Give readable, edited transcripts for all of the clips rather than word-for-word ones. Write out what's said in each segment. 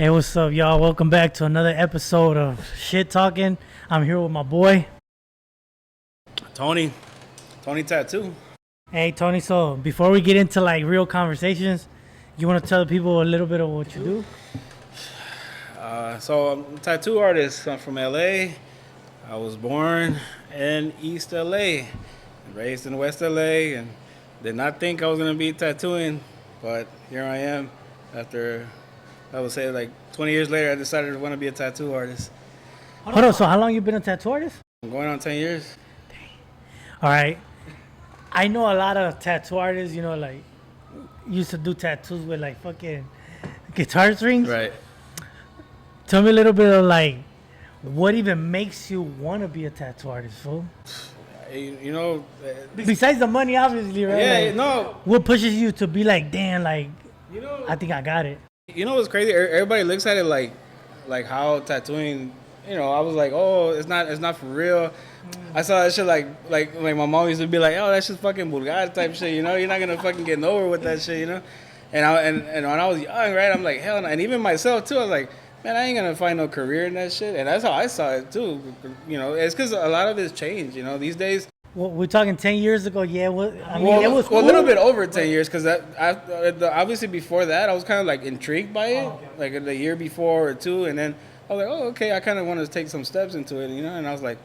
Hey, what's up, y'all? Welcome back to another episode of Shit Talking. I'm here with my boy. Tony Tattoo. Hey, Tony. So before we get into like real conversations, you want to tell the people a little bit of what you do? So I'm a tattoo artist. I'm from LA. I was born in East LA, raised in West LA, and did not think I was gonna be tattooing, but here I am. After I would say like 20 years later, I decided to want to be a tattoo artist. Hold on. So how long you been a tattoo artist? I'm going on 10 years. All right. I know a lot of tattoo artists. You know, like used to do tattoos with like fucking guitar strings. Right. Tell me a little bit of like what even makes you want to be a tattoo artist, fool? You know. Besides the money, obviously, right? Yeah. Like, No. what pushes you to be like, damn, like, You know. I think I got it. You know what's crazy? Everybody looks at it like how tattooing. You know, I was like, oh, it's not for real. I saw that shit like my mom used to be like, oh, that's just fucking vulgar type shit. You know, you're not gonna fucking get nowhere with that shit. You know, and when I was young, right, I'm like, hell no. And even myself too, I was like, man, I ain't gonna find no career in that shit. And that's how I saw it too. You know, it's because a lot of it's changed. You know, these days. Well, we're talking 10 years ago. Yeah, it was Well, cool. a little bit over 10 years, because obviously before that, I was kind of like intrigued by it, like the year before or two, and then I was like, oh, okay, I kind of want to take some steps into it, you know, and I was like,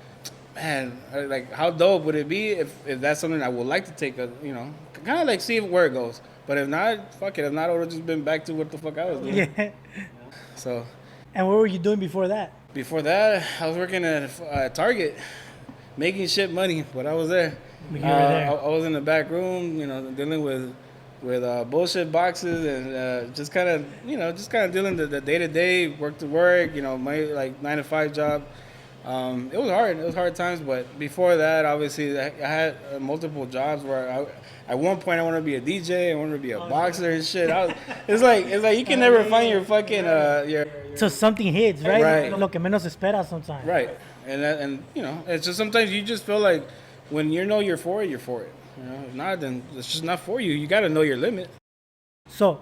man, like how dope would it be if that's something I would like to take, you know, kind of like see where it goes, but if not, fuck it, if not, I would have just been back to what the fuck I was doing. Yeah. So. And what were you doing before that? Before that, I was working at Target. Making shit money, but I was there. I was in the back room, you know, dealing with bullshit boxes and just kind of dealing the day to day, work to work, you know, my like 9 to 5 job. It was hard. It was hard times, but before that, obviously, I had multiple jobs where at one point I wanted to be a DJ, I wanted to be a boxer and shit. It's like you can never find your fucking your. So something hits, right? Right. Lo que menos espera sometimes. Right. And you know, it's just sometimes you just feel like when you know you're for it, you're for it. You know, if not, then it's just not for you. You got to know your limit. So,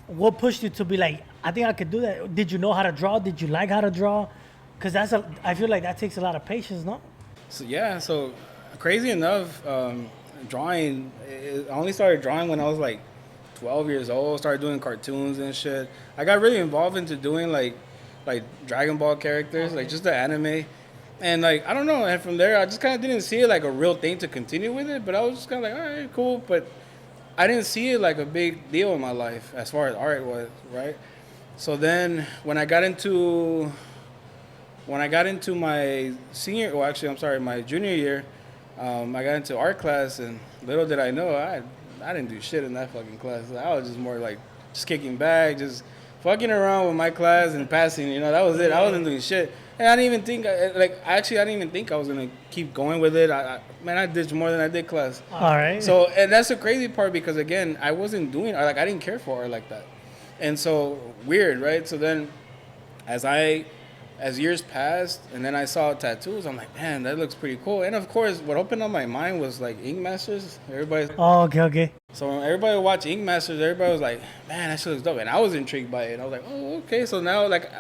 what pushed you to be like, I think I could do that? Did you know how to draw? Did you like how to draw? Because I feel like that takes a lot of patience, no? So yeah, so crazy enough, drawing. I only started drawing when I was like 12 years old. Started doing cartoons and shit. I got really involved into doing like Dragon Ball characters, like just the anime. And like, I don't know, and from there, I just kind of didn't see it like a real thing to continue with it, but I was just kind of like, all right, cool. But I didn't see it like a big deal in my life as far as art was, right? So then when I got into my my junior year, I got into art class, and little did I know, I didn't do shit in that fucking class. I was just more like just kicking back, just fucking around with my class and passing, you know, that was it. I wasn't doing shit. And I didn't even think, I didn't even think I was going to keep going with it. I did more than I did class. All right. So, and that's the crazy part because, again, I wasn't doing art. Like, I didn't care for art like that. And so, weird, right? So then, as years passed, and then I saw tattoos, I'm like, man, that looks pretty cool. And of course, what opened up my mind was like Ink Masters. Oh, okay. So when everybody would watch Ink Masters, everybody was like, man, that shit looks dope. And I was intrigued by it. I was like, oh, okay. So now, like,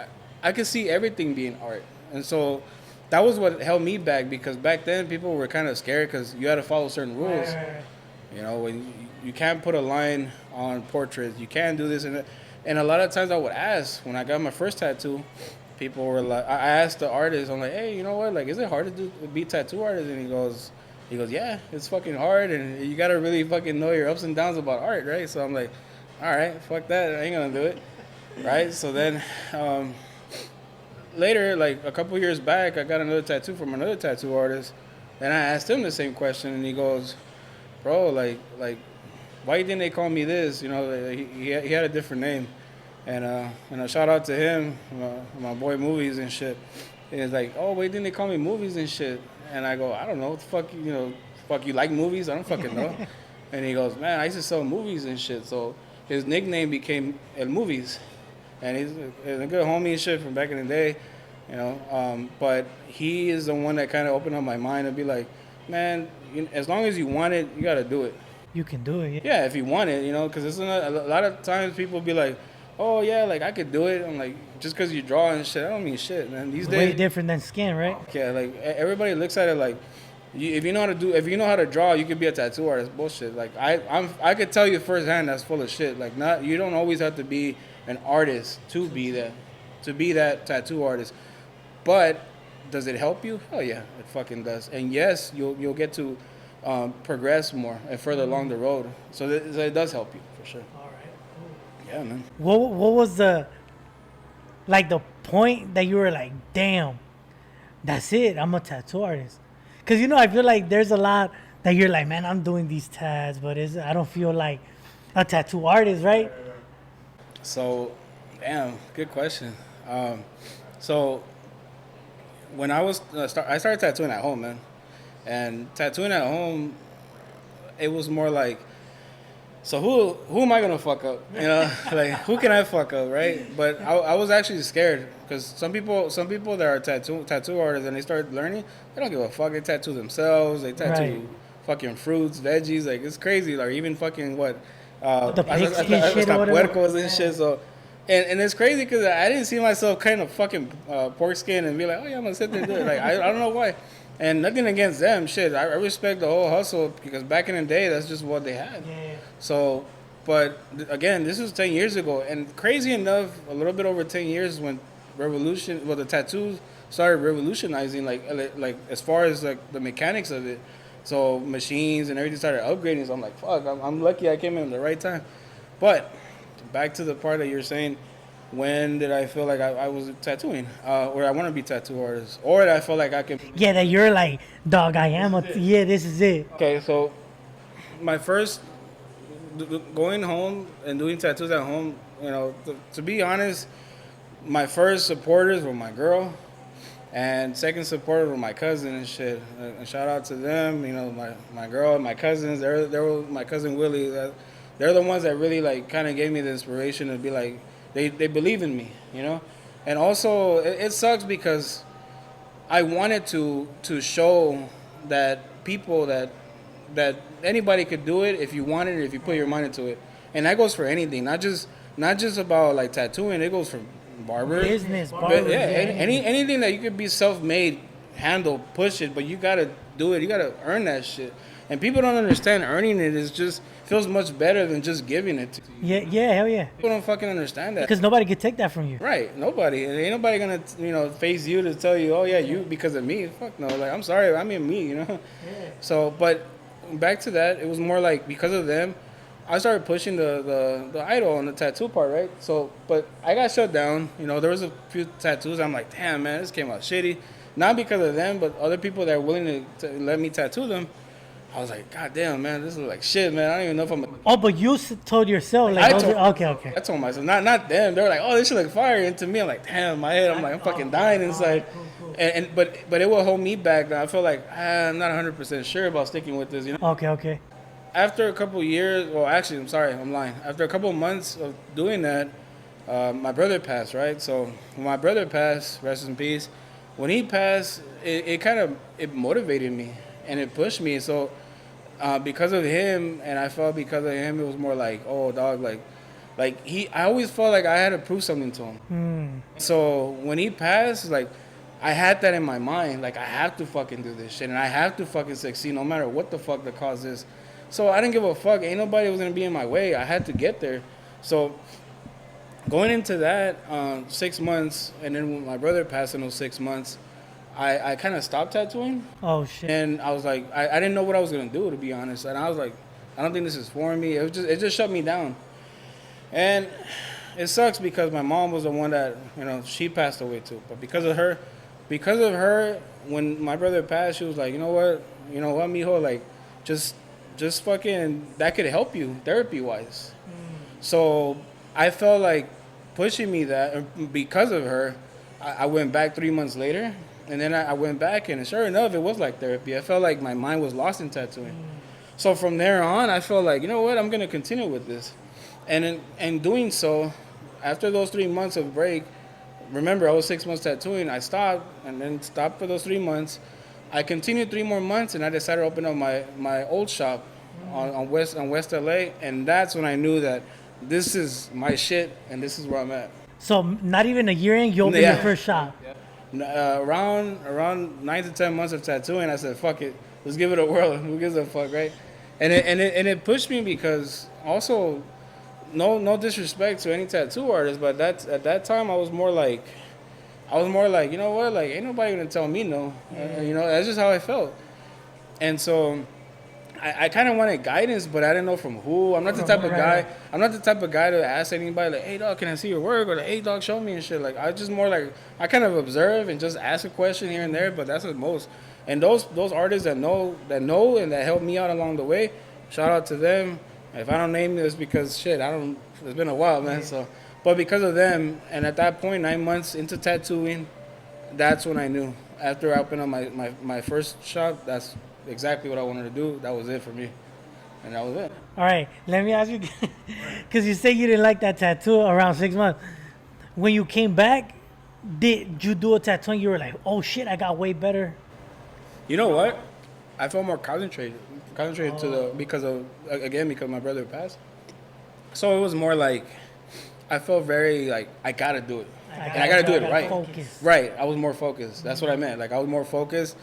I could see everything being art. And so that was what held me back, because back then people were kind of scared because you had to follow certain rules. Right. You know, when you can't put a line on portraits, you can't do this and that. And a lot of times I would ask, when I got my first tattoo, people were like, I asked the artist, I'm like, hey, you know what? Like, is it hard to be tattoo artist? And he goes, yeah, it's fucking hard, and you gotta really fucking know your ups and downs about art, right? So I'm like, all right, fuck that, I ain't gonna do it, right? So then, later, like a couple years back, I got another tattoo from another tattoo artist, and I asked him the same question, and he goes, bro, like, why didn't they call me this? You know, he had a different name. And a shout out to him, my boy Movies and shit. And he's like, oh, wait, didn't they call me Movies and shit? And I go, I don't know, what the fuck, you know, fuck, you like movies? I don't fucking know. And he goes, man, I used to sell movies and shit. So his nickname became El Movies. And he's a good homie and shit from back in the day, you know. But he is the one that kind of opened up my mind and be like, man, as long as you want it, you got to do it. You can do it. Yeah, if you want it, you know, because a lot of times people be like, oh yeah, like I could do it. I'm like, just because you draw and shit, I don't mean shit, man. These Way days, different than skin, right? yeah, like everybody looks at it like, if you know how to do, if you know how to draw, you could be a tattoo artist. Bullshit. Like I could tell you firsthand that's full of shit. Like not, you don't always have to be an artist to be that tattoo artist. But does it help you? Oh yeah, it fucking does. And yes, you'll get to progress more and further along the road. So it does help you for sure. All right. Yeah, man. What was the point that you were like, damn, that's it, I'm a tattoo artist? Because I feel like there's a lot that you're like, man, I'm doing these tats, but I don't feel like a tattoo artist, right? So, damn, good question. So when I was I started tattooing at home, man, and tattooing at home, it was more like, so who am I gonna fuck up? Like who can I fuck up, right? But I was actually scared because some people that are tattoo artists and they start learning, they don't give a fuck. They tattoo themselves. They tattoo Right. fucking fruits, veggies. Like it's crazy. Like even fucking what The pigskin shit or whatever. puercos and shit. So. And it's crazy because I didn't see myself kind of fucking pork skin and be like, oh yeah, I'm gonna sit there and do it. Like I don't know why. And nothing against them, shit. I respect the whole hustle because back in the day, that's just what they had. Yeah. So, but again, this was 10 years ago, and crazy enough, a little bit over 10 years when the tattoos started revolutionizing, like as far as like the mechanics of it. So machines and everything started upgrading. So I'm like, fuck, I'm lucky I came in at the right time. But back to the part that you're saying, when did I feel like I was tattooing, or I want to be tattoo artist, or that I felt like I could? Yeah, that you're like, dog, I am yeah, this is it. Okay, so my first going home and doing tattoos at home, to be honest, my first supporters were my girl, and second supporters were my cousin and shit. And shout out to them, my girl and my cousins. They were my cousin Willie. They're the ones that really like kind of gave me the inspiration to be like, they believe in me, And also it sucks because I wanted to show that people that anybody could do it if you want it, if you put your mind into it. And that goes for anything, not just about like tattooing. It goes for barber, Business, but barber, yeah, yeah. anything that you could be self-made, handle, push it, but you gotta do it. You gotta earn that shit. And people don't understand earning it is just feels much better than just giving it to you. Yeah, hell yeah. People don't fucking understand that. Because nobody could take that from you. Right, nobody. And ain't nobody gonna, face you to tell you, oh yeah, you because of me. Fuck no. Like I'm sorry, I mean me, Yeah. So, but back to that, it was more like because of them, I started pushing the idol on the tattoo part, right? So, but I got shut down. There was a few tattoos. I'm like, damn man, this came out shitty. Not because of them, but other people that are willing to let me tattoo them. I was like, God damn, man, this is like shit, man. I don't even know if I'm. Oh, but you told yourself, like, okay. I told myself, not them. They were like, oh, this shit look fire. And to me, I'm like, damn, my head, I'm like, I'm fucking dying inside. Cool. But it will hold me back. I feel like I'm not 100% sure about sticking with this. Okay. After a couple years, well, actually, I'm sorry, I'm lying. After a couple of months of doing that, my brother passed, right? So when my brother passed, rest in peace. When he passed, it motivated me and it pushed me. So. Because of him, and I felt because of him, it was more like, oh, dog, I always felt like I had to prove something to him. So when he passed, like, I had that in my mind, like, I have to fucking do this shit, and I have to fucking succeed no matter what the fuck the cause is. So I didn't give a fuck. Ain't nobody was gonna be in my way. I had to get there. So going into that 6 months, and then when my brother passed in those 6 months, I kind of stopped tattooing. Oh shit. And I was like, I didn't know what I was gonna do, to be honest. And I was like, I don't think this is for me. It just shut me down. And it sucks because my mom was the one that she passed away too. But because of her, when my brother passed, she was like, you know what, mijo, like, just fucking that could help you therapy wise. So I felt like pushing me that because of her, I went back 3 months later. And then I went back, and sure enough, it was like therapy. I felt like my mind was lost in tattooing. So from there on, I felt like, you know what, I'm going to continue with this. And in doing so, after those 3 months of break, remember, I was 6 months tattooing. I stopped, and then stopped for those 3 months. I continued 3 more months, and I decided to open up my old shop on West LA. And that's when I knew that this is my shit, and this is where I'm at. So not even a year in, you opened Yeah. your first shop. Around 9 to 10 months of tattooing, I said, "Fuck it, let's give it a whirl. Who gives a fuck, right?" And it pushed me because also, no disrespect to any tattoo artist, but at that time I was more like, you know what, like ain't nobody gonna tell me no, you know, that's just how I felt, and so. I kind of wanted guidance, but I didn't know from who. I'm not the type of guy. I'm not the type of guy to ask anybody like, "Hey, dog, can I see your work?" Or like, "Hey, dog, show me," and shit. Like, I just more like I kind of observe and just ask a question here and there. But that's the most. And those artists that know and that helped me out along the way, shout out to them. If I don't name this because shit, I don't. It's been a while, man. So, but because of them, and at that point, 9 months into tattooing, that's when I knew. After I opened up my first shop, that's exactly what I wanted to do. That was it for me, and that was it. All right, let me ask you, because you say you didn't like that tattoo around 6 months. When you came back, did you do a tattoo and you were like, oh shit, I got way better? You know what? I felt more concentrated to the because my brother passed. So it was more like I felt very like I gotta do it, and I gotta do it right. Focus. Right, I was more focused. That's what I meant. Like I was more focused.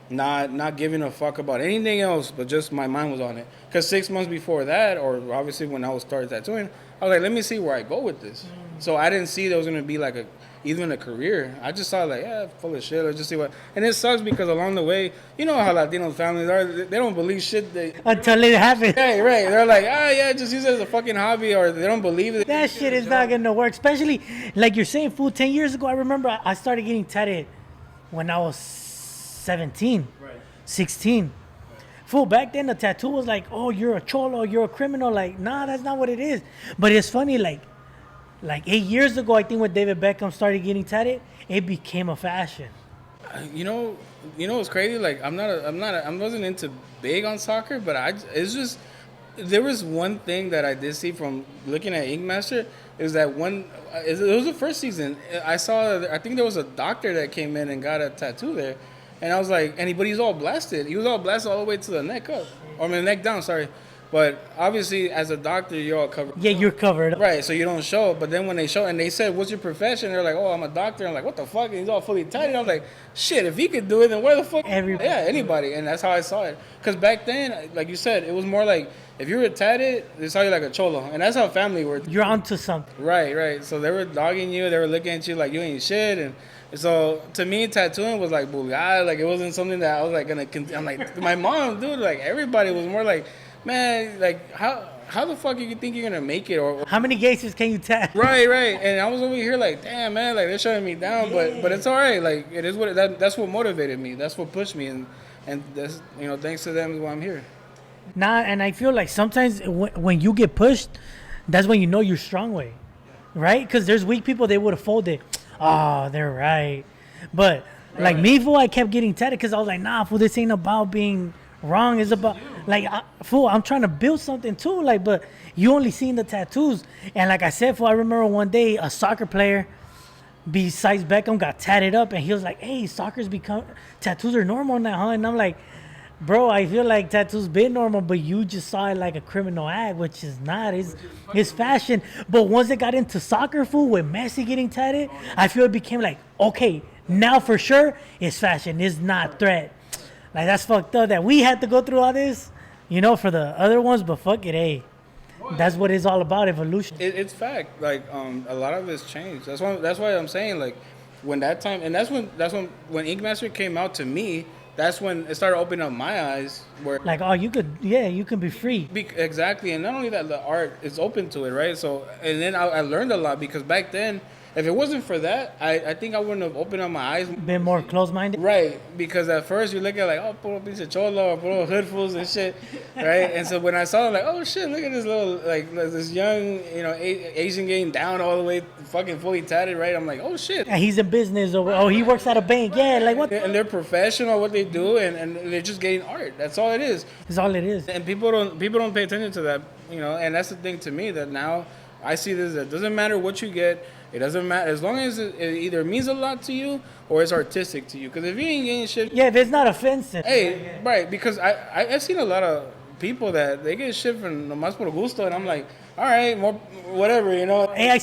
Not giving a fuck about anything else, but just my mind was on it. Because 6 months before that, or obviously when I was started tattooing, I was like, let me see where I go with this. So I didn't see there was gonna be like even a career. I just saw like, yeah, full of shit. Let's just see what. And it sucks because along the way, you know how Latino families are. They don't believe shit. Until it happens. Right. They're like, yeah, just use it as a fucking hobby, or they don't believe it. That shit is not gonna work. Especially like you're saying, fool. 10 years ago, I remember I started getting tatted when I was 17, 16. Fool, back then the tattoo was like, oh, you're a cholo, you're a criminal. Like, nah, that's not what it is. But it's funny, like 8 years ago, I think when David Beckham started getting tatted, it became a fashion. You know what's crazy? Like I wasn't into big on soccer, but it's just there was one thing that I did see from looking at Ink Master is that it was the first season. I think there was a doctor that came in and got a tattoo there, and I was like, but he's all blasted. He was all blasted all the way to the neck up, or I mean, neck down. Sorry. But obviously, as a doctor, you're all covered. Yeah, you're covered. Right, so you don't show. But then when they show, and they said, what's your profession? They're like, oh, I'm a doctor. I'm like, what the fuck? And he's all fully tatted. I was like, shit, if he could do it, then where the fuck? Yeah, anybody. And that's how I saw it. Because back then, like you said, it was more like, if you were tatted, they saw you like a cholo. And that's how family worked. You're onto something. Right. So they were dogging you. They were looking at you like you ain't shit. And so to me, tattooing was like, booyah. Like, it wasn't something that I was like, I'm like, my mom, dude, like, everybody was more like, man, like how the fuck you think you're gonna make it? Or how many gauges can you tap? Right. And I was over here like, damn, man, like they're shutting me down, but it's all right. Like it is that's what motivated me. That's what pushed me, and that's thanks to them is why I'm here. Nah, and I feel like sometimes when you get pushed, that's when you know you're strong way, right? Because there's weak people, they would have folded. Oh, they're right, but like me, fool, I kept getting tatted because I was like, nah, fool, this ain't about being wrong. It's about like fool, I'm trying to build something too, like, but you only seen the tattoos. And like I said, fool, I remember one day a soccer player besides Beckham got tatted up, and he was like, hey, tattoos are normal now, huh? And I'm like, bro, I feel like tattoos been normal, but you just saw it like a criminal act, which is not. It's fashion. But once it got into soccer, fool, with Messi getting tatted, I feel it became like, okay, now for sure it's fashion, it's not threat. Like, that's fucked up that we had to go through all this, for the other ones, but fuck it, hey. That's what it's all about, evolution. It's fact. Like, a lot of it's changed. That's why I'm saying, like, when that time, and that's when Ink Master came out to me, that's when it started opening up my eyes. Where like, oh, you can be free. Exactly, and not only that, the art is open to it, right? So, and then I learned a lot because back then, if it wasn't for that, I think I wouldn't have opened up my eyes. Been more closed-minded? Right, because at first you look at like, oh, puro pinche cholo, or puro hood fools and shit, right? And so when I saw it, like, oh shit, look at this little, like this young, Asian getting down all the way, fucking fully tatted, right? I'm like, oh shit. And he's in business, or he works at a bank, yeah, like what? And they're professional, what they do, and they're just getting art. That's all it is. That's all it is. And people don't pay attention to that, and that's the thing to me that now I see this. It doesn't matter what you get. It doesn't matter as long as it either means a lot to you or it's artistic to you. Because if you ain't getting shit, yeah, if it's not offensive, hey, right? Because I've seen a lot of people that they get shit from nomás por gusto, and I'm like, all right, more whatever, you know. Hey, I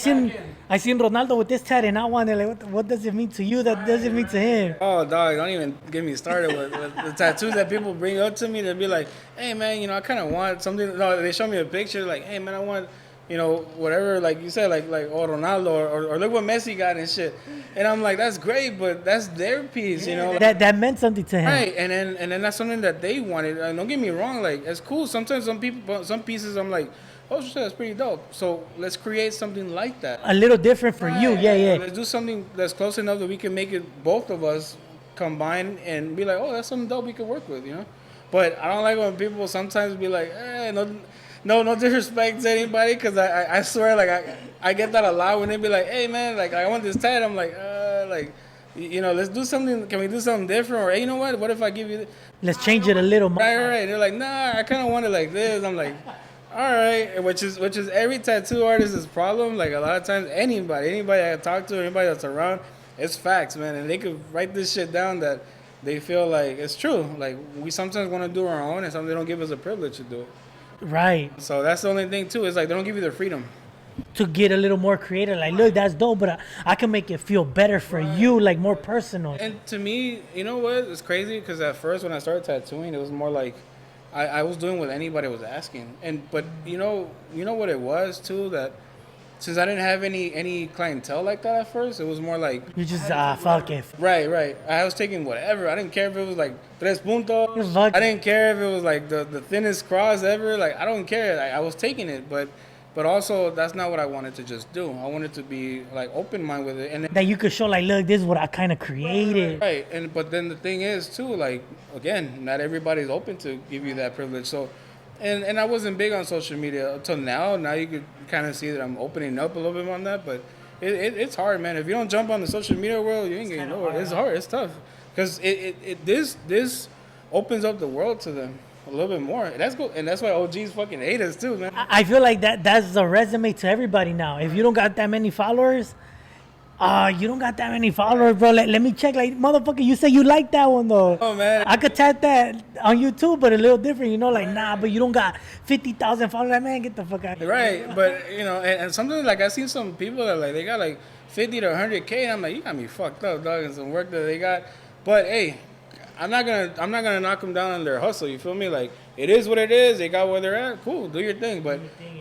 seen Ronaldo with this tat, and I wanted like, what does it mean to you? That doesn't mean to him. Oh, dog, don't even get me started with the tattoos that people bring up to me. They'll be like, hey, man, you know, I kind of want something. No, they show me a picture like, hey, man, I want, you know, whatever, like you said, like oh, Ronaldo, or look what Messi got and shit. And I'm like, that's great, but that's their piece, you know. That meant something to him. Right, and then that's something that they wanted. Don't get me wrong, like, it's cool. Sometimes some pieces, I'm like, oh shit, that's pretty dope. So let's create something like that. A little different for you, yeah. Let's do something that's close enough that we can make it both of us combine and be like, oh, that's something dope we can work with, you know. But I don't like when people sometimes be like, no disrespect to anybody, because I swear, like I get that a lot when they be like, hey man, like I want this tat. I'm like, you know, let's do something. Can we do something different? Or hey, you know what if I give you this? Let's change it a little more. Right. They're like, nah, I kind of want it like this. I'm like, all right, which is every tattoo artist's problem. Like a lot of times, anybody I talk to, anybody that's around, it's facts, man, and they could write this shit down that they feel like it's true. Like we sometimes want to do our own, and sometimes they don't give us a privilege to do it. Right. So that's the only thing too. Is like they don't give you the freedom To get a little more creative, like, look, that's dope, but I can make it feel better for you, like more personal. And to me, you know what? It's crazy because at first when I started tattooing, it was more like I was doing what anybody was asking. But you know what it was too, that since I didn't have any clientele like that at first, it was more like You just fuck it. right. I was taking whatever. I didn't care if it was like tres puntos. Fuck. I didn't care if it was like the thinnest cross ever. Like I don't care. I was taking it, but also that's not what I wanted to just do. I wanted to be like open minded with it, and That you could show, like, look, this is what I kind of created. right. And but then the thing is too, like again, not everybody's open to give you that privilege. So, and I wasn't big on social media until now. Now you could kind of see that I'm opening up a little bit on that, but it's hard, man. If you don't jump on the social media world, you ain't getting nowhere. It's hard. It's tough because this opens up the world to them a little bit more. That's cool, and that's why OGs fucking hate us too, man. I feel like that's a resume to everybody now. If you don't got that many followers, you don't got that many followers, bro. Let me check. Like, motherfucker, you say you like that one, though. Oh, man. I could tap that on YouTube, but a little different, you know? Like, nah, but you don't got 50,000 followers. Like, man, get the fuck out of here. Right, but you know, and sometimes like I seen some people that like they got like 50 to 100K, and I'm like, you got me fucked up, dog, and some work that they got. But hey, I'm not gonna knock them down on their hustle. You feel me? Like it is what it is. They got where they're at. Cool, do your thing. But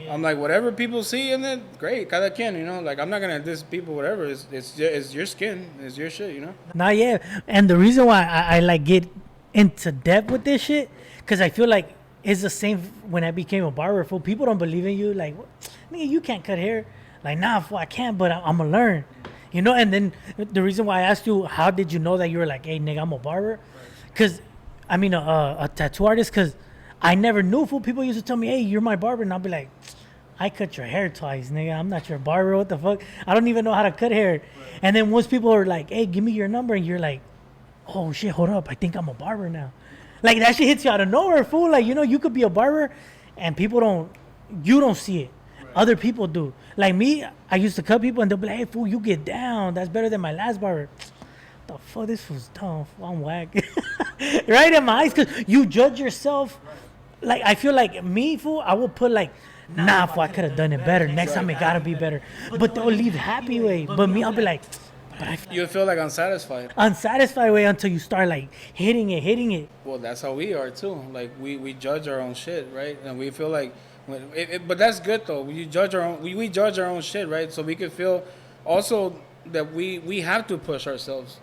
I'm like, whatever people see in it, great, cada quien. You know, like I'm not gonna diss people. Whatever. It's your skin. It's your shit. You know. Nah, yeah. And the reason why I like get into depth with this shit, because I feel like it's the same when I became a barber. Fool, people don't believe in you. Like, nigga, you can't cut hair. Like, nah, fool, I can't, but I'm gonna learn. You know. And then the reason why I asked you, how did you know that you were like, hey, nigga, I'm a barber? Because, I mean, a tattoo artist, because I never knew, fool. People used to tell me, hey, you're my barber. And I'll be like, I cut your hair twice, nigga. I'm not your barber. What the fuck? I don't even know how to cut hair. Right. And then once people are like, hey, give me your number. And you're like, oh, shit, hold up. I think I'm a barber now. Like, that shit hits you out of nowhere, fool. Like, you know, you could be a barber and you don't see it. Right. Other people do. Like me, I used to cut people and they'll be like, hey, fool, you get down. That's better than my last barber. The fuck, this was dumb. I'm whack. Right in my eyes, because you judge yourself. Like, I feel like me, fool, I will put like, nah, fool, I could have done it better. Next time it gotta be better. But they'll leave happy way. But me, I'll be like, you feel like unsatisfied. Unsatisfied way until you start like hitting it. Well, that's how we are too. Like we judge our own shit, right? And we feel like, but that's good though. We judge our own. We judge our own shit, right? So we can feel also that we have to push ourselves.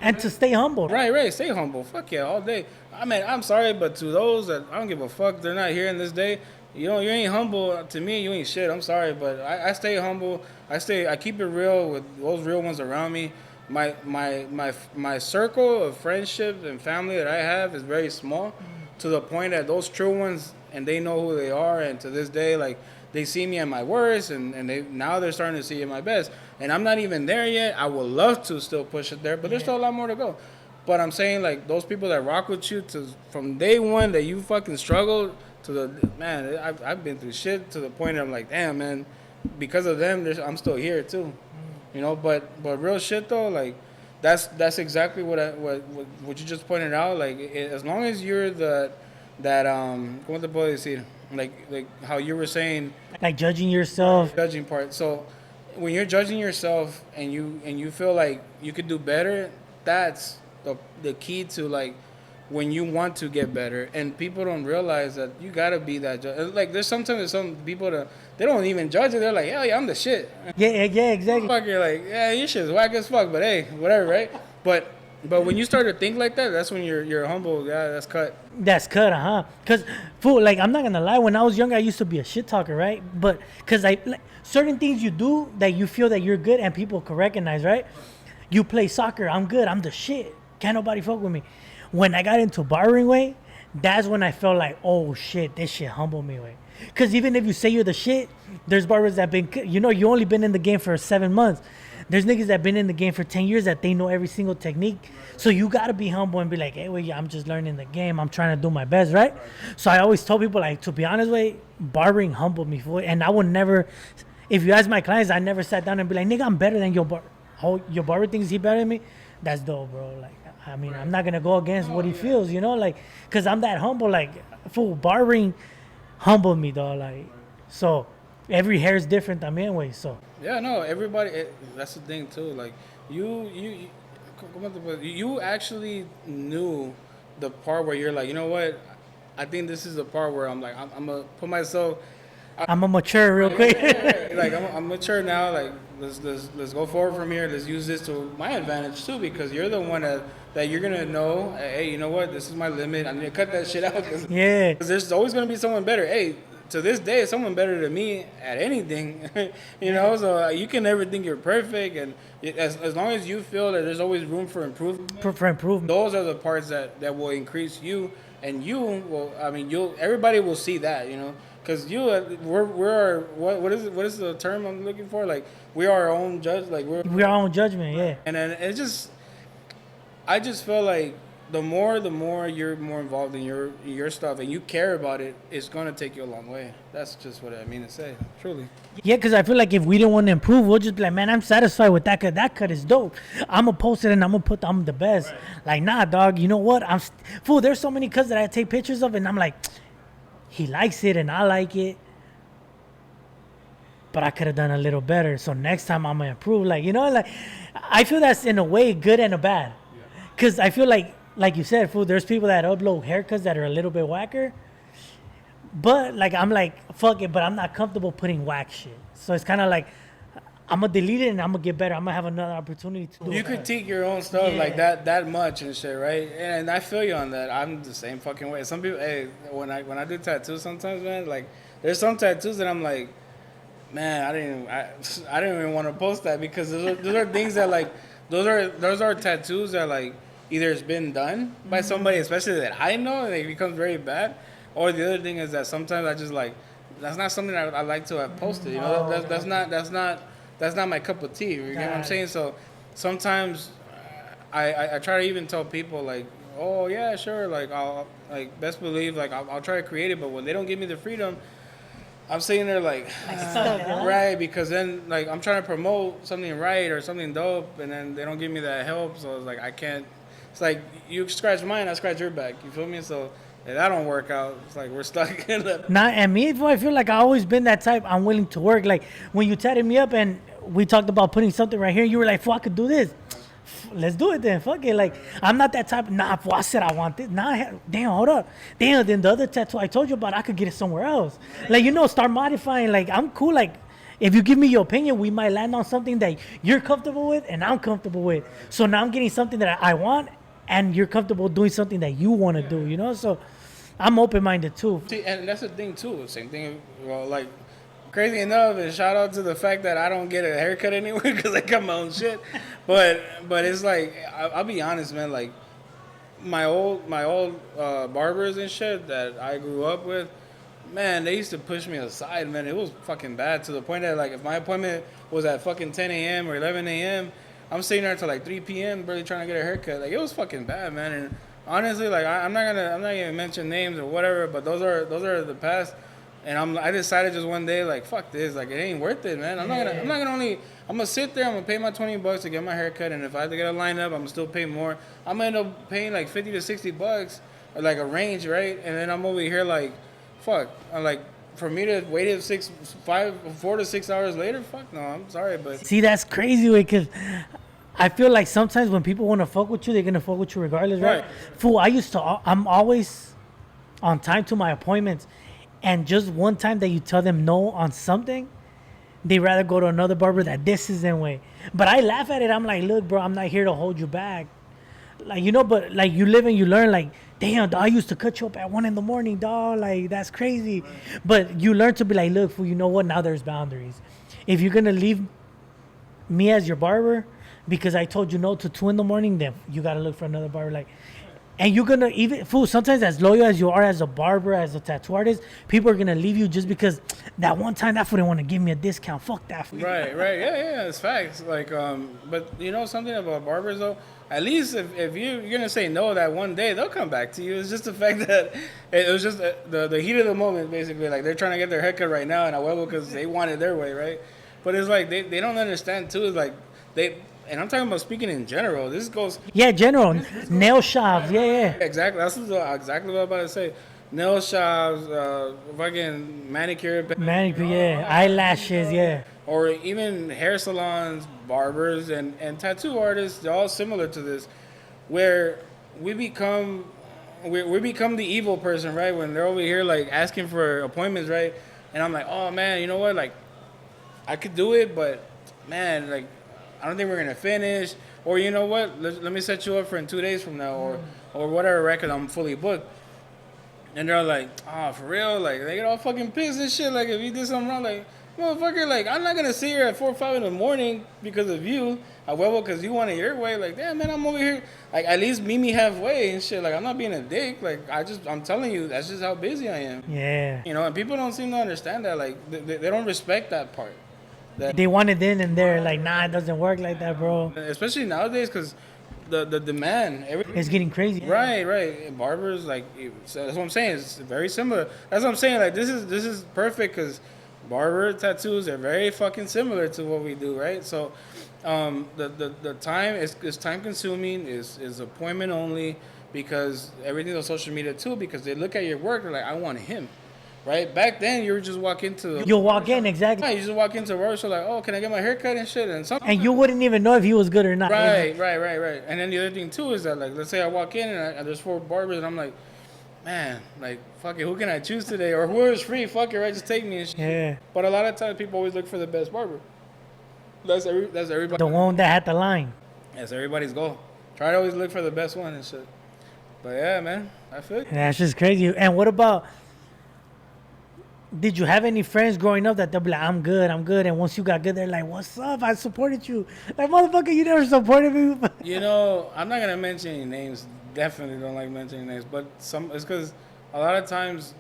And to stay humble. Right. Stay humble. Fuck yeah, all day. I mean, I'm sorry, but to those that I don't give a fuck, they're not here in this day. You know, you ain't humble. To me, you ain't shit. I'm sorry, but I stay humble. I keep it real with those real ones around me. My circle of friendship and family that I have is very small, to the point that those true ones, and they know who they are, and to this day, like, they see me at my worst, and now they're starting to see at my best. And I'm not even there yet. I would love to still push it there, but there's still a lot more to go. But I'm saying, like, those people that rock with you from day one that you fucking struggled to man, I've been through shit to the point that I'm like, damn, man, because of them, I'm still here too. You know, but real shit though, like, that's exactly what you just pointed out. Like, as long as you're ¿cómo te puedo decir? like how you were saying, Like judging yourself. judging part. So when you're judging yourself and you feel like you could do better, that's the key to like when you want to get better. And people don't realize that you gotta be that judge. Like there's sometimes some people that they don't even judge it. They're like, yeah, I'm the shit. Yeah, exactly. Fuck, you're like, yeah, your shit's whack as fuck. But hey, whatever, right? But when you start to think like that, that's when you're humble. Yeah, that's cut. That's cut, huh? Cause, fool, like I'm not gonna lie. When I was younger, I used to be a shit talker, right? But cause I like, certain things you do that you feel that you're good and people can recognize, right? You play soccer, I'm good, I'm the shit. Can't nobody fuck with me. When I got into barbering, way, that's when I felt like, oh shit, this shit humbled me, way. Cause even if you say you're the shit, there's barbers that been, you only been in the game for 7 months. There's niggas that been in the game for 10 years that they know every single technique. So you gotta be humble and be like, hey, wait, I'm just learning the game. I'm trying to do my best, right? So I always told people, like, to be honest, way, barbering humbled me, fool. And I would never, if you ask my clients, I never sat down and be like, nigga, I'm better than your bar. How your barber thinks he better than me? That's dope, bro. Like, I mean, I'm not gonna go against what he feels, like, cause I'm that humble. Like, fool, barbering humbled me, though. Like, so every hair is different, anyway. So. Yeah, no, everybody. That's the thing too. Like you actually knew the part where you're like, you know what? I think this is the part where I'm like, I'm gonna put myself. I'm a mature real quick. Like I'm mature now. Like let's go forward from here. Let's use this to my advantage too, because you're the one that you're gonna know. Hey, you know what? This is my limit. I need to cut that shit out. Yeah. Because there's always gonna be someone better. Hey, to this day, someone better than me at anything. So you can never think you're perfect, and as long as you feel that there's always room for improvement. For improvement. Those are the parts that will increase you, and you will. I mean, everybody will see that. Because what is the term I'm looking for? Like we are our own judge. Like we're our own judgment, yeah. And then I just feel like the more you're more involved in your stuff and you care about it, it's gonna take you a long way. That's just what I mean to say, truly. Yeah, because I feel like if we didn't want to improve, we'll just be like, man, I'm satisfied with that cut. That cut is dope. I'm gonna post it and I'm gonna put I'm the best. Right. Like, nah, dog. You know what? Fool. There's so many cuts that I take pictures of, and I'm like, he likes it and I like it, but I could have done a little better. So next time I'm gonna improve. Like, like I feel that's in a way good and a bad. Because I feel like you said, fool, there's people that upload haircuts that are a little bit whacker. But like I'm like, fuck it, but I'm not comfortable putting whack shit. So it's kind of like I'm gonna delete it and I'm gonna get better. I'm gonna have another opportunity to do it. You critique your own stuff like that much and shit, right? And I feel you on that. I'm the same fucking way. Some people, hey, when I do tattoos sometimes, man, like there's some tattoos that I'm like, man, I didn't even want to post that, because those are things that like those are tattoos that like either it's been done by somebody, especially that I know, and it becomes very bad. Or the other thing is that sometimes I just like, that's not something I like to have posted. That's not my cup of tea. You get what I'm saying? So sometimes I try to even tell people like, oh yeah, sure, like I'll like best believe like I'll try to create it, but when they don't give me the freedom, I'm sitting there like right, because then like I'm trying to promote something right or something dope, and then they don't give me that help. So it's like I can't. It's like you scratch mine, I scratch your back. You feel me? So if that don't work out, it's like we're stuck in the. Nah, and me, I feel like I always been that type. I'm willing to work. Like when you tatted me up and we talked about putting something right here, you were like, "Fuck, I could do this. Let's do it then. Fuck it." Like I'm not that type. Nah, I said I want this. Nah, damn, hold up. Damn, then the other tattoo I told you about, I could get it somewhere else. Like start modifying. Like I'm cool. Like if you give me your opinion, we might land on something that you're comfortable with and I'm comfortable with. So now I'm getting something that I want, and you're comfortable doing something that you want to do. So I'm open-minded too. See, and that's the thing too. Same thing. Well, like crazy enough, and shout out to the fact that I don't get a haircut anywhere because I cut my own shit. But it's like I'll be honest, man. Like my old barbers and shit that I grew up with, man, they used to push me aside, man. It was fucking bad, to the point that like if my appointment was at fucking 10 a.m. or 11 a.m., I'm sitting there till like 3 p.m. barely trying to get a haircut. Like it was fucking bad, man. And honestly, like I'm not gonna mention names or whatever, but those are the past. And I decided just one day, like, fuck this, like it ain't worth it, man. I'm gonna sit there, I'm gonna pay my $20 to get my haircut, and if I have to get a lineup, I'm gonna still pay more. I'm gonna end up paying like $50 to $60, or like a range, right? And then I'm over here like fuck. I'm like, for me to wait it 4 to 6 hours later, fuck no. I'm sorry, but See, that's crazy, because I feel like sometimes when people want to fuck with you, they're gonna fuck with you regardless, right? Right. Fool, I'm always on time to my appointments, and just one time that you tell them no on something, they rather go to another barber that this is their way. But I laugh at it. I'm like, look, bro, I'm not here to hold you back. Like, but like you live and you learn. Like, damn, dog, I used to cut you up at 1 a.m, dog. Like, that's crazy. Right. But you learn to be like, look, fool, you know what? Now there's boundaries. If you're gonna leave me as your barber because I told you no to 2 a.m, then you gotta look for another barber. Like, and you're gonna even, fool, sometimes as loyal as you are as a barber, as a tattoo artist, people are gonna leave you just because that one time that fool didn't want to give me a discount. Fuck that fool. Right, yeah, it's facts. Like, but you know something about barbers though. At least if you're gonna say no that one day, they'll come back to you. It's just the fact that it was just the heat of the moment, basically. Like, they're trying to get their haircut right now, and a huevo because they want it their way, right? But it's like they don't understand too. It's like and I'm talking about speaking in general. This goes... Yeah, general. Nail shops, yeah. Exactly. That's exactly what I'm about to say. Nail shops, fucking manicure, yeah. Eyelashes, yeah. Or even hair salons, barbers, and tattoo artists. They're all similar to this, where we become the evil person, right? When they're over here, like, asking for appointments, right? And I'm like, oh, man, you know what? Like, I could do it, but, man, like, I don't think we're gonna finish, or you know what? Let me set you up for in 2 days from now, or whatever record. I'm fully booked, and they're like, "Oh, for real?" Like, they get all fucking pissed and shit. Like, if you did something wrong, like, motherfucker, like, I'm not gonna sit here at 4 or 5 in the morning because of you, however, because you want it your way. Like, damn, man, I'm over here. Like, at least meet me halfway and shit. Like, I'm not being a dick. Like, I'm telling you, that's just how busy I am. Yeah. You know, and people don't seem to understand that. Like, they don't respect that part. They want it then and there. Like, nah, it doesn't work like that, bro. Especially nowadays, because the demand, it's getting crazy. Right. Barbers, like, so that's what I'm saying. It's very similar. That's what I'm saying. Like, this is perfect because barber tattoos are very fucking similar to what we do, right? So, the time is time consuming. Is appointment only, because everything's on social media too. Because they look at your work, they're like, I want him. Right? Back then, you would just walk into... You'll walk in, exactly. You just walk into a barbershop like, oh, can I get my hair cut and shit? And you wouldn't even know if he was good or not. Right. And then the other thing, too, is that, like, let's say I walk in and there's 4 barbers, and I'm like, man, like, fuck it, who can I choose today? Or whoever's free, fuck it, right? Just take me and shit. Yeah. But a lot of times, people always look for the best barber. That's everybody. The one that had the line. That's everybody's goal. Try to always look for the best one and shit. But, yeah, man, I feel it. That's just crazy. And what about... Did you have any friends growing up that they'll be like, I'm good, and once you got good, they're like, what's up? I supported you. Like, motherfucker, you never supported me. You know, I'm not gonna mention any names. Definitely don't like mentioning names, but it's because a lot of times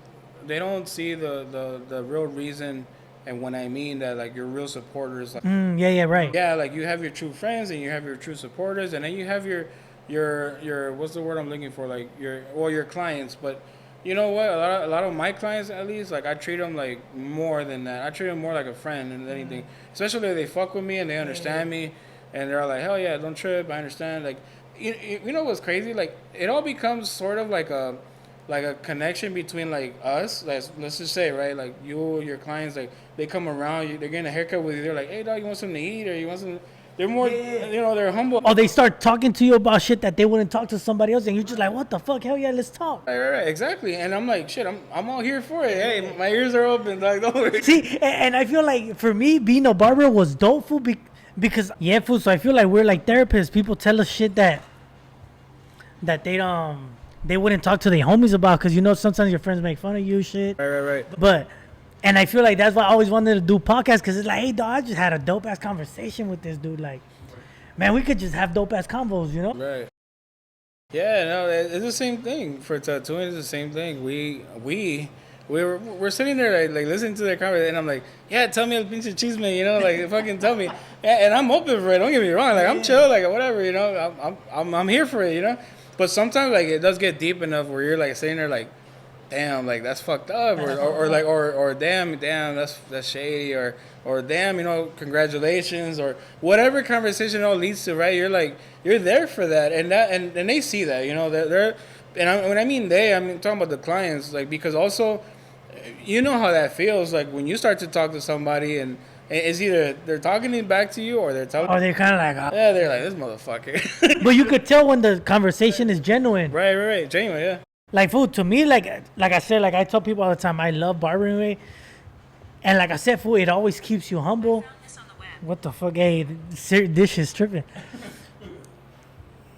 they don't see the real reason, and when I mean that, like, your real supporters. Like, right. Yeah, like, you have your true friends and you have your true supporters, and then you have your what's the word I'm looking for? Like, your clients, but. You know what? A lot of my clients, at least, like, I treat them like more than that. I treat them more like a friend than anything. Especially if they fuck with me and they understand me, and they're like, hell yeah, don't trip. I understand. Like, you know what's crazy? Like, it all becomes sort of like a connection between, like, us. Let's just say, right? Like, your clients, like, they come around, they're getting a haircut with you. They're like, hey, dog, you want something to eat, or you want something? They're more, you know, they're humble. Or they start talking to you about shit that they wouldn't talk to somebody else, and you're just like, what the fuck? Hell yeah, let's talk. Right, exactly. And I'm like, shit, I'm all here for it. Hey, my ears are open. Like, don't worry. See, and I feel like for me, being a barber was dope, fool, because, yeah, fool, so I feel like we're like therapists. People tell us shit that they wouldn't talk to their homies about, because, you know, sometimes your friends make fun of you, shit. Right. But... And I feel like that's why I always wanted to do podcasts, because it's like, hey, dog, I just had a dope-ass conversation with this dude. Like, man, we could just have dope-ass convos, you know? Right. Yeah, no, it's the same thing. For tattooing, it's the same thing. We're sitting there, like listening to their conversation, and I'm like, yeah, tell me a pinche chisme, you know? Like, fucking tell me. Yeah, and I'm open for it, don't get me wrong. Like, I'm chill, like, whatever, you know? I'm here for it, you know? But sometimes, like, it does get deep enough where you're, like, sitting there, like, damn, like, that's fucked up, or damn, that's shady, or damn, you know, congratulations, or whatever conversation it all leads to, right? You're like, you're there for that, and they see that, you know, they're when I mean they, I'm talking about the clients, like, because also you know how that feels. Like when you start to talk to somebody and it's either they're talking back to you or they're telling. Or they're kind of like, Yeah, they're like, this motherfucker. but you could tell when the conversation is genuine. Right. Genuine, yeah. Like, fool, to me, like I said, like I tell people all the time, I love barbering way. And like I said, fool, it always keeps you humble. What the fuck? Hey, this shit's tripping.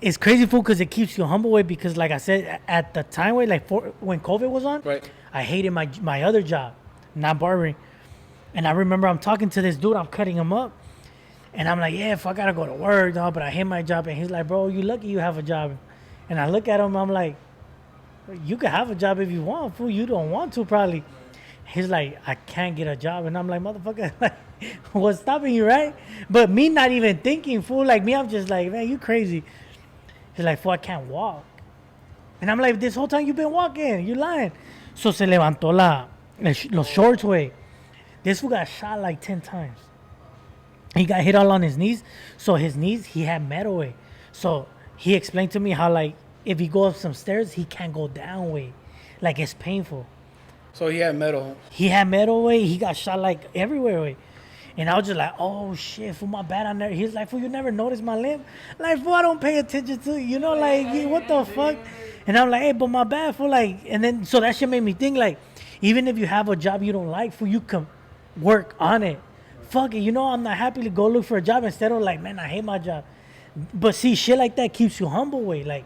It's crazy, fool, because it keeps you humble way. Because like I said, at the time, way, like when COVID was on, Right. I hated my other job, not barbering. And I remember I'm talking to this dude, I'm cutting him up. And I'm like, yeah, if I gotta go to work, dog, but I hate my job. And he's like, bro, you lucky you have a job. And I look at him, I'm like, you can have a job if you want, fool. You don't want to, probably. He's like, I can't get a job. And I'm like, motherfucker, like, what's stopping you, right? But me not even thinking, fool. Like me, I'm just like, man, you crazy. He's like, fool, I can't walk. And I'm like, this whole time you've been walking. You're lying. So se levantó los shorts, way. This fool got shot like 10 times. He got hit all on his knees. So his knees, he had metal, way. So he explained to me how, like, if he goes up some stairs, he can't go down, way. Like, it's painful. So he had metal. He had metal, way. He got shot, like, everywhere, way. And I was just like, oh, shit, fool, my bad. He's like, fool, you never noticed my limp? Like, fool, I don't pay attention to, you know, like, what the fuck? And I'm like, hey, but my bad, fool, like, and then, so that shit made me think, like, even if you have a job you don't like, fool, you can work on it. Fuck it, you know, I'm not happy to go look for a job instead of like, man, I hate my job. But see, shit like that keeps you humble, way. Like,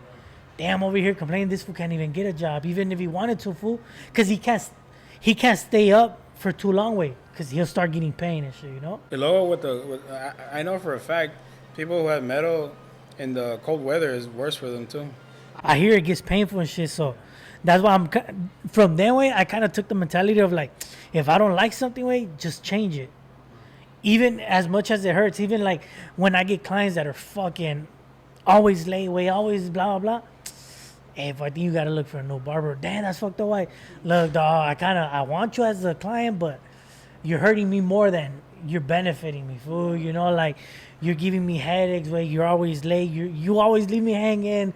damn, over here complaining this fool can't even get a job, even if he wanted to, fool, because he can't stay up for too long, way, because he'll start getting pain and shit, you know. Below I know for a fact, people who have metal in the cold weather is worse for them too. I hear it gets painful and shit, so that's why from that way, I kind of took the mentality of like, if I don't like something, way, just change it. Even as much as it hurts, even like when I get clients that are fucking always late, way, always blah, blah, blah. Hey, if I think you got to look for a new barber, damn, that's fucked up. White. Look, dog, I want you as a client, but you're hurting me more than you're benefiting me, fool. You know, like, you're giving me headaches, way, you're always late, you always leave me hanging.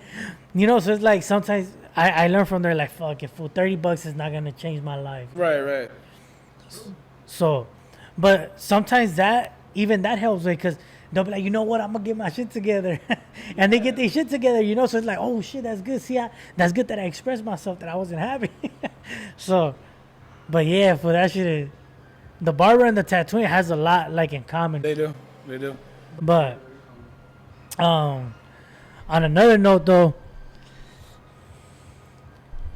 You know, so it's like sometimes I learn from there, like, fuck it, fool, $30 is not going to change my life. Right. So, but sometimes that helps, because they'll be like, you know what, I'm going to get my shit together. And they get their shit together, you know, so it's like, oh, shit, that's good. See, that's good that I expressed myself, that I wasn't happy. So, but yeah, for that shit, the barber and the tattooing has a lot, like, in common. They do. But, on another note, though,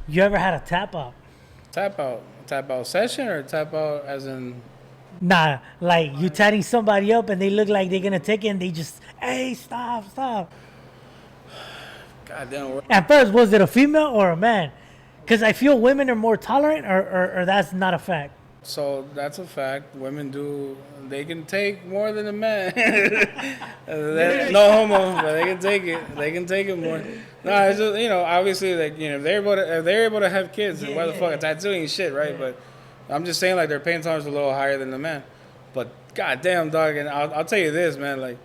you ever had a tap out? Tap out session or tap out as in? Nah, like you tatting somebody up and they look like they're gonna take it and they just, hey, stop. Goddamn. At first, was it a female or a man? Because I feel women are more tolerant, or that's not a fact. So that's a fact. Women they can take more than a man. No homo, but they can take it. They can take it more. No, it's just, you know, obviously, like, you know, if they're able to have kids, why the fuck a tattoo ain't shit, right? But I'm just saying, like, their pain tolerance is a little higher than the man. But goddamn, dog, and I'll tell you this, man, like,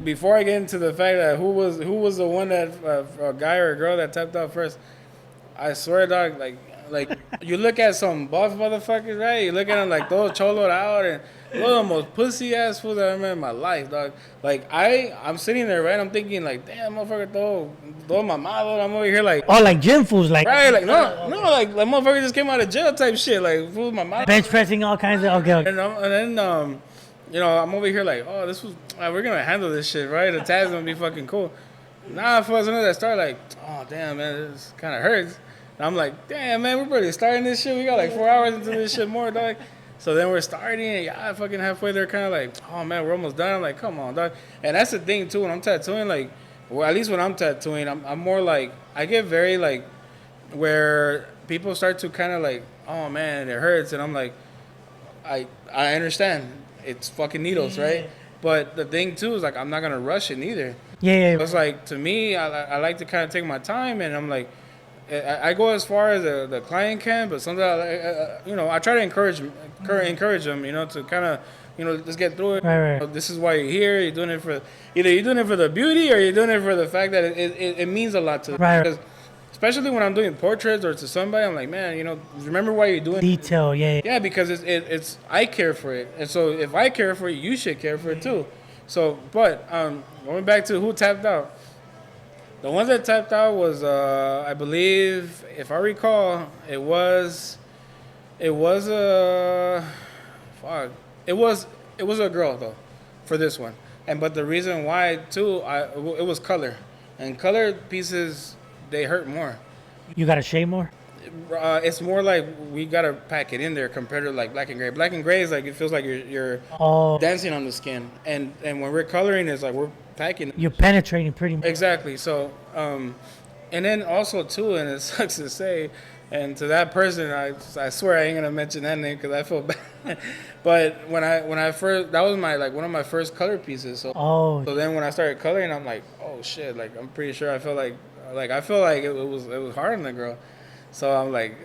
before I get into the fact that who was the one that a guy or a girl that tapped out first, I swear, dog, like you look at some buff motherfuckers, right? You look at them like those choloed out, and those are the most pussy ass fools I remember in my life, dog. Like I'm sitting there, right? I'm thinking like, damn, motherfucker, throw my mouth. I'm over here like, oh, like gym fools, like, right? Like no, like motherfucker just came out of jail type shit, like fool my mouth. bench pressing, all kinds of, okay. And then you know, I'm over here like, oh, we're gonna handle this shit, right? The tab's gonna be fucking cool. Nah, for as soon as I start, like, oh damn, man, this kind of hurts. And I'm like, damn, man, we're barely starting this shit. We got like 4 hours into this shit more, dog. So then we're starting, and yeah, fucking halfway they're kind of like, oh man, we're almost done. I'm like, come on, dog. And that's the thing too. When I'm tattooing, like, well, at least when I'm tattooing, I'm more like, I get very like, where people start to kind of like, oh man, it hurts, and I'm like, I understand, it's fucking needles, right? But the thing too is like, I'm not gonna rush it neither. Yeah. So it's like, to me, I like to kind of take my time, and I'm like, I go as far as the client can, but sometimes, you know, I try to encourage them, you know, to kind of, you know, just get through it. Right. You know, this is why you're here. You're doing it for the beauty, or you're doing it for the fact that it means a lot to them. Right. Because especially when I'm doing portraits or to somebody, I'm like, man, you know, remember why you're doing Detail, yeah. Yeah, because it's I care for it, and so if I care for it, you should care for it too. So, but going back to who tapped out, the ones that tapped out was I believe, if I recall, it was a fuck, it was a girl though, for this one, and but the reason why too, it was color, and color pieces they hurt more. You gotta shave more. It's more like we gotta pack it in there compared to like black and gray. Black and gray is like it feels like you're Oh, dancing on the skin, and when we're coloring, it's like we're packing. you're penetrating pretty much. Exactly. So, and then also too, and it sucks to say, and to that person, I swear I ain't gonna mention that name because I feel bad. But when I first, that was my like one of my first color pieces. So Oh, so then when I started coloring, I'm like, oh shit, like I'm pretty sure I feel like it was hard on the girl. So I'm like,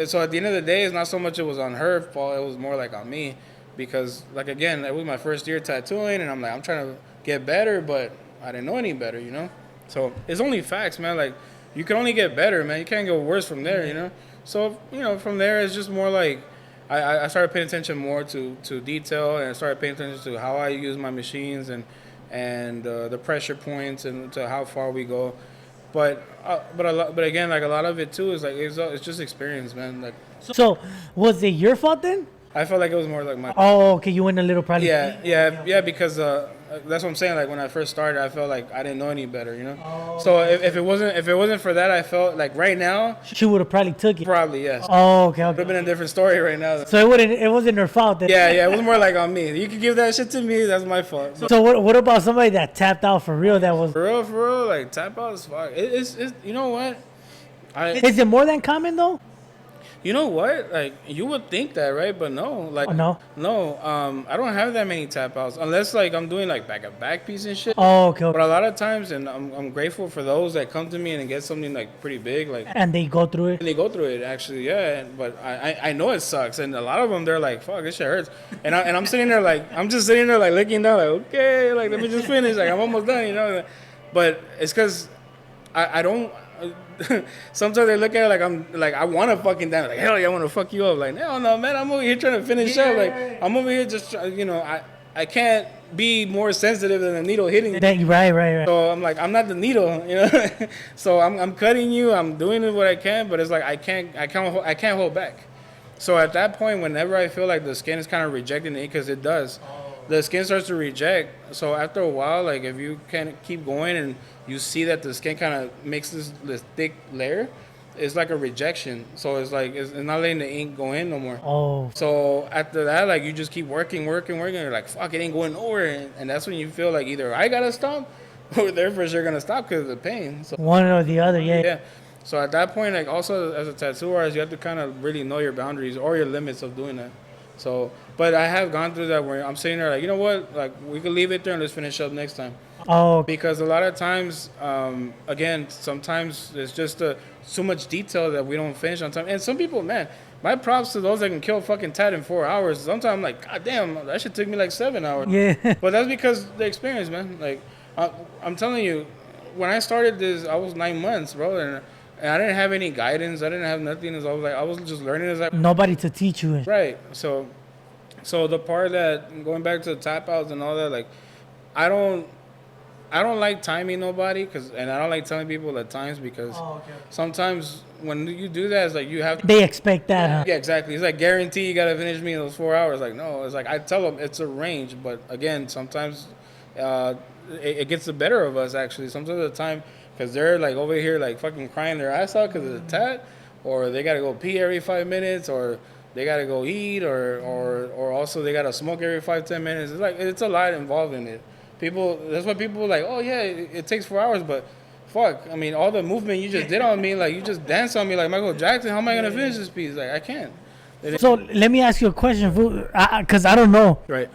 so at the end of the day, it's not so much it was on her fault, it was more like on me, because like again, it was my first year tattooing, and I'm like, I'm trying to get better, but I didn't know any better, you know. So it's only facts, man. Like you can only get better, man. You can't go worse from there, you know. So you know, from there, it's just more like I started paying attention more to detail, and I started paying attention to how I use my machines and the pressure points and to how far we go. But again, like a lot of it too is like it's just experience, man. Like so was it your fault then? I felt like it was more like my Oh, okay, you went a little probably. yeah, because that's what I'm saying. Like when I first started, I felt like I didn't know any better, you know. So if it wasn't for that, I felt like right now She would have probably took it. probably yes. Oh, okay, Would have been okay. a different story right now. So it wasn't her fault then. Yeah, it was more like on me. You could give that shit to me. That's my fault. So what about somebody that tapped out for real? That was. For real, like tap out is fuck. It's you know what? Is it more than common though? You know what? Like you would think that, right? But no, like Oh, no? I don't have that many tap outs unless like I'm doing like back piece and shit. Oh, okay. But a lot of times, and I'm grateful for those that come to me and get something like pretty big, like And they go through it. and they go through it actually, yeah. But I know it sucks, and a lot of them they're like, fuck, this shit hurts, and I'm sitting there like I'm just sitting there like looking down like okay, like let me just finish, like I'm almost done, you know. But it's because I don't. Sometimes they look at it like I'm like I want to fucking dance, like hell yeah, I want to fuck you up, like hell no man, I'm over here trying to finish up, like I'm over here just you know I can't be more sensitive than a needle hitting me. Right. So I'm like I'm not the needle, you know. So I'm cutting you, I'm doing what I can, but it's like I can't hold back. So at that point, whenever I feel like the skin is kind of rejecting it, because it does, the skin starts to reject. So after a while, like if you can keep going and you see that the skin kind of makes this thick layer, it's like a rejection. So it's like it's not letting the ink go in no more. Oh. So after that, like you just keep working. You're like, fuck, it ain't going nowhere. And that's when you feel like either I gotta stop or they're for sure gonna stop because of the pain. So One or the other, yeah. yeah. So at that point, like also as a tattoo artist, you have to kind of really know your boundaries or your limits of doing that. So, but I have gone through that where I'm sitting there like, you know what, like we could leave it there and let's finish up next time. Oh, Because a lot of times, again, sometimes there's just too much detail that we don't finish on time. And some people, man, my props to those that can kill fucking tat in 4 hours. Sometimes I'm like, god damn, that shit took me like 7 hours. yeah. But that's because the experience, man. Like, I'm telling you, when I started this, I was 9 months, bro, and I didn't have any guidance. I didn't have nothing. I was just learning as I Nobody to teach you. right. So the part that going back to the tap outs and all that, like, I don't like timing nobody and I don't like telling people the times because sometimes when you do that, it's like you have to. They expect that, huh? Yeah, exactly. It's like guarantee you gotta finish me in those 4 hours. Like no, it's like I tell them it's a range, but again, sometimes it gets the better of us actually. Sometimes at the time. Because they're like over here like fucking crying their ass out because of the tat, or they gotta go pee every 5 minutes, or they gotta go eat, or also they gotta smoke every 5-10 minutes. It's like it's a lot involved in it. That's why people are like, oh yeah, it takes 4 hours, but fuck, I mean all the movement you just did on me, like you just danced on me like Michael Jackson. How am I gonna finish this piece? Like I can't. So let me ask you a question, because I don't know. Right.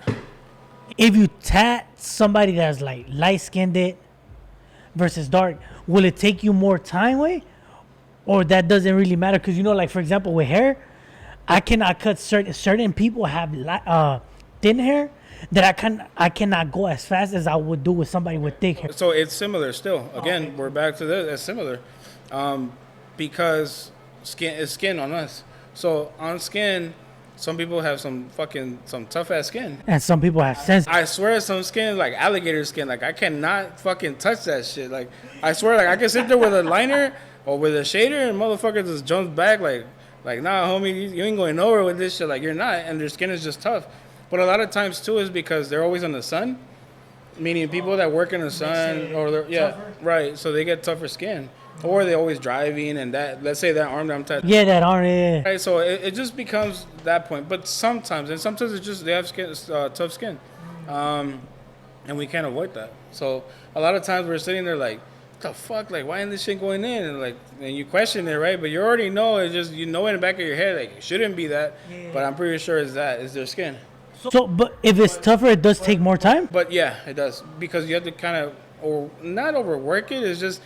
If you tat somebody that's like light skinned versus dark, will it take you more time, or that doesn't really matter? Because you know, like for example, with hair, I cannot cut certain people have thin hair, that I cannot go as fast as I would do with somebody with thick hair. So it's similar still. Again, we're back to this. It's similar, because skin is skin on us. So on skin, some people have some tough ass skin. And some people have sense. I swear, some skin like alligator skin. Like I cannot fucking touch that shit. Like I swear, like I can sit there with a liner or with a shader and motherfucker just jumps back like nah, homie, you ain't going nowhere with this shit. Like you're not, and their skin is just tough. But a lot of times too is because they're always in the sun, meaning people that work in the sun or right. So they get tougher skin, or they always driving and that. Let's say that arm that I'm touching. Yeah, that arm. Yeah. Right, so it just becomes that point. But sometimes it's just they have tough skin, and we can't avoid that. So a lot of times we're sitting there like, what the fuck? Like, why isn't this shit going in? And you question it, right? But you already know. It's just in the back of your head, like it shouldn't be that. Yeah. But I'm pretty sure it's their skin. So, but if it's tougher, it does take more time? But yeah, it does. Because you have to kind of, or not overwork it. It's just,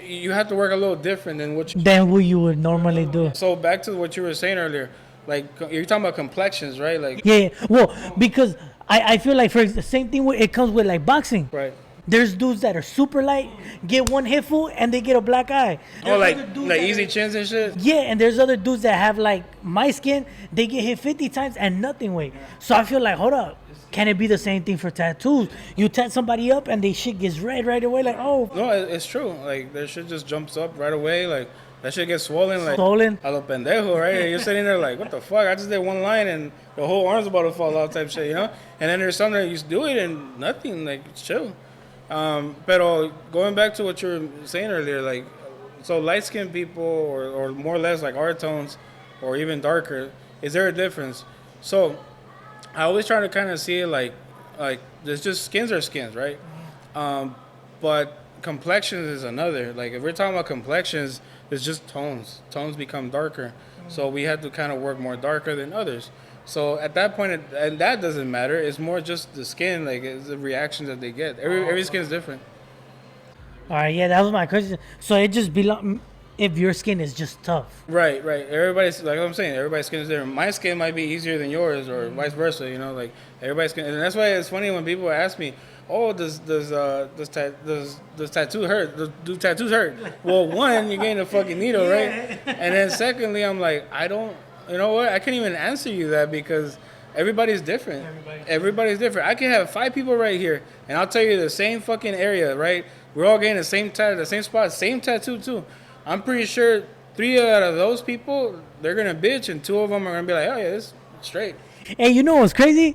you have to work a little different than what you would normally do. So back to what you were saying earlier, like you're talking about complexions, right? Like yeah. Well, because I feel like for the same thing, it comes with like boxing. Right. There's dudes that are super light, get one hit full, and they get a black eye. There's like easy chins and shit? Yeah, and there's other dudes that have like my skin, they get hit 50 times and nothing weight. So I feel like, hold up, can it be the same thing for tattoos? You tat somebody up and they shit gets red right away, like, oh. No, it's true. Like, their shit just jumps up right away. Like, that shit gets swollen. Like, a lo pendejo, right? You're sitting there like, what the fuck? I just did one line and the whole arm's about to fall out type shit, you know? And then there's some that you just do it and nothing, like, it's chill. But going back to what you were saying earlier, like, so light-skinned people or more or less like our tones or even darker, is there a difference? So I always try to kind of see it like there's just skins are skins, right? But complexions is another. Like if we're talking about complexions, it's just tones. Tones become darker. So we have to kind of work more darker than others. So at that point, and that doesn't matter. It's more just the skin, like it's the reactions that they get. Every skin is different. All right, yeah, that was my question. So it just belong if your skin is just tough. Right. Everybody's like I'm saying. Everybody's skin is different. My skin might be easier than yours, or vice versa. You know, like everybody's skin, and that's why it's funny when people ask me, "Oh, does tattoo hurt? Do tattoos hurt?" Well, one, you're getting a fucking needle, right? And then secondly, I'm like, I don't. You know what? I can't even answer you that because everybody's different. Everybody's different. I can have 5 people right here, and I'll tell you the same fucking area, right? We're all getting the same tattoo, the same spot, same tattoo too. I'm pretty sure 3 out of those people, they're gonna bitch, and 2 of them are gonna be like, "Oh yeah, this straight." Hey, you know what's crazy?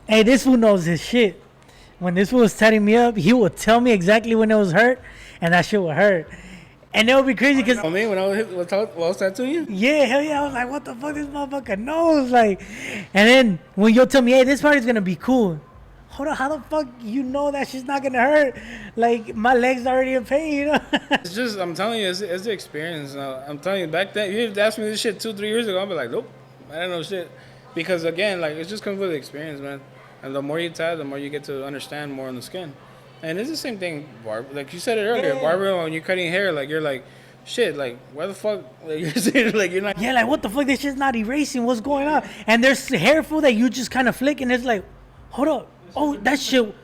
Hey, this fool knows his shit. When this fool was tatting me up, he would tell me exactly when it was hurt, and that shit would hurt. And it would be crazy because... I mean, when I was tattooing you? Yeah, hell yeah. I was like, what the fuck, this motherfucker knows? Like, and then when you'll tell me, hey, this part is going to be cool. Hold on, how the fuck you know that shit's not going to hurt? Like, my leg's already in pain, you know? It's just, I'm telling you, it's the experience. I'm telling you, back then, you asked me this shit 2-3 years ago, I'd be like, nope, I don't know shit. Because, again, like, it just comes with experience, man. And the more you tat, the more you get to understand more on the skin. And it's the same thing, like you said it earlier, barber, when you're cutting hair, like you're like, shit, like why the fuck, like you're saying, like you're not. Yeah, like what the fuck, this shit's not erasing, what's going on? And there's hair full that you just kind of flick and it's like, hold up, oh, that shit,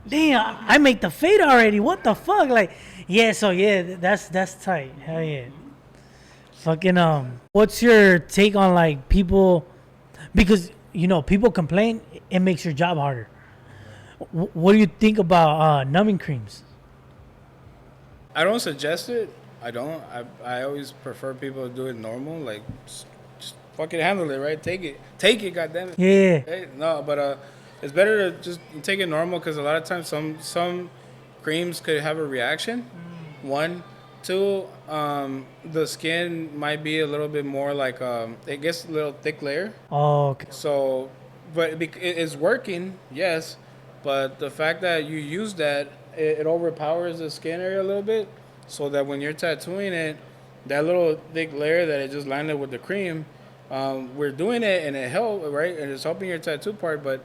damn, I make the fade already, what the fuck? Like, yeah, so yeah, that's tight, hell yeah. Fucking, what's your take on like people, because, you know, people complain, it makes your job harder. What do you think about numbing creams? I don't suggest it. I don't. I always prefer people to do it normal. Like, just fucking handle it, right? Take it, goddammit. Yeah. Hey, no, but it's better to just take it normal because a lot of times some creams could have a reaction. 1, 2, the skin might be a little bit more like it gets a little thick layer. Oh. Okay. So, but it's working, yes. But the fact that you use that, it overpowers the skin area a little bit, so that when you're tattooing it, that little thick layer that it just landed with the cream, we're doing it and it helps, right? And it's helping your tattoo part, but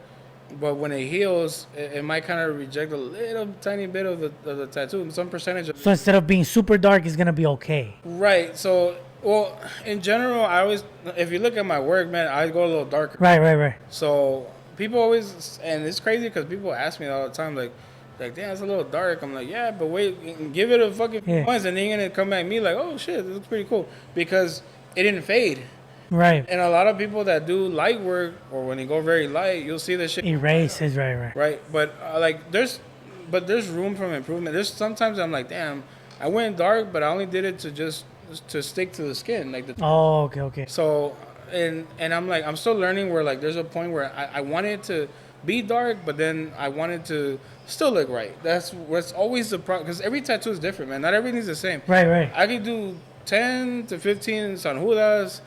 when it heals, it might kind of reject a little tiny bit of the tattoo, some percentage of. So instead of being super dark, it's gonna be okay. Right. So, well, in general, I always, if you look at my work, man, I go a little darker. Right. So. people always, and it's crazy because people ask me all the time, like, damn, it's a little dark. I'm like, yeah, but wait, give it a fucking few months, and then you're gonna come at me like, oh shit, this looks pretty cool because it didn't fade. Right. And a lot of people that do light work, or when they go very light, you'll see this shit Erases, right. right. But like, there's room for improvement. There's sometimes I'm like, damn, I went dark, but I only did it to stick to the skin, like the. Oh, okay. So, and I'm like, I'm still learning where like there's a point where I want it to be dark, but then I want it to still look right. That's what's always the problem, because every tattoo is different, man. Not everything's the same. Right. I can do 10 to 15 sanjudas.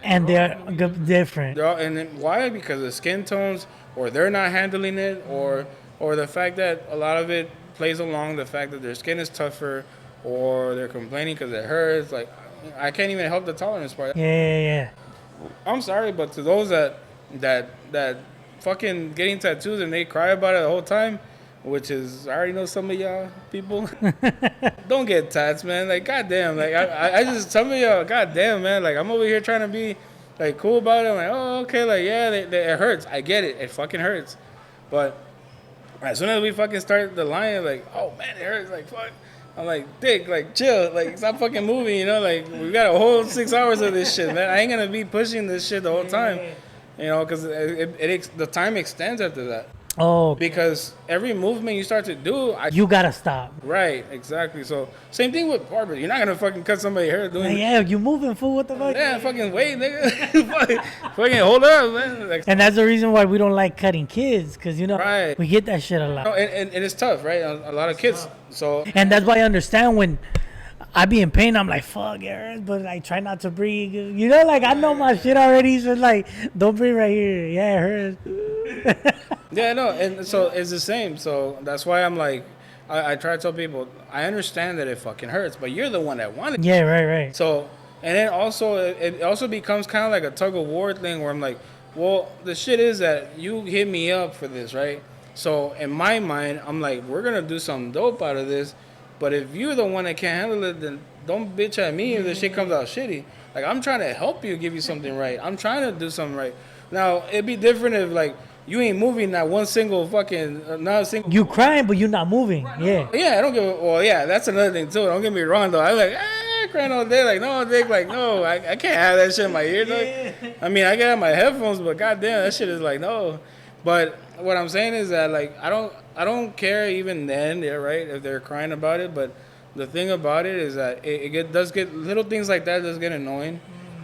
And they're different. And then why? Because of skin tones, or they're not handling it, or the fact that a lot of it plays along the fact that their skin is tougher, or they're complaining because it hurts. Like, I can't even help the tolerance part. Yeah. I'm sorry, but to those that fucking getting tattoos and they cry about it the whole time, which is, I already know some of y'all people, don't get tats, man. Like, goddamn, like I just, some of y'all, goddamn, man. Like, I'm over here trying to be like cool about it. I'm like, oh, okay, like, yeah, it hurts. I get it. It fucking hurts. But as soon as we fucking start the line, like, oh man, it hurts. Like, fuck. I'm like, dick, like, chill, like, stop fucking moving, you know, like, we got a whole 6 hours of this shit, man. I ain't gonna be pushing this shit the whole time, you know, because the time extends after that. Oh. Because every movement you start to do, you gotta stop. Right, exactly. So, same thing with barber. You're not gonna fucking cut somebody's hair doing. Yeah, you moving, fool. What the fuck? Yeah, fucking wait, nigga. fucking hold up, man. Like, and that's the reason why we don't like cutting kids, because, you know, right. We get that shit a lot. No, and it's tough, right? A lot of kids. So. And that's why I understand when I be in pain, I'm like, fuck, it hurts, but I try not to breathe. You know, like, I know my shit already, so like, don't breathe right here. Yeah, it hurts. Yeah, no, and so it's the same. So that's why I'm like, I try to tell people, I understand that it fucking hurts, but you're the one that wanted it. Yeah, right. So, and then also, it also becomes kind of like a tug of war thing where I'm like, well, the shit is that you hit me up for this, right? So in my mind, I'm like, we're going to do something dope out of this. But if you're the one that can't handle it, then don't bitch at me if the shit comes out shitty. Like, I'm trying to help you, give you something right. I'm trying to do something right. Now, it'd be different if, like, you ain't moving not one single fucking, not a single. You crying, but you're not moving. Yeah. Yeah, I don't give a, well, yeah, that's another thing, too. Don't get me wrong, though. I'm like, crying all day. Like, no, Dick, like, no, I can't have that shit in my ear, dog. I mean, I can have my headphones, but goddamn, that shit is like, no. But what I'm saying is that, like, I don't care even then, yeah, right, if they're crying about it. But the thing about it is that it does get, little things like that does get annoying.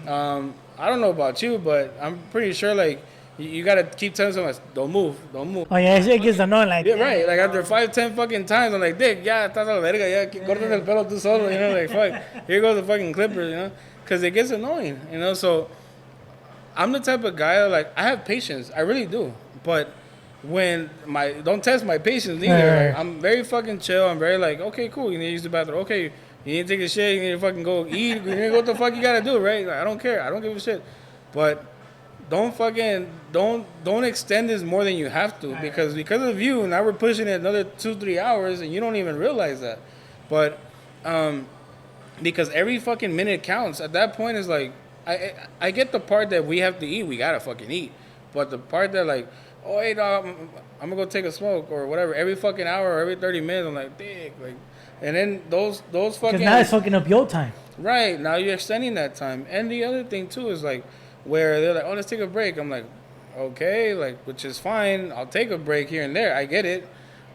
I don't know about you, but I'm pretty sure, like, you gotta keep telling someone, don't move. Oh yeah, it gets annoying, like. Yeah, right. Like after 5-10 fucking times, I'm like, Dick, yeah, estás a la verga, ya, corta el pelo tú solo, you know, like, fuck, here goes the fucking clippers, you know, because it gets annoying, you know. So I'm the type of guy that, like, I have patience, I really do, but when don't test my patience either. Like, I'm very fucking chill. I'm very like, okay, cool, you need to use the bathroom. Okay, you need to take a shit. You need to fucking go eat. You need to go what the fuck you gotta do, right? Like, I don't care. I don't give a shit. But don't extend this more than you have to, because of you now we're pushing it another 2-3 hours and you don't even realize that. But because every fucking minute counts. At that point is like, I get the part that we have to eat. We gotta fucking eat. But the part that, like, oh, hey, dog, I'm gonna go take a smoke or whatever. Every fucking hour or every 30 minutes, I'm like, dick, like, and then those fucking. Because now it's fucking up your time. Right, now you're extending that time. And the other thing too is, like, where they're like, oh, let's take a break. I'm like, okay, like, which is fine. I'll take a break here and there. I get it.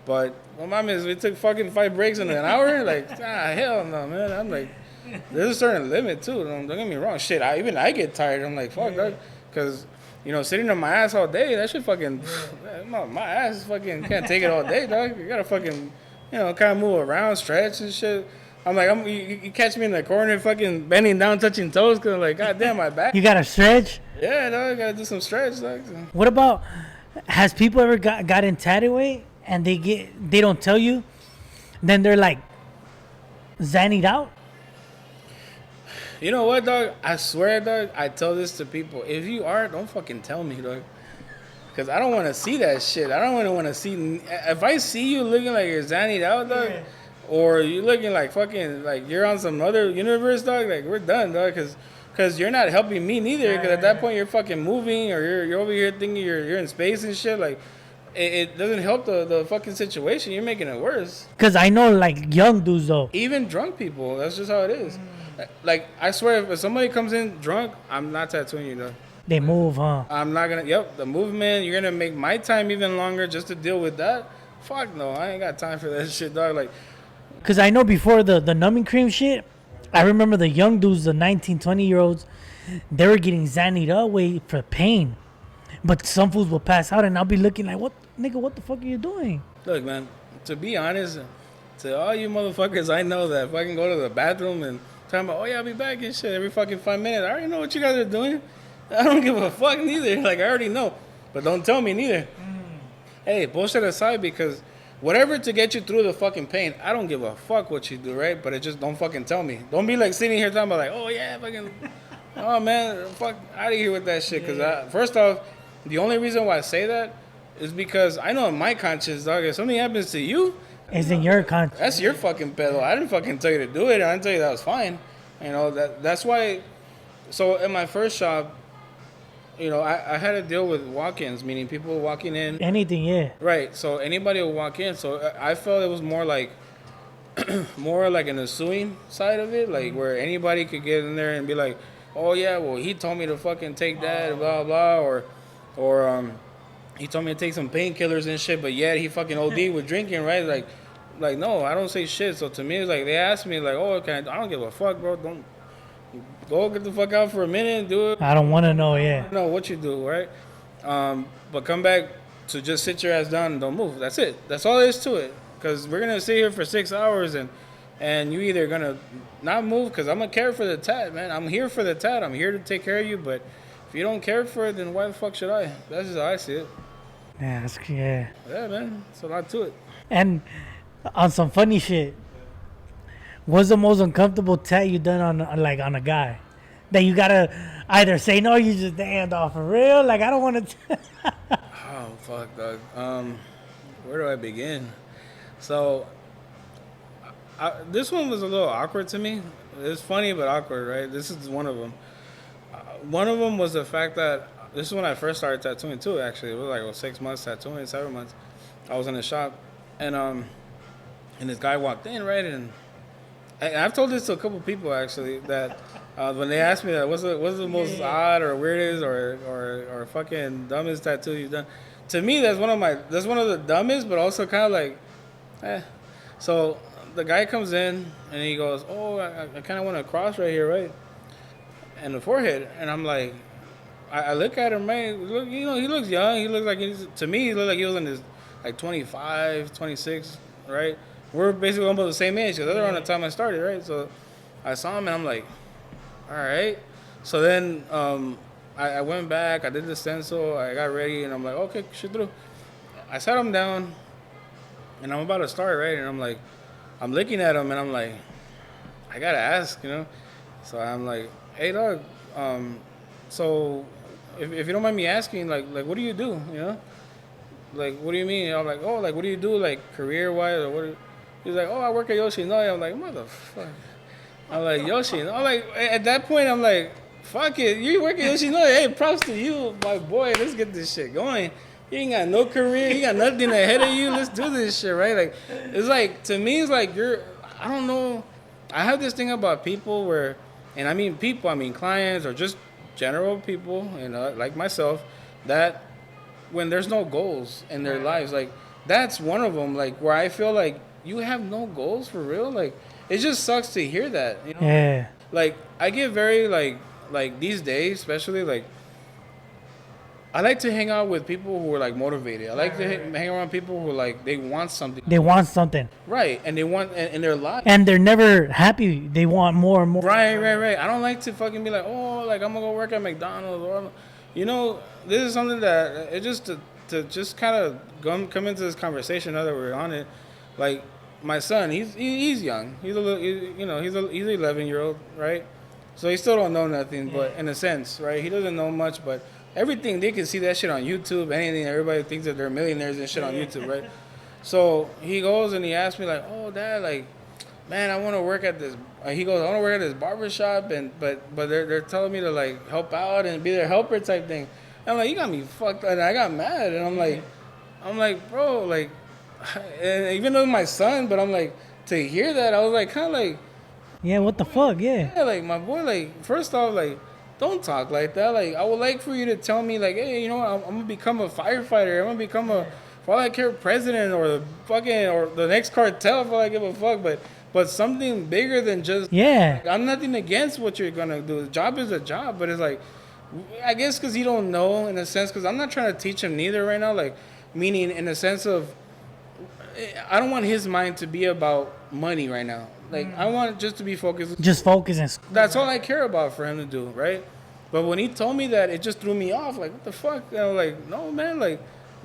But, well, my man, we took fucking 5 breaks in an hour. Like, hell no, man. I'm like, there's a certain limit too. Don't get me wrong. Shit, I get tired. I'm like, fuck, dog, because. You know, sitting on my ass all day, that shit fucking, my ass fucking can't take it all day, dog. You gotta fucking, you know, kind of move around, stretch and shit. I'm like, you catch me in the corner, fucking bending down, touching toes, cause I'm like, goddamn, my back. You gotta stretch? Yeah, dog, gotta do some stretch, dog. What about, has people ever gotten tatted away and they don't tell you, then they're like, zannied out? You know what, dog? I swear, dog, I tell this to people. If you are, don't fucking tell me, dog. Because I don't want to see that shit. I don't want to see... If I see you looking like you're zannied out, dog, or you looking like fucking... Like you're on some other universe, dog, like, we're done, dog. Because Because you're not helping me neither. Because at that point, you're fucking moving, or you're over here thinking you're in space and shit. Like, it doesn't help the fucking situation. You're making it worse. Because I know, like, young dudes, though. Even drunk people. That's just how it is. Like, I swear, if somebody comes in drunk, I'm not tattooing you, though. They move, huh? I'm not going to. Yep, the movement. You're going to make my time even longer just to deal with that. Fuck no. I ain't got time for that shit, dog. Like, because I know before the numbing cream shit, I remember the young dudes, the 19, 20-year-olds, they were getting zannied up for pain. But some fools will pass out, and I'll be looking like, what the fuck are you doing? Look, man, to be honest, to all you motherfuckers I know that fucking go to the bathroom and talking about, oh, yeah, I'll be back and shit every fucking 5 minutes. I already know what you guys are doing. I don't give a fuck neither. Like, I already know. But don't tell me neither. Hey, bullshit aside, because whatever to get you through the fucking pain, I don't give a fuck what you do, right? But it just don't fucking tell me. Don't be like sitting here talking about like, oh yeah, fucking, oh man, fuck out of here with that shit. Because first off, the only reason why I say that is because I know in my conscience, dog, if something happens to you, It's in your conscience. that's your fucking pedo. I didn't fucking tell you to do it. I didn't tell you that was fine. You know, that's why. So in my first shop, you know, I had to deal with walk-ins, meaning people walking in. Anything, yeah. Right. So anybody will walk in. So I felt it was more like in the suing side of it, like where anybody could get in there and be like, oh yeah, well he told me to fucking take that, blah blah, or he told me to take some painkillers and shit, but yet he fucking OD with drinking, right? Like no, I don't say shit. So to me, it's like they asked me like, oh, I don't give a fuck, bro. Don't go get the fuck out for a minute and do it. I don't want to know, yeah. I don't know what you do, right? But come back to just sit your ass down and don't move. That's it. That's all there is to it. Because we're going to sit here for 6 hours and you either going to not move because I'm going to care for the tat, man. I'm here for the tat. I'm here to take care of you. But if you don't care for it, then why the fuck should I? That's just how I see it. Yeah, yeah. Yeah, man. It's a lot to it. And on some funny shit, what's the most uncomfortable tat you done on a guy? That you gotta either say no, or you just damn off for real. Like I don't want to. Oh fuck, dog. Where do I begin? So, this one was a little awkward to me. It's funny but awkward, right? This is one of them. One of them was the fact that this is when I first started tattooing too. Actually, it was like 6 months tattooing, 7 months. I was in the shop, and this guy walked in, right, and I've told this to a couple people actually that when they ask me that what's the most odd or weirdest or fucking dumbest tattoo you've done, to me that's one of the dumbest, but also kind of like, So the guy comes in and he goes, oh, I kind of want a cross right here, right, and the forehead, and I'm like, I look at him, man. Look, you know, he looks young. He looks like he looked like he was in his like 25, 26, right? We're basically almost the same age because that's around the time I started, right? So I saw him and I'm like, all right. So then I went back, I did the stencil, I got ready, and I'm like, okay, shoot through. I sat him down and I'm about to start, right? And I'm like, I'm looking at him and I'm like, I gotta ask, you know? So I'm like, hey, dog, so if you don't mind me asking, like what do you do, you know? Like, what do you mean? I'm like, oh, like, what do you do, like, career-wise, or what? He's like, oh, I work at Yoshinoya. I'm like, motherfucker. I'm like, Yoshi. I'm like, at that point, I'm like, fuck it. You work at Yoshinoya. Hey, props to you, my boy. Let's get this shit going. You ain't got no career. You got nothing ahead of you. Let's do this shit, right? Like, it's like, to me, it's like I don't know. I have this thing about people where, and I mean people, I mean clients or just general people, you know, like myself, that when there's no goals in their lives, like, that's one of them, like, where I feel like, you have no goals for real? Like, it just sucks to hear that, you know? Yeah. Like, I get very, like these days, especially, like, I like to hang out with people who are, like, motivated. I like to hang around people who, like, they want something. They want something. Right, and they want in their life. And they're never happy. They want more and more. Right. I don't like to fucking be like, oh, like, I'm going to go work at McDonald's. Or, you know, this is something that, it just, to just kind of come into this conversation now that we're on it, like, my son, he's young. He's a little, you know, he's 11-year-old, right? So he still don't know nothing, but in a sense, right? He doesn't know much, but everything, they can see that shit on YouTube. Anything, everybody thinks that they're millionaires and shit on YouTube, right? So he goes and he asks me like, oh, Dad, like, man, I want to work at this. He goes, I want to work at this barber shop, but they're telling me to like help out and be their helper type thing. And I'm like, you got me fucked up. And I got mad, and I'm like, bro, like, and even though my son, but I'm like, to hear that, I was like, kind of like, Yeah, what the fuck? Yeah. yeah, like my boy, like, first off, like, don't talk like that. Like, I would like for you to tell me, like, hey, you know, I'm gonna become a firefighter. I'm gonna become a, for all I care, president or the fucking or the next cartel. For all I give a fuck, but something bigger than just. Yeah. I'm nothing against what you're gonna do. The job is a job, but it's like, I guess because you don't know in a sense. Because I'm not trying to teach him neither right now. Like, meaning in the sense of, I don't want his mind to be about money right now. Like, I want it just to be focused. Just focus and That's all I care about for him to do, right? But when he told me that, it just threw me off. Like, what the fuck? And I was like, no, man, like,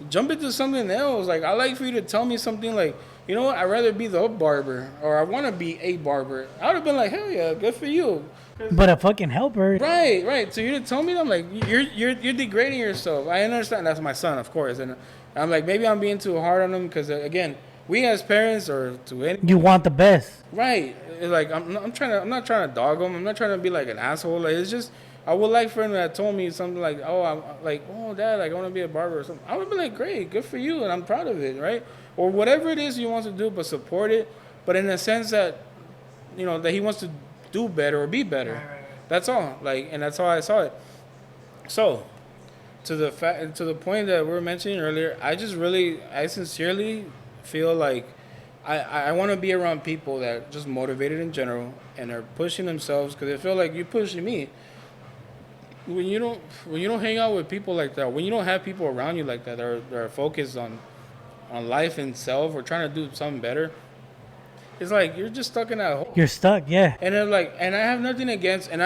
jump into something else. Like, I like for you to tell me something like, you know what? I'd rather be the barber, or I want to be a barber. I would have been like, hell yeah, good for you. but a fucking helper. Right. So you didn't tell me that? I'm like, you're degrading yourself. I understand. That's my son, of course. And I'm like, maybe I'm being too hard on him because, again, we as parents or to any. You want the best. Right. It's like I'm not trying to dog him. I'm not trying to be like an asshole. Like, it's just I would like for him that told me something like, oh, I'm like, oh, dad, like I want to be a barber or something. I would be like, great, good for you, and I'm proud of it, right? Or whatever it is you want to do, but support it. But in the sense that, you know, that he wants to do better or be better. Right. That's all. Like, and that's how I saw it. So, to the point that we were mentioning earlier, I sincerely feel like I want to be around people that are just motivated in general and are pushing themselves, because I feel like you're pushing me. When you don't hang out with people like that, when you don't have people around you like that that are focused on life and self or trying to do something better, it's like you're just stuck in that hole. You're stuck, yeah. And then and I have nothing against, I'm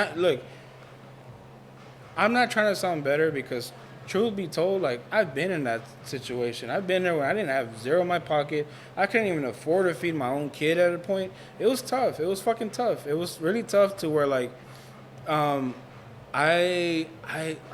not trying to sound better because, truth be told, like, I've been in that situation. I've been there when I didn't have zero in my pocket. I couldn't even afford to feed my own kid at a point. It was tough. It was fucking tough. It was really tough to where, like, I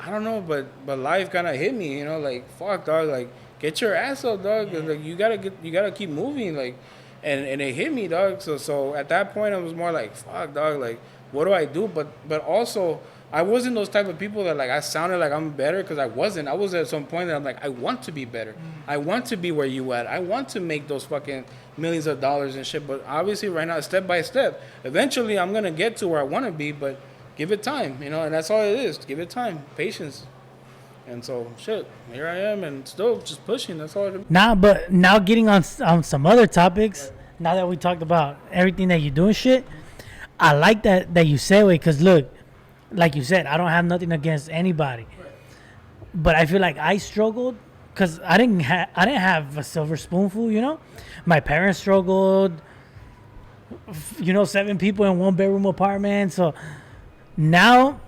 don't know, but life kind of hit me, you know, like, fuck, dog, like, get your ass up, dog. Yeah. Like, you gotta keep moving, like, and it hit me, dog. So at that point, I was more like, fuck, dog, like, what do I do? But also, I wasn't those type of people that, like, I sounded like I'm better, because I wasn't. I was at some point that I'm like, I want to be better. I want to be where you at. I want to make those fucking millions of dollars and shit. But obviously right now, step by step, eventually I'm going to get to where I want to be, but give it time, you know, and that's all it is. Give it time, patience. And so, shit, here I am, and still just pushing. That's all it is. Now getting on some other topics, now that we talked about everything that you do and shit, I like that you say it, because look, like you said, I don't have nothing against anybody, but I feel like I struggled because I didn't have a silver spoonful, you know. My parents struggled, you know, 7 people in 1-bedroom apartment. So now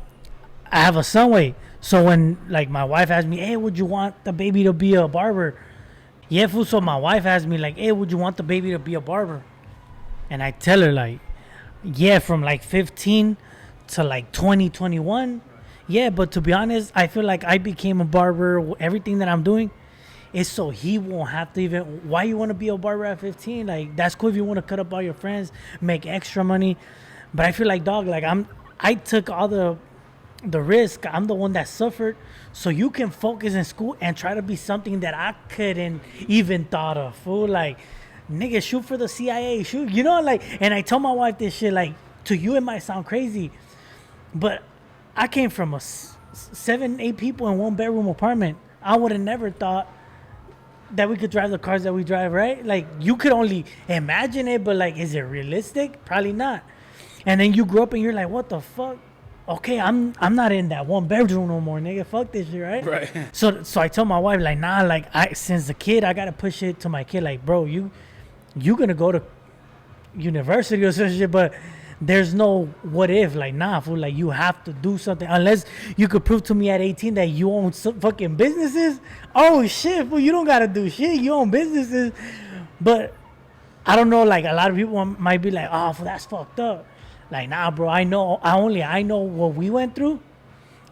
I have a son. Wait, so when, like, my wife asked me, hey, would you want the baby to be a barber? Yeah, fool. So my wife asked me, like, hey, would you want the baby to be a barber? And I tell her, like, yeah, from like 15 to like 2021. Yeah, but to be honest, I feel like I became a barber. Everything that I'm doing is so he won't have to even. Why you want to be a barber at 15? Like, that's cool if you want to cut up all your friends, make extra money. But I feel like, dog, like, I took all the risk. I'm the one that suffered. So you can focus in school and try to be something that I couldn't even thought of. Fool, like, nigga, shoot for the CIA. Shoot, you know, like. And I told my wife this shit, like, to you it might sound crazy, but I came from 7-8 people in 1-bedroom apartment. I would have never thought that we could drive the cars that we drive, right? Like, you could only imagine it, but, like, is it realistic? Probably not. And then you grow up and you're like, what the fuck? Okay, I'm not in that 1-bedroom no more, nigga. Fuck this shit, right? Right. So I told my wife, like, nah, like, since a kid, I gotta push it to my kid, like, bro, you gonna go to university or some shit, but there's no what if, like, nah, fool, like, you have to do something unless you could prove to me at 18 that you own some fucking businesses. Oh shit, fool, you don't gotta do shit, you own businesses. But I don't know, like, a lot of people might be like, oh, fool, that's fucked up. Like, nah, bro, I know what we went through,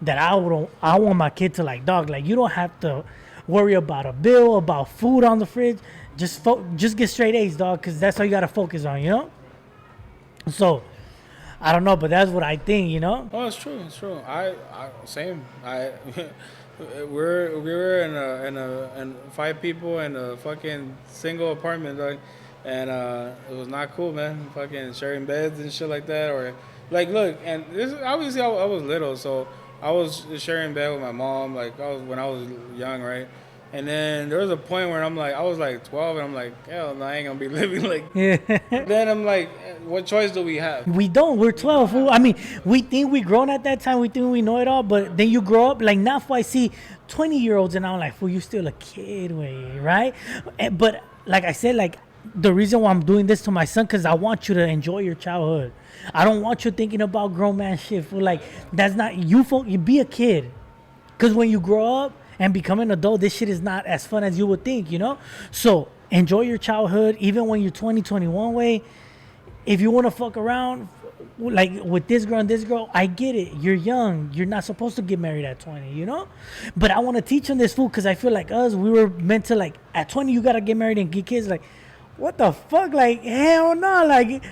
that I want my kid to, like, dog, like, you don't have to worry about a bill, about food on the fridge. Just get straight A's, dog, because that's all you gotta focus on, you know. So I don't know, but that's what I think, you know. Oh, it's true. It's true. I same. I we were in 5 people in a fucking single apartment, like, and it was not cool, man. Fucking sharing beds and shit like that, or like, look, and this obviously I was little, so I was sharing bed with my mom, like I was when I was young, right? And then there was a point where I'm like, I was like 12, and I'm like, hell, no, I ain't gonna be living like. Yeah. Then I'm like, what choice do we have? We don't. We're 12. Fool. I mean, we think we grown at that time. We think we know it all. But then you grow up. Like, now I see 20-year-olds and I'm like, fool, you still a kid, way, right? But like I said, like, the reason why I'm doing this to my son, because I want you to enjoy your childhood. I don't want you thinking about grown man shit. Fool. Like, that's not, you be a kid. Because when you grow up and become an adult, this shit is not as fun as you would think, you know? So enjoy your childhood, even when you're 20, 21 way. If you want to fuck around, like with this girl and this girl, I get it. You're young. You're not supposed to get married at 20, you know? But I want to teach them this fool because I feel like we were meant to, like, at 20, you got to get married and get kids. Like, what the fuck? Like, hell no. Like,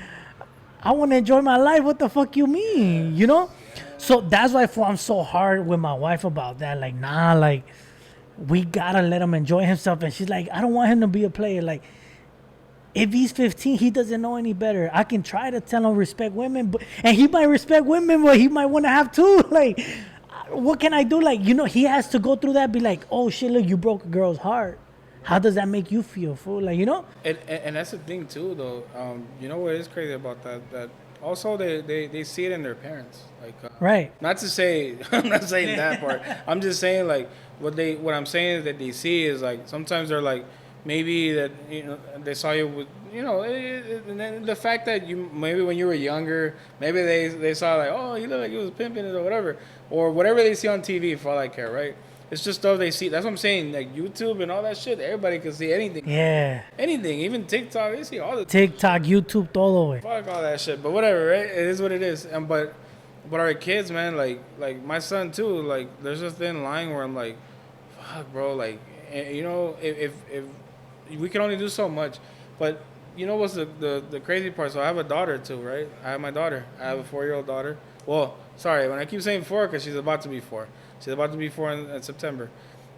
I want to enjoy my life. What the fuck you mean? You know? So that's why I'm so hard with my wife about that. Like, nah, like, we got to let him enjoy himself. And she's like, I don't want him to be a player. Like, if he's 15, he doesn't know any better. I can try to tell him respect women, and he might respect women, but he might want to have two. Like, what can I do? Like, you know, he has to go through that. Be like, oh shit, look, you broke a girl's heart. How does that make you feel, fool? Like, you know? And that's the thing too, though. You know what is crazy about that? That also they see it in their parents. Like, Right. not to say I'm not saying that part. I'm just saying like what I'm saying is that they see is like sometimes they're like maybe that they saw you with and then the fact that you maybe when you were younger maybe they saw like, oh, you look like you was pimping it or whatever they see on TV for all I care, right? It's just stuff they see. That's what I'm saying. Like YouTube and all that shit, everybody can see anything. Yeah. Anything, even TikTok, they see all the TikTok, YouTube, todo, way. fuck all that shit. But whatever, right? It is what it is. And but our kids, man, like my son too. Like there's a thin line where I'm like, fuck, bro. Like, if we can only do so much, but you know what's the crazy part? So I have a daughter too, right? I have my daughter. I have a 4-year-old daughter. Well, sorry, when I keep saying 4, because she's about to be 4. She's about to be 4 in September.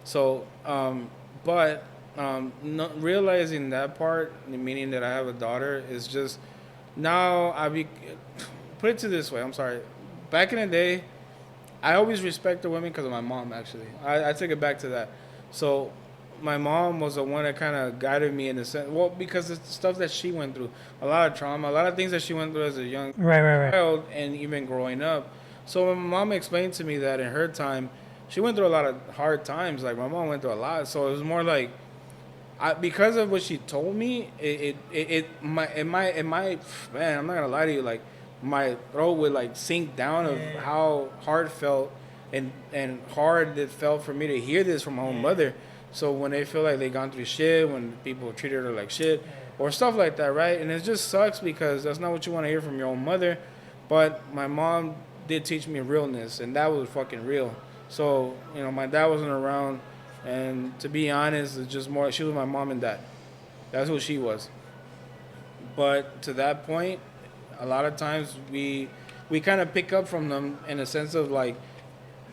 So, not realizing that part, meaning that I have a daughter, is just now put it to this way. I'm sorry. Back in the day, I always respected women because of my mom. Actually, I take it back to that. So, my mom was the one that kind of guided me in the sense. Well, because it's stuff that she went through, a lot of trauma, a lot of things that she went through as a young Right. child, and even growing up. So when my mom explained to me that in her time, she went through a lot of hard times. Like my mom went through a lot. So it was more like, because of what she told me, man, I'm not gonna lie to you. Like my throat would like sink down of how heartfelt and hard it felt for me to hear this from my own mother. So when they feel like they gone through shit, when people treated her like shit, or stuff like that, right? And it just sucks because that's not what you want to hear from your own mother. But my mom did teach me realness, and that was fucking real. So, my dad wasn't around, and to be honest, it's just more, she was my mom and dad. That's who she was. But to that point, a lot of times we kind of pick up from them in a sense of like,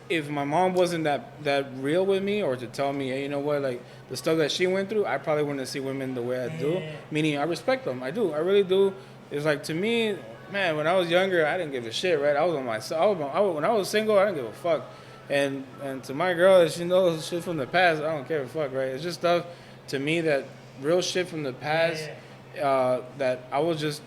if my mom wasn't that real with me, or to tell me, hey, you know what, like the stuff that she went through, I probably wouldn't see women the way I do. Meaning, I respect them. I do. I really do. It's like, to me, man, when I was younger, I didn't give a shit, right? I was on myself. When I was single, I didn't give a fuck. And to my girl, she knows shit from the past. I don't care a fuck, right? It's just stuff to me that real shit from the past that I was just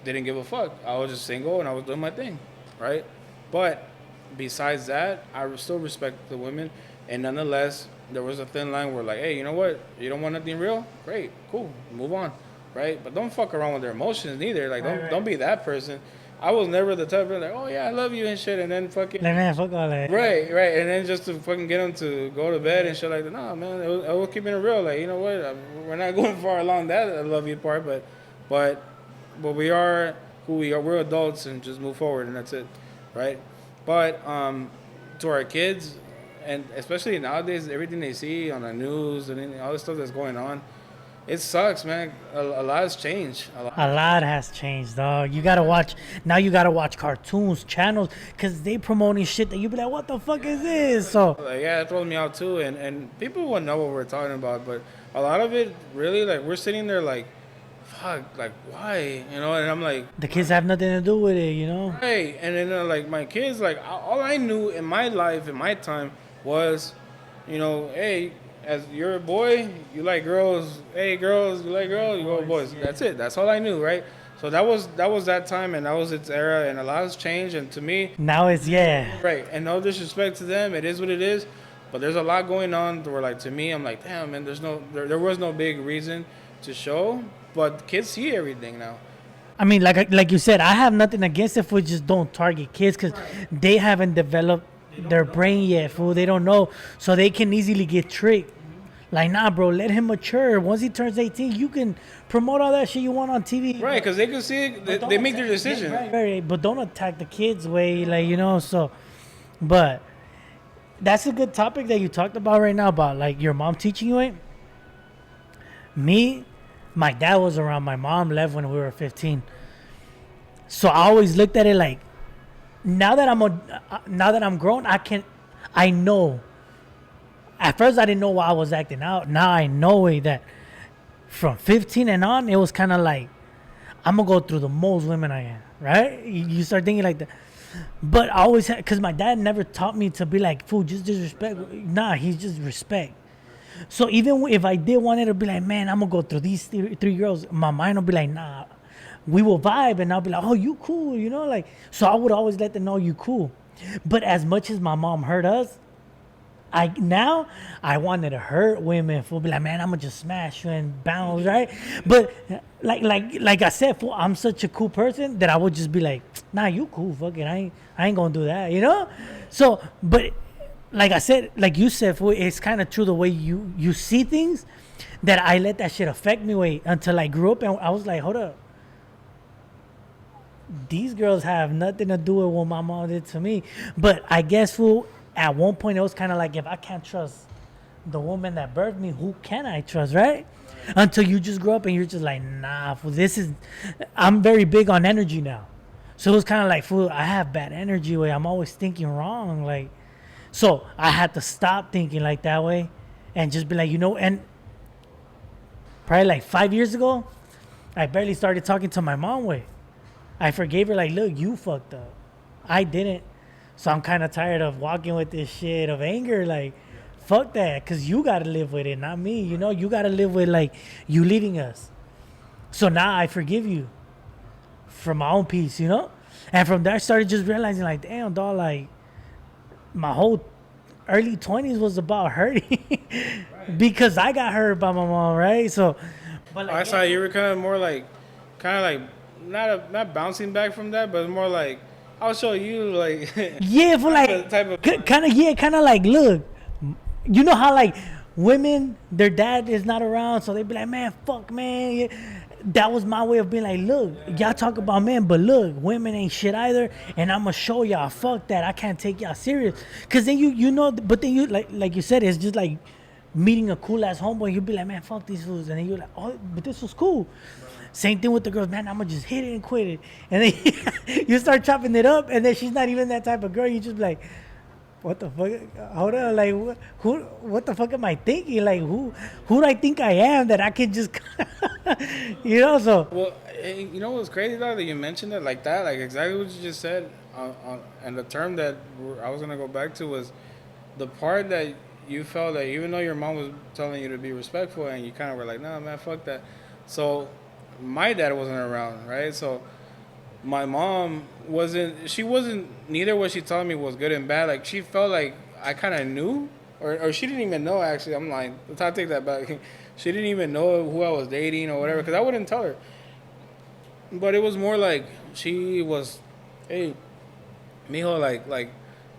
didn't give a fuck. I was just single and I was doing my thing, right? But besides that, I still respect the women, and nonetheless, there was a thin line where like, hey, you know what? You don't want nothing real? Great, cool, move on, right? But don't fuck around with their emotions neither. Like, don't be that person. I was never the type of like, oh yeah, I love you and shit, and then fucking Like, man, fuck all that. right, and then just to fucking get them to go to bed and shit like that. Nah, man, I was keeping it real. Like, you know what? We're not going far along that I love you part, but we are who we are. We're adults and just move forward, and that's it, right? But to our kids, and especially nowadays, everything they see on the news and all the stuff that's going on, it sucks, man. A lot has changed. A lot has changed, dog. You gotta watch now. You gotta watch cartoons, channels, cause they promoting shit that you be like, what the fuck is this? So Like, yeah, it throws me out too, and people wouldn't know what we're talking about, but a lot of it really, like, we're sitting there like, fuck, like, why, you know? And I'm like, the kids have nothing to do with it, you know. hey, and then like my kids, like, all I knew in my life, in my time, was, you know, hey, as you're a boy, you like girls. Hey, girls, you like girls, you go boys. That's it. That's all I knew, right? So that was that time, and that was its era, and a lot has changed. And to me, Now it's yeah. right, and no disrespect to them, it is what it is. But there's a lot going on where, like, to me, I'm like, damn, man, there was no big reason to show, but kids see everything now. I mean, like you said, I have nothing against it. We just don't target kids because they haven't developed their brain yet, fool. They don't know, so they can easily get tricked. Like, nah, bro, let him mature. Once he turns 18, you can promote all that shit you want on TV. Right, because they can see it, they make their decision. Right, but don't attack the kids way, like, you know. So, but that's a good topic that you talked about right now about like your mom teaching you it. Me, my dad was around. My mom left when we were 15. So I always looked at it like, now that I'm grown, I know. At first, I didn't know why I was acting out. Now I know it that from 15 and on, it was kind of like, I'm gonna go through the most women I am, right? You start thinking like that. But I always had, because my dad never taught me to be like, fool, just disrespect. Nah, he's just respect. So even if I did want it to be like, man, I'm gonna go through these three girls, my mind will be like, nah, we will vibe, and I'll be like, oh, you cool, you know, like. So I would always let them know you cool. But as much as my mom hurt us, I wanted to hurt women. For be like, man, I'm gonna just smash you and bounce, right? But like I said, fool, I'm such a cool person that I would just be like, nah, you cool, fuck it, I ain't gonna do that, you know. So, but like I said, like you said, fool, it's kind of true the way you see things. That I let that shit affect me way until I grew up and I was like, hold up. These girls have nothing to do with what my mom did to me. But I guess, fool, at one point it was kind of like, if I can't trust the woman that birthed me, who can I trust, right? Until you just grow up and you're just like, nah, fool, I'm very big on energy now. So it was kind of like, fool, I have bad energy way. I'm always thinking wrong. Like, so I had to stop thinking like that way and just be like, you know, and probably like 5 years ago, I barely started talking to my mom way. I forgave her, like, look, you fucked up. I didn't. So I'm kind of tired of walking with this shit of anger. Like, fuck that. Because you got to live with it, not me. You know, you got to live with, like, you leaving us. So now I forgive you for my own peace, you know? And from there, I started just realizing, like, damn, dog, like, my whole early 20s was about hurting. Because I got hurt by my mom, right? So, but like, I saw you were kind of like, not bouncing back from that, but more like, I'll show you, like, yeah, for like type of kind of like, look, you know how like women, their dad is not around, so they be like, man, fuck, man. Yeah. That was my way of being like, look, y'all talk about men, but look, women ain't shit either, and I'm gonna show y'all, fuck that, I can't take y'all serious, cause then you know, but then you like you said, it's just like meeting a cool ass homeboy, you'll be like, man, fuck these fools, and then you're like, oh, but this was cool. Same thing with the girls, man, I'm gonna just hit it and quit it. And then you start chopping it up, and then she's not even that type of girl. You just be like, what the fuck? Hold on, like, what the fuck am I thinking? Like, who do I think I am that I can just, you know, so. Well, you know what's crazy, though, that you mentioned it like that, like exactly what you just said, and the term that I was gonna go back to was the part that you felt that even though your mom was telling you to be respectful, and you kind of were like, nah, man, fuck that. So my dad wasn't around, right? So my mom wasn't, neither what she told me was good and bad. Like, she felt like I kind of knew, or she didn't even know, actually. I'm lying. I'll take that back. She didn't even know who I was dating or whatever, because I wouldn't tell her. But it was more like she was, hey, mijo, like,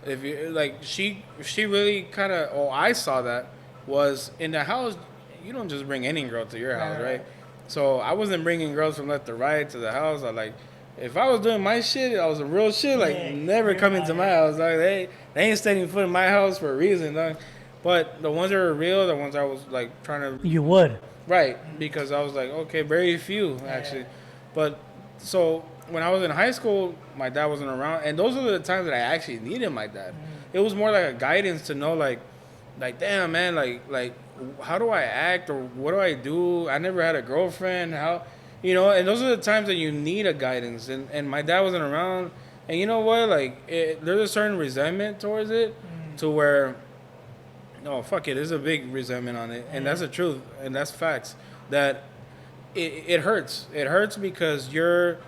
if you, like, she really kind of, oh, I saw that, was in the house, you don't just bring any girl to your house, right? So I wasn't bringing girls from left to right to the house. I like, if I was doing my shit, I was a real shit. Like, never coming to my house. Like, they ain't stepping foot in my house for a reason. Dog. But the ones that were real, the ones I was like trying to. You would. Right, because I was like, okay, very few actually. But so when I was in high school, my dad wasn't around, and those are the times that I actually needed my dad. It was more like a guidance to know, like damn man, like how do I act or what do I do? I never had a girlfriend. How, and those are the times that you need a guidance. And my dad wasn't around, and you know what? Like there's a certain resentment towards it, to where. No, fuck it. There's a big resentment on it, and that's the truth, and that's facts. That it hurts. It hurts because you're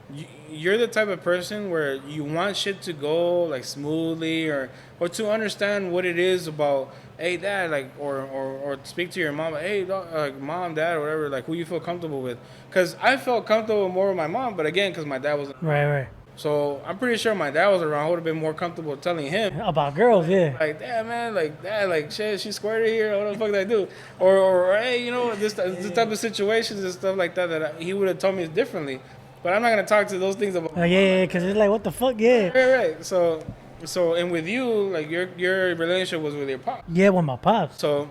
the type of person where you want shit to go like smoothly, or to understand what it is about. Hey, dad, like, or speak to your mom. Hey, like, mom, dad, or whatever. Like, who you feel comfortable with? Because I felt comfortable more with my mom, but again, because my dad wasn't. Right. So I'm pretty sure my dad was around. I would have been more comfortable telling him About girls, yeah. like, damn man, like that, like shit, she squirted here. What the fuck did I do? Or hey, this type of situations and stuff like that he would have told me differently. But I'm not gonna talk to those things about. Yeah, because it's like, what the fuck, yeah. Right. So and with you, like your relationship was with your pop. Yeah, with my pops. So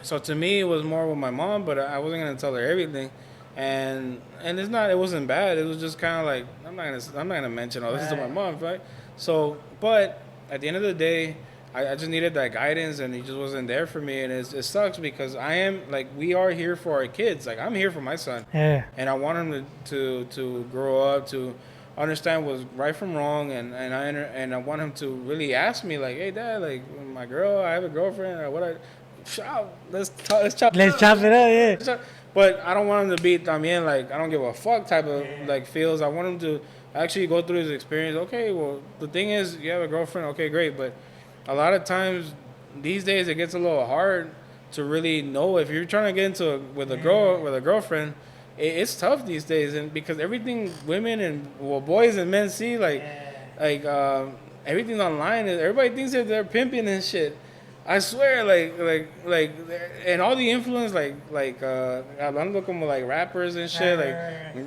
to me, it was more with my mom, but I wasn't gonna tell her everything. And it wasn't bad. It was just kind of like I'm not gonna mention all this to my mom, right? So, but at the end of the day, I just needed that guidance, and he just wasn't there for me, and it sucks because we are here for our kids. Like I'm here for my son, Yeah. and I want him to grow up to understand what's right from wrong, and I want him to really ask me like, hey dad, like my girl, I have a girlfriend, or what let's chop Let's chop it up, yeah. But I don't want him to be también like I don't give a fuck type of like feels. I want him to actually go through his experience. Okay, well the thing is you have a girlfriend. Okay, great, but a lot of times these days it gets a little hard to really know if you're trying to get into with a girlfriend. It's tough these days, and because everything women and boys and men see everything's online, and everybody thinks that they're pimping and shit. I swear, like, and all the influence, hablando como like rappers and shit, like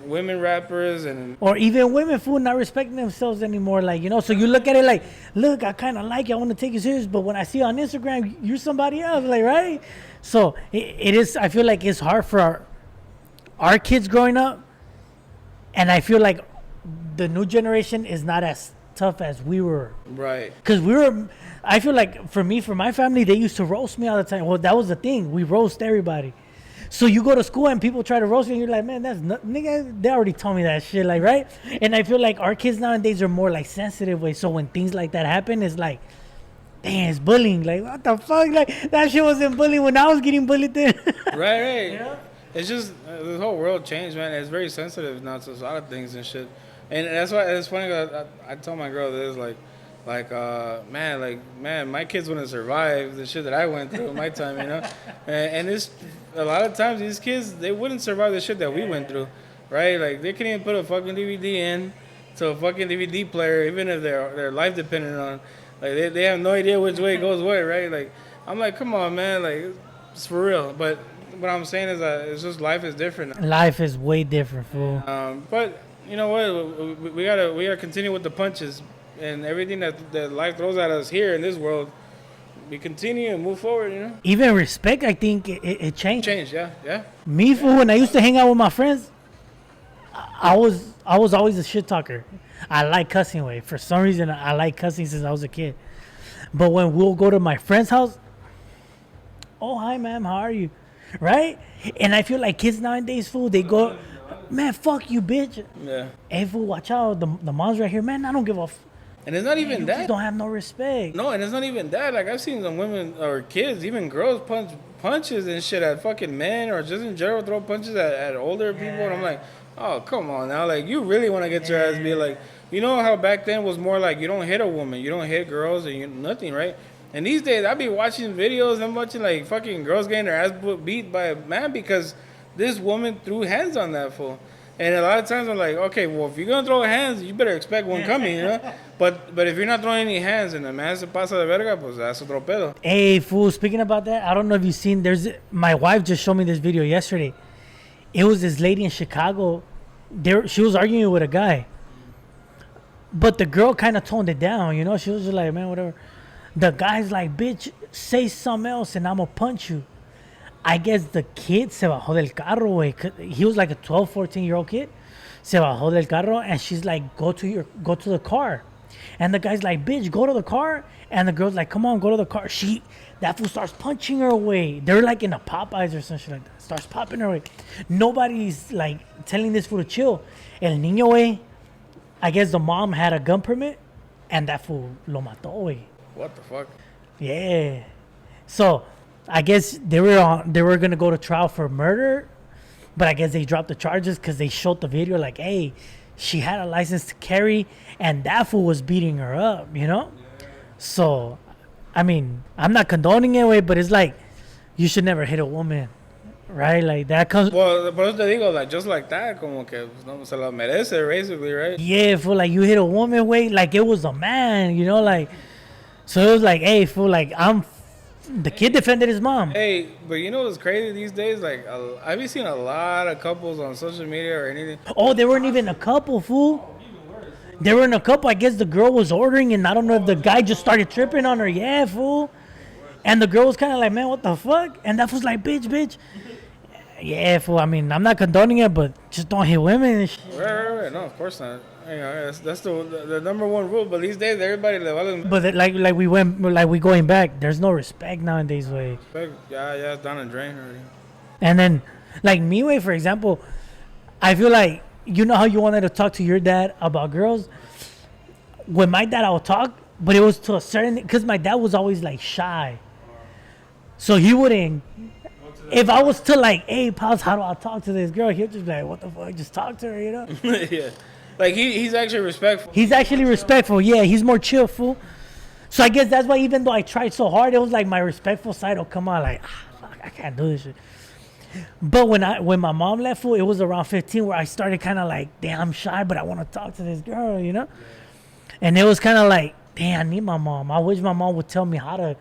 women rappers and. Or even women, fool, not respecting themselves anymore, like, so you look at it like, look, I kind of like you, I want to take you serious, but when I see you on Instagram, you're somebody else, like, right? So it is, I feel like it's hard for our kids growing up, and I feel like the new generation is not as tough as we were. Right. Because I feel like for my family, they used to roast me all the time. Well, that was the thing. We roast everybody. So you go to school and people try to roast you, and you're like, man, that's not, nigga, they already told me that shit, like, right? And I feel like our kids nowadays are more like sensitive way. So when things like that happen, it's like, damn, it's bullying. Like, what the fuck? Like, that shit wasn't bullying when I was getting bullied then. Right. You know? It's just the whole world changed, man. It's very sensitive now to a lot of things and shit. And that's why it's funny. I told my girl this, man, my kids wouldn't survive the shit that I went through in my time, And it's a lot of times these kids, they wouldn't survive the shit that we went through, right? Like they couldn't even put a fucking DVD in to a fucking DVD player, even if their life depended on. Like they have no idea which way it goes what, right? Like I'm like, come on, man, like it's for real. But what I'm saying is that it's just life is different. Life is way different, fool. But you know what? We gotta continue with the punches and everything that life throws at us here in this world. We continue and move forward, Even respect, I think it changed. Change, yeah. Me, fool, when I used to hang out with my friends, I was always a shit talker. I like cussing way. For some reason, I like cussing since I was a kid. But when we'll go to my friend's house, oh, hi, ma'am, how are you? Right? And I feel like kids nowadays, fool, they go, man, fuck you, bitch. Yeah. Hey, fool, watch out. The mom's right here. Man, I don't give a And it's not even that. You don't have no respect. No, and it's not even that. Like, I've seen some women or kids, even girls, punches and shit at fucking men or just in general throw punches at older people. And I'm like, oh, come on now. Like, you really want to get your ass beat. Like, you know how back then was more like you don't hit a woman, you don't hit girls, and nothing, right? And these days, I be watching videos, I'm watching like fucking girls getting their ass beat by a man because this woman threw hands on that fool. And a lot of times I'm like, okay, well, if you're going to throw hands, you better expect one coming, But if you're not throwing any hands and the man se pasa de verga, pues that's otro pedo. Hey, fool, speaking about that, I don't know if you've seen, my wife just showed me this video yesterday. It was this lady in Chicago. She was arguing with a guy. But the girl kind of toned it down, She was just like, man, whatever. The guy's like, bitch, say something else and I'm going to punch you. I guess the kid se bajó del carro, güey. He was like a 12, 14-year-old kid. Se bajó del carro, and she's like, go to the car. And the guy's like, bitch, go to the car. And the girl's like, come on, go to the car. That fool starts punching her away. They're like in a Popeyes or something like that. Starts popping her away. Nobody's like telling this fool to chill. El niño, way, I guess the mom had a gun permit, and that fool lo mató, way. What the fuck? Yeah. So I guess they were gonna go to trial for murder, but I guess they dropped the charges because they showed the video like, hey, she had a license to carry, and that fool was beating her up, you know? So, I mean, I'm not condoning it, way, but it's like, you should never hit a woman, right? Like, that comes... Well, por eso te digo, like, just like that, como que no se la merece, basically, right? Yeah, fool, like, you hit a woman, way, like, it was a man, you know? Like, so it was like, hey, fool, like, the kid defended his mom. Hey, but you know what's crazy these days? Like, I've been seeing a lot of couples on social media or anything. Oh, they weren't even a couple, fool. They were in a couple. I guess the girl was ordering, and I don't know if the guy just started tripping on her. Yeah, fool. And the girl was kind of like, man, what the fuck? And that was like, bitch. Yeah, fool. I mean, I'm not condoning it, but just don't hit women and shit. Right. No, of course not. You know, that's the number one rule. But these days, everybody But like we going back. There's no respect nowadays, way. Yeah, it's down the drain already. And then, like me, way, for example, I feel like, you know how you wanted to talk to your dad about girls? With my dad, I would talk, but it was to a certain... Because my dad was always, like, shy. So he wouldn't... If I was to, like, hey, pals, how do I talk to this girl? He'd just be like, what the fuck? Just talk to her, you know? Yeah. Like, he's actually respectful. He's actually respectful. Yeah, he's more chill, fool. So I guess that's why even though I tried so hard, it was like my respectful side will come out like, fuck, I can't do this shit. But when my mom left, fool, it was around 15 where I started kind of like, damn, I'm shy, but I want to talk to this girl, you know? Yeah. And it was kind of like, damn, I need my mom. I wish my mom would tell me how to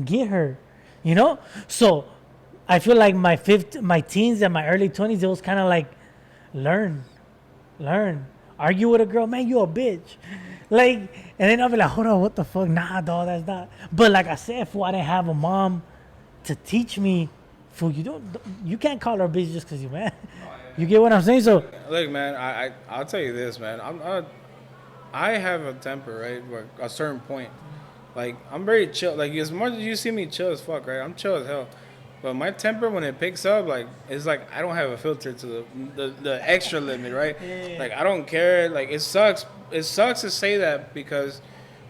get her, you know? So I feel like my teens and my early 20s, it was kind of like, learn. Argue with a girl, man, you a bitch. Like, and then I'll be like, hold on, what the fuck? Nah, dog, that's not. But like I said, fool, I didn't have a mom to teach me. Fool, you can't call her a bitch just because you mad. You get what I'm saying? So look, man, I'll tell you this, man. I have a temper, right? Where a certain point, like I'm very chill. Like as much as you see me chill as fuck, right? I'm chill as hell. But my temper when it picks up, like it's like I don't have a filter to the extra limit, right? Yeah. Like I don't care. Like it sucks. It sucks to say that because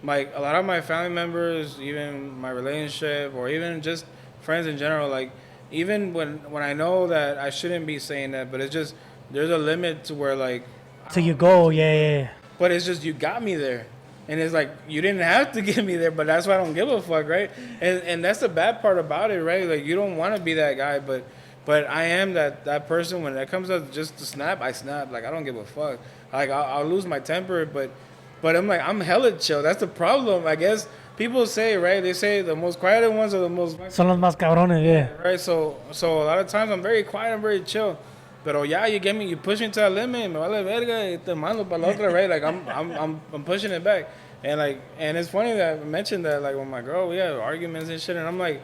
a lot of my family members, even my relationship, or even just friends in general, like. Even when I know that I shouldn't be saying that, but it's just there's a limit to where like. So you go, yeah. But it's just you got me there, and it's like you didn't have to get me there, but that's why I don't give a fuck, right? And that's the bad part about it, right? Like you don't want to be that guy, but I am that person. When it comes up just to snap, I snap. Like I don't give a fuck. Like I'll lose my temper, but I'm like I'm hella chill. That's the problem, I guess. People say, right? They say the most quiet ones are the most... Son los más cabrones, yeah. Right? So a lot of times I'm very quiet, I'm very chill. Pero yeah, you push me to a limit, me vale verga, y te mando pa la otra, right? Like I'm pushing it back. And it's funny that I mentioned that, like with my girl, we have arguments and shit, and I'm like,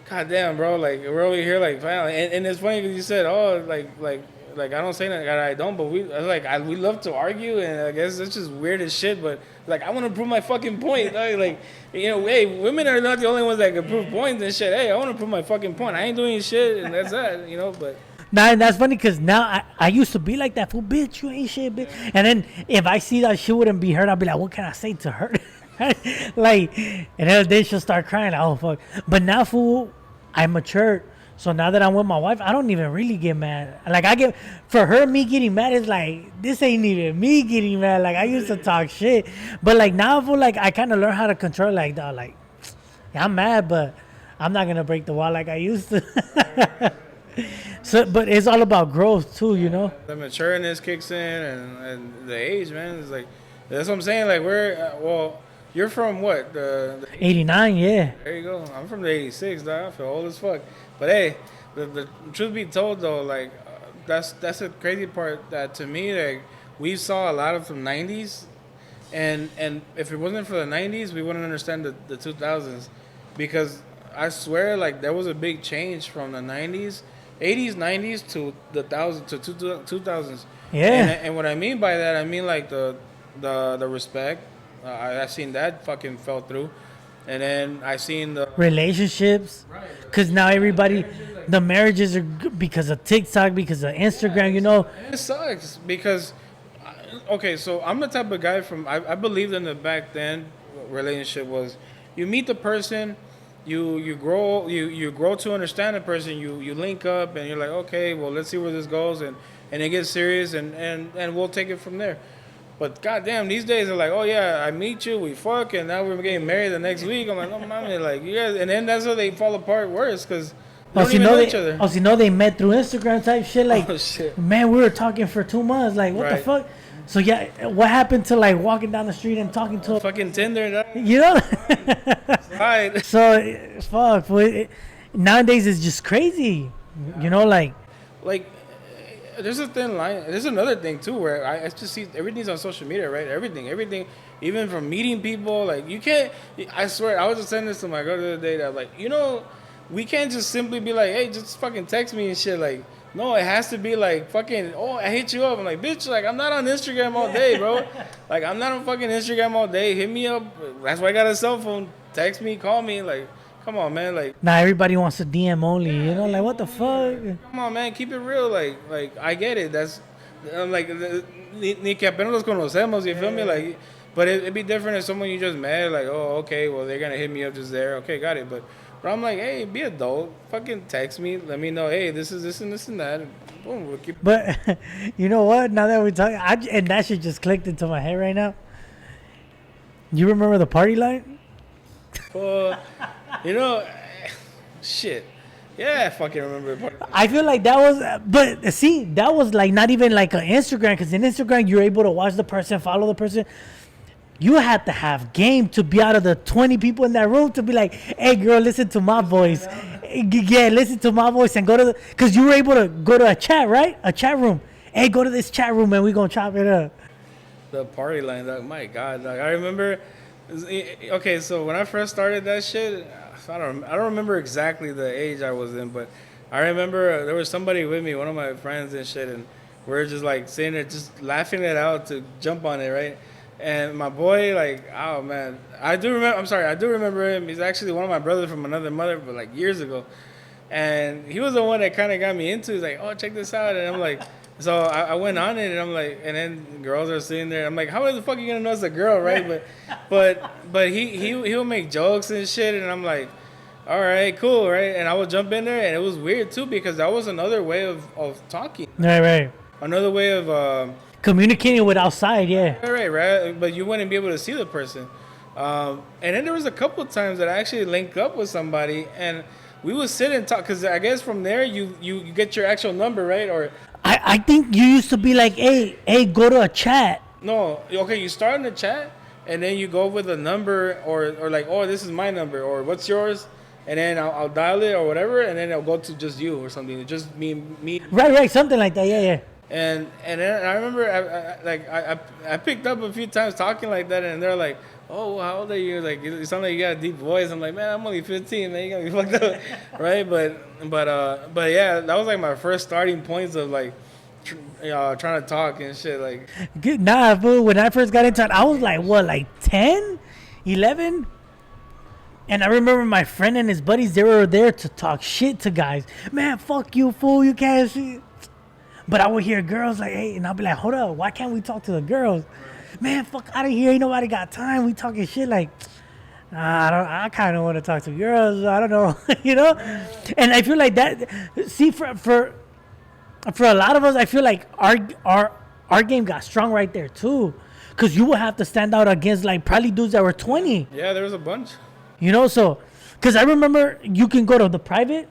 God damn, bro, like we're over here, like, and it's funny because you said, oh, like I don't say that I don't, but we love to argue, and I guess it's just weird as shit. But like I want to prove my fucking point. Like you know, hey, women are not the only ones that can prove points and shit. Hey, I want to prove my fucking point. I ain't doing shit, and that's that. You know, but. Nah, that's funny because now I used to be like that, fool, bitch, you ain't shit, bitch. And then if I see that she wouldn't be hurt, I'll be like, what can I say to her? Like, and then she'll start crying. Like, oh fuck. But now, fool, I matured. So now that I'm with my wife, I don't even really get mad. Like for her, me getting mad is like, this ain't even me getting mad. Like I used to talk shit. But like now, fool, like I kind of learn how to control like that. Like, yeah, I'm mad, but I'm not going to break the wall like I used to. So, but it's all about growth too, you know? The matureness kicks in and the age, man. It's like, that's what I'm saying. Like you're from what? The 89, yeah. There you go. I'm from the 86, dog. I feel old as fuck. But hey, the truth be told though, like that's the crazy part that to me, like we saw a lot of from 90s, and if it wasn't for the 90s, we wouldn't understand the 2000s, because I swear, like there was a big change from the '90s, '80s, '90s to the thousands to 2000s. Yeah. And what I mean by that, I mean like the respect. I seen that fucking fell through, and then I seen the Relationships, because now everybody, the marriages are because of TikTok, because of Instagram, you know. And it sucks because, okay, so I'm the type of guy I believed in the back then relationship was you meet the person, you grow to understand the person, you link up and you're like, okay, well let's see where this goes and it gets serious and we'll take it from there. But goddamn, these days are like, oh yeah, I meet you, we fuck, and now we're getting married the next week. I'm like, oh mommy, like you guys, and then that's how they fall apart worse because they don't even know each other. Also, you know they met through Instagram type shit. Like, Oh shit. man, we were talking for 2 months. Like, what the Right. fuck? So yeah, what happened to like walking down the street and talking to a, Fucking Tinder, that, you know? right? So fuck, boy, nowadays it's just crazy. You know, like Like, there's a thin line. There's another thing too where I just see everything's on social media, right? Everything, even from meeting people. Like, you can't. I swear, I was just saying this to my girl the other day. That like, we can't just simply be like, hey, just fucking text me and shit. Like, no, it has to be like fucking. Oh, I hit you up. I'm like, bitch, like I'm not on Instagram all day, bro. Like, I'm not on fucking Instagram all day. Hit me up. That's why I got a cell phone. Text me, call me. Like, come on, man. Like. now everybody wants to DM only. You know, like what the fuck? Come on, man, keep it real. Like I get it. That's I'm like ni que apenas los conocemos. You feel me? Like, but it'd be different if someone you just met. Like, oh, okay, well they're gonna hit me up just there. Okay, got it. But I'm like, hey, be adult. Fucking text me. Let me know. Hey, this is this and this and that. Boom. We'll keep. But you know what? Now that we're talking, and that shit just clicked into my head right now. You remember the party line? You know, shit. Yeah, I fucking remember. I feel like that was, but see, that was like not even like an Instagram, because in Instagram you're able to watch the person, follow the person. You had to have game to be out of the 20 people in that room to be like, hey girl, listen to my voice. Yeah, listen to my voice and go to the, because you were able to go to a chat, right? A chat room. Hey, go to this chat room and we gonna chop it up. The party line, dog. My God, dog. I remember. Okay, so when I first started that shit, I don't remember exactly the age I was in, but I remember there was somebody with me, one of my friends and shit, and we are just like sitting there, just laughing it out to jump on it, right? And my boy, like, oh man, I do remember him. He's actually one of my brothers from another mother, but like years ago, and he was the one that kind of got me into. He's like, oh, check this out, and I'm like. So I went on it and I'm like, and then girls are sitting there. I'm like, how the fuck are you gonna know it's a girl, right? But he'll make jokes and shit, and I'm like, all right, cool, right? And I would jump in there, and it was weird too because that was another way of talking, Right. another way of Communicating with outside, yeah. right. But you wouldn't be able to see the person. And then there was a couple of times that I actually linked up with somebody, and we would sit and talk because I guess from there you get your actual number, right? Or I think you used to be like, hey, go to a chat. no, okay, you start in the chat and then you go with a number or like, oh, this is my number or what's yours, and then I'll dial it or whatever, and then I'll go to just you or something, just me. Right, something like that, yeah. And then I remember I picked up a few times talking like that, and they're like, oh, how old are you? Like, you sound like you got a deep voice. I'm like, man, I'm only 15, man, you gotta be fucked up, right? But yeah, that was like my first starting points of like trying to talk and shit. Like, Good, nah, fool. When I first got into it, I was like, what, like 10, 11? And I remember my friend and his buddies, they were there to talk shit to guys. Man, fuck you, fool. You can't see. But I would hear girls like, hey, and I'll be like, hold up, why can't we talk to the girls? Man, fuck out of here. Ain't nobody got time. We talking shit like, I kind of want to talk to girls. I don't know, you know? And I feel like that, see, for a lot of us, I feel like our game got strong right there too. Because you would have to stand out against like probably dudes that were 20. yeah, there was a bunch. You know, so, because I remember you can go to the private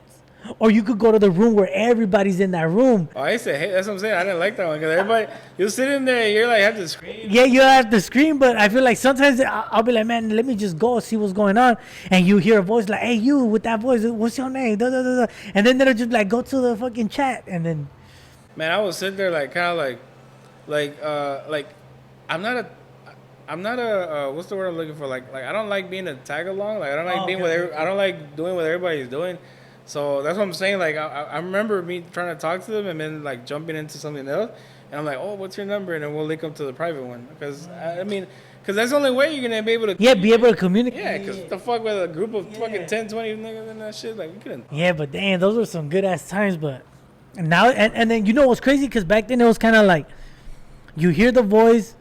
or you could go to the room where everybody's in that room. Oh, I used to hate. That's what I'm saying. I didn't like that one because everybody, you sit in there and you're like, have to scream. Yeah, you have to scream, but I feel like sometimes I'll be like, man, let me just go see what's going on. And you hear a voice like, hey, you with that voice, what's your name? Da, da, da, da. And then they'll just like go to the fucking chat and then. Man, I would sit there like kind of like I'm not I'm not a what's the word I'm looking for? Like I don't like being a tag along. Like I don't like being with I don't like doing what everybody's doing. So that's what I'm saying. Like I remember me trying to talk to them and then like jumping into something else, and I'm like, oh, what's your number? And then we'll link them to the private one because because that's the only way you're gonna be able to. Yeah, be able to communicate. Yeah, because the fuck with a group of fucking 10, 20 niggas and that shit, like we couldn't. Yeah, but damn, those were some good ass times. But now, and then you know what's crazy? Because back then it was kind of like you hear the voice,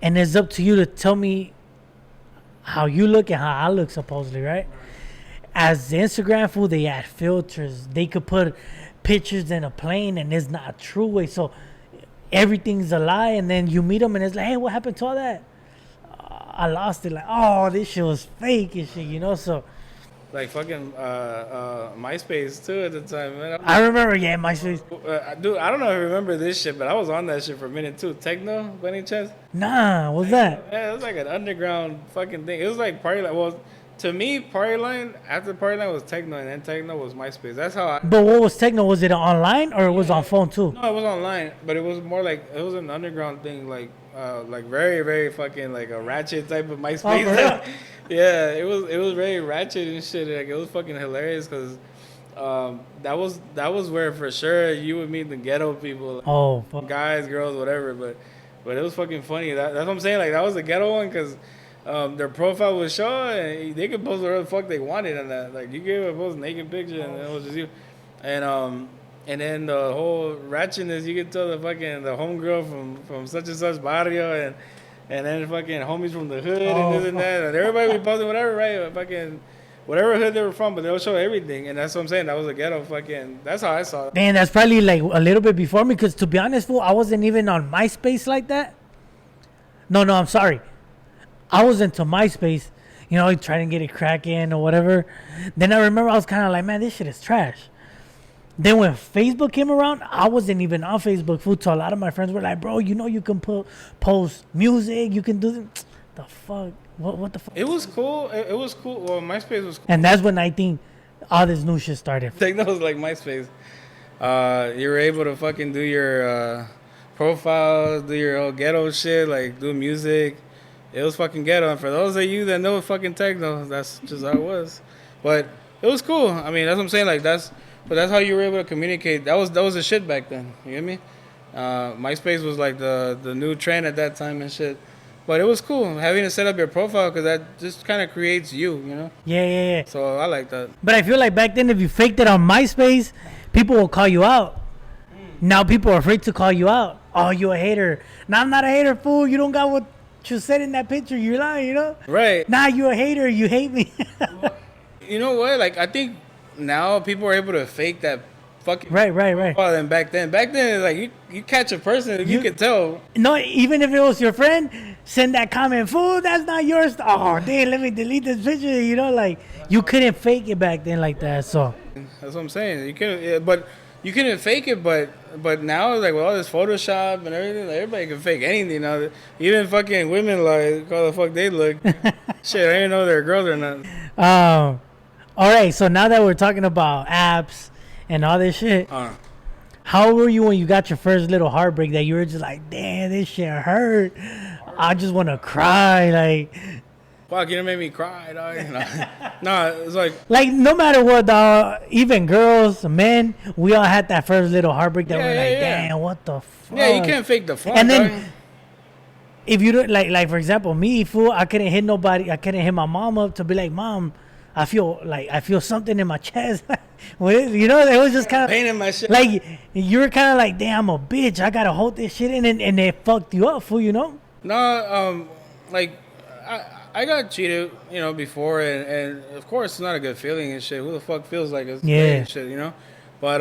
and it's up to you to tell me how you look and how I look, supposedly, right? As the Instagram fool, they add filters. They could put pictures in a plane, and it's not a true way. So everything's a lie, and then you meet them, and it's like, hey, what happened to all that? I lost it. Like, oh, this shit was fake and shit, you know? So like fucking MySpace too at the time, man. I remember, yeah, MySpace. Dude, I don't know if you remember this shit, but I was on that shit for a minute too. Techno, by any chance? Nah, what's that? Yeah, it was like an underground fucking thing. It was like party line. Well, to me, party line after party line was techno, and then techno was MySpace. That's how I. But what was techno? Was it online or it was on phone too? No, it was online, but it was more like it was an underground thing, like very very fucking like a ratchet type of MySpace. Oh, yeah, it was very ratchet and shit. Like it was fucking hilarious because that was where for sure you would meet the ghetto people. Like, oh, fuck. Guys, girls, whatever. But it was fucking funny. That's what I'm saying. Like that was the ghetto one because. Their profile would show, and they could post whatever the fuck they wanted on that. Like you could post a naked picture, and it was just you. And then the whole ratchetness, you could tell the homegirl from such and such barrio, and then fucking homies from the hood and this and that, and everybody would post whatever, right? Fucking whatever hood they were from, but they'll show everything, and that's what I'm saying. That was a ghetto fucking. That's how I saw it. Man, that's probably like a little bit before me, because to be honest, fool, I wasn't even on MySpace like that. No, I'm sorry. I was into MySpace, you know, trying to get it cracking or whatever. Then I remember I was kind of like, man, this shit is trash. Then when Facebook came around, I wasn't even on Facebook, fool. So a lot of my friends were like, bro, you know you can post music, you can do this. The fuck? What the fuck? It was cool. It was cool. Well, MySpace was cool. And that's when I think all this new shit started. Techno was like MySpace. You were able to fucking do your profiles, do your whole ghetto shit, like do music. It was fucking ghetto, and for those of you that know fucking techno, that's just how it was. But it was cool. I mean, that's what I'm saying. Like that's how you were able to communicate. That was the shit back then. You get me? MySpace was like the new trend at that time and shit. But it was cool having to set up your profile because that just kind of creates you know? Yeah. So I like that. But I feel like back then, if you faked it on MySpace, people will call you out. Now people are afraid to call you out. Oh, you a hater. No, I'm not a hater, fool. You don't got what you said in that picture. You're lying, you know? Right. Nah, you a hater. You hate me. You know what? Like, I think now people are able to fake that fucking Right. profile than back then. Back then, it's like you catch a person, you can tell. No, even if it was your friend, send that comment, fool, that's not yours. Oh, damn, let me delete this picture. You know, like, you couldn't fake it back then like that, so. That's what I'm saying. You couldn't, but you couldn't fake it, but now, like, with all this Photoshop and everything, like, everybody can fake anything now. Even fucking women, like, how the fuck they look. Shit, I didn't know they're girls or not. All right, so now that we're talking about apps and all this shit, how were you when you got your first little heartbreak that you were just like, damn, this shit hurt. I just want to cry, like. Fuck, you done made me cry, dog. Nah, it's like no matter what, dog, even girls, men, we all had that first little heartbreak that we're like, damn, what the fuck? Yeah, you can't fake the fun, and then, dog. if you don't, like, for example, me, fool, I couldn't hit nobody. I couldn't hit my mom up to be like, Mom, I feel something in my chest. You know, it was just kind of pain in my shit. Like, you were kind of like, damn, I'm a bitch. I gotta hold this shit in, and it fucked you up, fool. You know? No, like I got cheated, you know, before, and of course it's not a good feeling and shit. Who the fuck feels like it's and shit, you know? But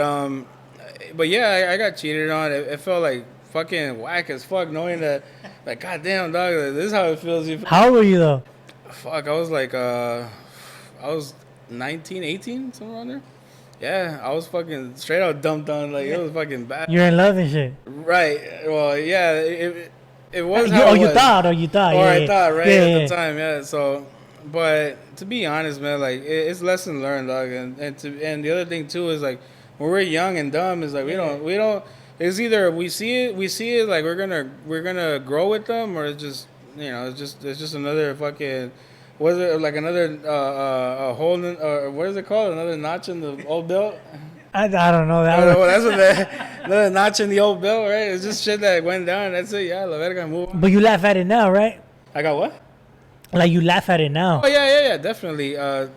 yeah, I got cheated on. It felt like fucking whack as fuck, knowing that, like, goddamn, dog, this is how it feels. How old were you though? Fuck, I was like, I was 19, 18, somewhere around there. Yeah, I was fucking straight out dumped on. Like, it was fucking bad. You're in love and shit. Right. Well, yeah, it was how it was. You thought. Or I thought, right, at the time, yeah. So, but to be honest, man, like, it's lesson learned, dog. And the other thing, too, is, like, when we're young and dumb, is like, we don't, it's either we see it like we're gonna grow with them, or it's just you know, it's just another fucking. Was it like another hole in, what is it called? Another notch in the old belt? I don't know that. Well, that's what another notch in the old belt, right? It's just shit that went down. That's it. Yeah, la verga, move on. But you laugh at it now, right? I got what? Like you laugh at it now. Oh yeah, definitely. I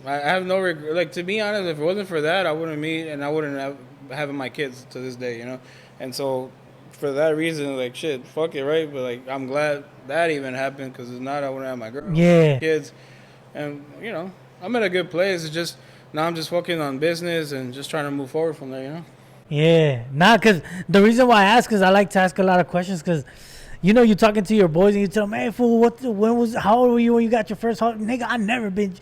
have no regret. Like, to be honest, if it wasn't for that, I wouldn't meet and I wouldn't have having my kids to this day, you know. And so, for that reason, like, shit, fuck it, right? But like, I'm glad that even happened, because if not, I wouldn't have my girl, Yeah. my kids, and you know, I'm in a good place. It's just now I'm just focusing on business and just trying to move forward from there, you know. Yeah. Nah, because the reason why I ask is I like to ask a lot of questions because, you know, you're talking to your boys and you tell them, hey, fool, how old were you when you got your first heart? Nigga, I never been.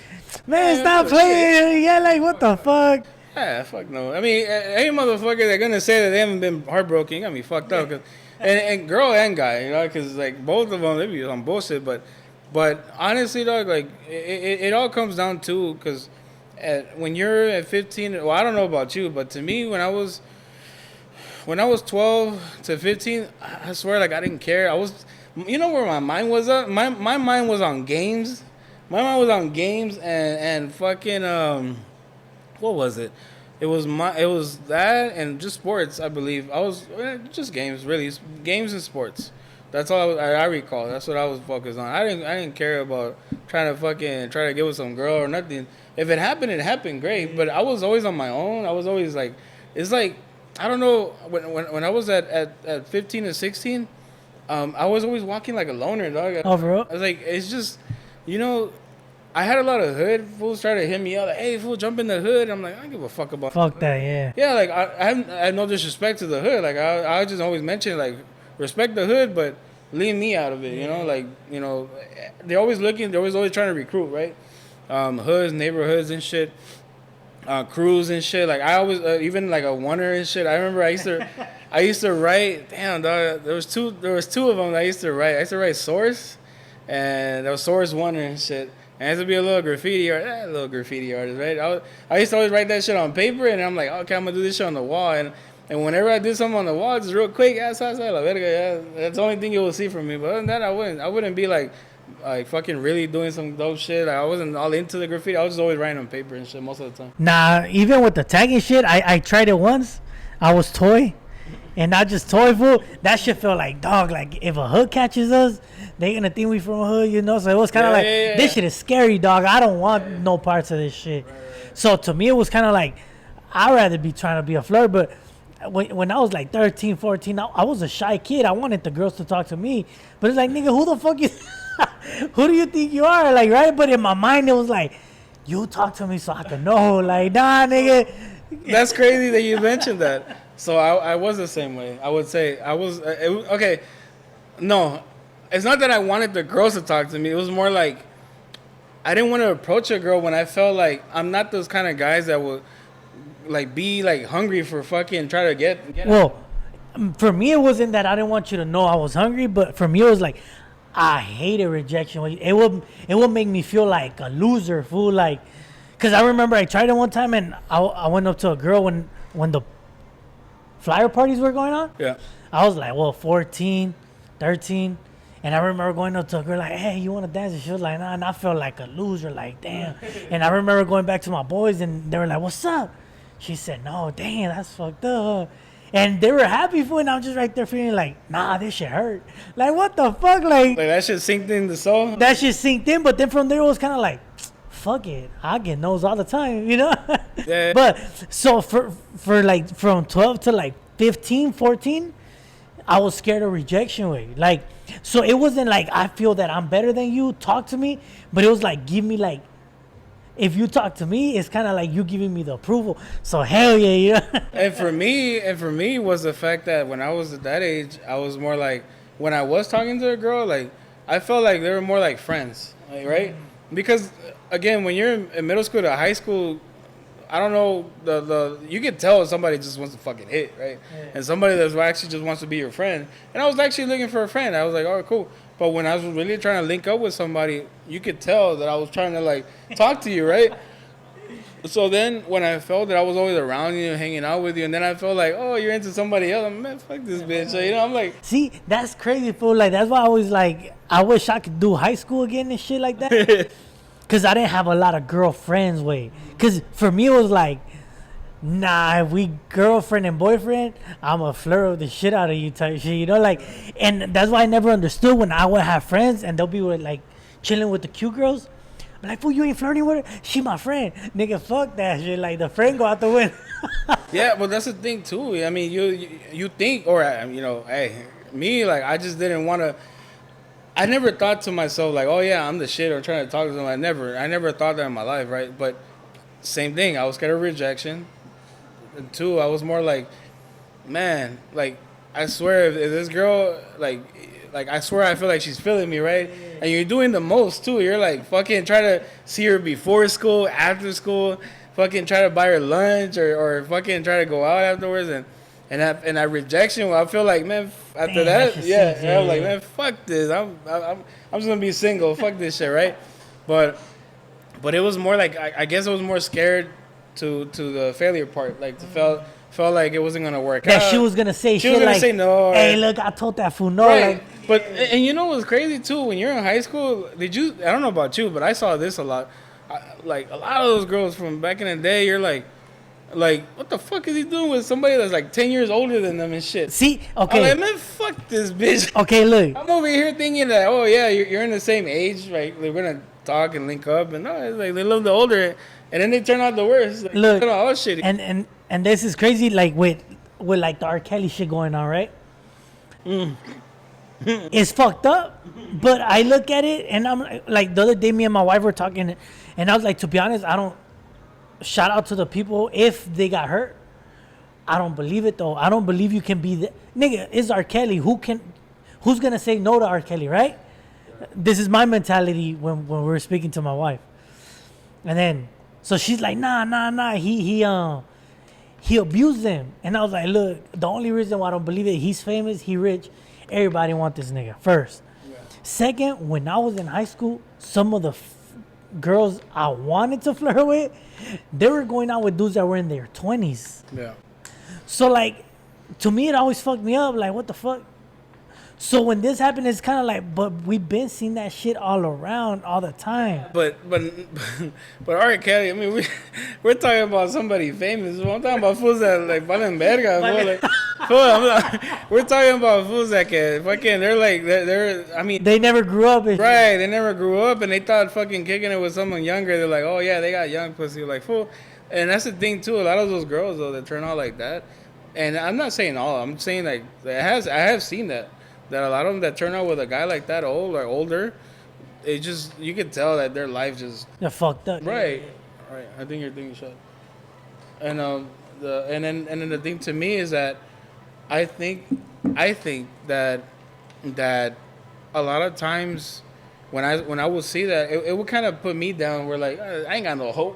Man, stop playing. Shit. Yeah, like, what the fuck? Yeah, fuck no. I mean, any motherfucker that's gonna say that they haven't been heartbroken, you got me fucked up. And girl and guy, you know, because like both of them, they be on bullshit. But honestly, dog, like it all comes down to, because when you're at 15, well, I don't know about you, but to me, when I was 12 to 15, I swear, like, I didn't care. I was, you know, where my mind was at. My mind was on games. My mind was on games and fucking what was it? It was that and just sports, I believe. I was just games, really, games and sports. That's all I recall. That's what I was focused on. I didn't care about trying to get with some girl or nothing. If it happened, great. But I was always on my own. I was always like, it's like, I don't know, when I was at 15 and 16, I was always walking like a loner, dog. Oh, bro. I was like, it's just, you know, I had a lot of hood fools try to hit me up, like, hey, fool, jump in the hood. I'm like, I don't give a fuck about Fuck that, yeah. Yeah, like, I have no disrespect to the hood. Like, I just always mention, like, respect the hood, but leave me out of it, you know? Like, you know, they're always trying to recruit, right? Hoods, neighborhoods and shit. Crews and shit. Like, I always, even like a oneer and shit. I remember I used to write, damn, dog, there was two of them that I used to write. I used to write Source, and that was Source Oneer and shit. And I used to be a little graffiti artist, right? I used to always write that shit on paper, and I'm like, okay, I'm gonna do this shit on the wall. And whenever I do something on the wall, just real quick, that's the only thing you will see from me. But other than that, I wouldn't be like fucking really doing some dope shit. I wasn't all into the graffiti. I was just always writing on paper and shit most of the time. Nah, even with the tagging shit, I tried it once. I was toy. And not just toy, fool. That shit felt like, dog, like, if a hood catches us, they gonna think we from a hood, you know? So it was kind of this shit is scary, dog. I don't want no parts of this shit. Right. So to me, it was kind of like, I'd rather be trying to be a flirt. But when I was like 13, 14, I was a shy kid. I wanted the girls to talk to me. But it's like, nigga, who the fuck you... who do you think you are? Like, right? But in my mind, it was like, you talk to me so I can know. Like, nah, nigga. That's crazy that you mentioned that. So I was the same way. I would say I was okay. No, it's not that I wanted the girls to talk to me. It was more like I didn't want to approach a girl when I felt like I'm not those kind of guys that would like be like hungry for fucking try to get Well, for me, it wasn't that I didn't want you to know I was hungry, but for me, it was like I hated rejection. It would make me feel like a loser, fool. Like, cause I remember I tried it one time and I went up to a girl when the flyer parties were going on. Yeah. I was like, 14, 13. And I remember going up to a girl like, hey, you want to dance? And she was like, nah. And I felt like a loser, like, damn. And I remember going back to my boys and they were like, what's up? She said, no, damn, that's fucked up. And they were happy for it. And I'm just right there feeling like, nah, this shit hurt. Like, what the fuck? Like that shit sinked in the soul? That shit sinked in. But then from there, it was kind of like, fuck it, I get no's all the time, you know. Yeah. But so for like from 12 to like 15, 14, I was scared of rejection. Like, so it wasn't like I feel that I'm better than you, talk to me, but it was like, give me like, if you talk to me, it's kind of like you giving me the approval. So hell yeah, you know. And for me was the fact that when I was at that age, I was more like, when I was talking to a girl, like I felt like they were more like friends, like, right? Because again, when you're in middle school to high school, I don't know, you can tell somebody just wants to fucking hit, right? Yeah. And somebody that actually just wants to be your friend. And I was actually looking for a friend. I was like, oh, cool. But when I was really trying to link up with somebody, you could tell that I was trying to like talk to you, right? So then when I felt that I was always around you, hanging out with you, and then I felt like, oh, you're into somebody else. I'm, man, fuck this bitch. So, you know, I'm like, See, that's crazy, fool. Like, that's why I was like, I wish I could do high school again and shit like that. Because I didn't have a lot of girlfriends, way. Because for me, it was like, nah, if we girlfriend and boyfriend, I'm going to flirt with the shit out of you type shit, you know? Like, and that's why I never understood when I would have friends and they'll be with, like, chilling with the cute girls. I'm like, fool, you ain't flirting with her? She my friend. Nigga, fuck that shit. Like, the friend go out the window. yeah, but that's the thing too. I mean, you think, or you know, hey, me, like, I just didn't want to. I never thought to myself like, oh yeah, I'm the shit, or trying to talk to them. I never thought that in my life, right? But same thing. I was scared of rejection. And two, I was more like, man, like, I swear, if this girl, like I swear, I feel like she's feeling me, right? And you're doing the most too. You're like fucking try to see her before school, after school, fucking try to buy her lunch, or fucking try to go out afterwards, and that rejection. Well, I feel like, man, after that, yeah, I'm like, man, fuck this. I'm just gonna be single. Fuck this shit, right? But it was more like I guess I was more scared to the failure part, like felt like it wasn't gonna work out. That she was gonna say She shit was gonna like, say no. hey, look, I told that fool no. Right. Like, But and you know what's crazy too? When you're in high school, did you? I don't know about you, but I saw this a lot. Like a lot of those girls from back in the day, you're like, what the fuck is he doing with somebody that's like 10 years older than them and shit? see, okay. I'm like, man, fuck this bitch. Okay, look. I'm over here thinking that, oh yeah, you're in the same age, right? We're gonna talk and link up, and no, it's like they love the older, and then they turn out the worst. Like, Look, all shitty. And this is crazy, like with like the R. Kelly shit going on, right? It's fucked up, but I look at it and I'm like, the other day, me and my wife were talking, and I was like, to be honest, I don't. Shout out to the people if they got hurt. I don't believe it though. I don't believe you can be the nigga. It's R. Kelly. Who's gonna say no to R. Kelly, right? This is my mentality when we were speaking to my wife, and then so she's like, nah. He abused them, and I was like, look, the only reason why I don't believe it, he's famous, he rich, everybody want this nigga. First, second, when I was in high school, some of the girls I wanted to flirt with, they were going out with dudes that were in their 20s. Yeah. So like, to me, it always fucked me up. Like, what the fuck? So when this happened, it's kind of like, but we've been seeing that shit all around all the time. But R. Kelly, I mean, we're talking about somebody famous. I'm talking about fools that like valen verga. We're talking about fools that can fucking. They're. I mean, They never grew up. right? They never grew up, and they thought fucking kicking it with someone younger. They're like, oh yeah, they got young pussy. Like fool, and that's the thing too. A lot of those girls though that turn out like that, and I'm not saying all. I'm saying like I have seen that a lot of them that turn out with a guy like that old or older, it just you can tell that their life just They're fucked up. right. I think your thing is shut. And then the thing to me is that I think that a lot of times when I would see that it would kind of put me down. Where like I ain't got no hope.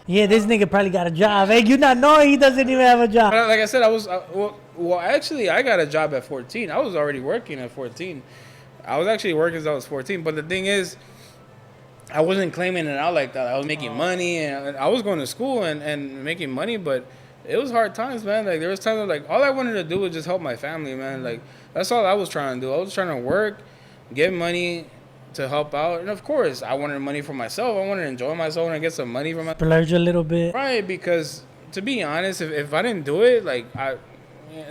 Yeah, this nigga probably got a job. Hey, you not knowing he doesn't even have a job. But like I said, actually, I got a job at 14. I was already working at 14. I was actually working since I was 14. But the thing is, I wasn't claiming it out like that. I was making money, and I was going to school and making money, but it was hard times, man. Like, there was times like, all I wanted to do was just help my family, man. Like, that's all I was trying to do. I was trying to work, get money to help out. And, of course, I wanted money for myself. I wanted to enjoy myself and get some money for myself. Splurge a little bit. Right, because, to be honest, if I didn't do it, like,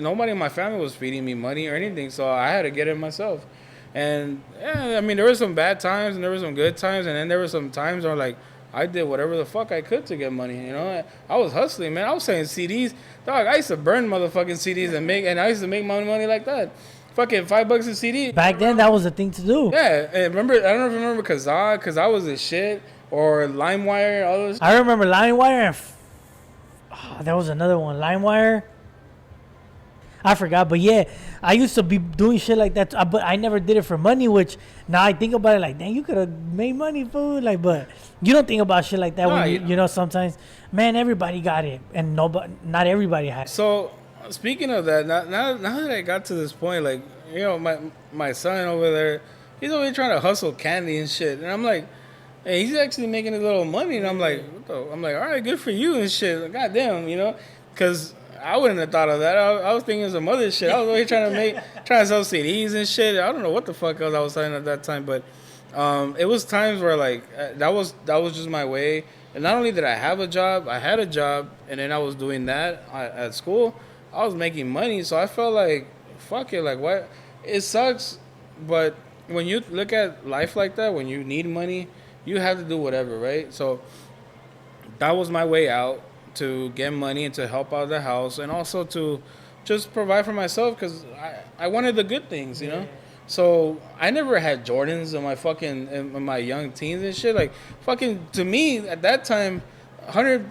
nobody in my family was feeding me money or anything, so I had to get it myself. And yeah, I mean, there were some bad times and there were some good times, and then there were some times where like I did whatever the fuck I could to get money. You know, I was hustling, man. I was selling CDs, dog. I used to burn motherfucking CDs and I used to make my money like that. Fucking $5 a CD. Back then, that was the thing to do. Yeah, and remember, I don't know if you remember Kazaa was the shit, or LimeWire, all those. I remember LimeWire and there was another one, LimeWire. I forgot, but yeah, I used to be doing shit like that, but I never did it for money, which now I think about it like, dang, you could have made money, fool. Like, but you don't think about shit like that when you know, sometimes, man, everybody got it, and not everybody had it. So, speaking of that, now that I got to this point, like, you know, my son over there, he's over here trying to hustle candy and shit, and I'm like, hey, he's actually making a little money, and I'm like, I'm like, all right, good for you and shit. Like, goddamn, you know, because I wouldn't have thought of that. I was thinking some other shit. I was always trying to sell CDs and shit. I don't know what the fuck else I was saying at that time, but it was times where like that was just my way. And not only did I have a job, I had a job, and then I was doing that at school. I was making money, so I felt like, fuck it, like what? It sucks, but when you look at life like that, when you need money, you have to do whatever, right? So that was my way out to get money and to help out the house, and also to just provide for myself because I wanted the good things, you know. So I never had Jordans in my young teens and shit. Like fucking to me at that time, $150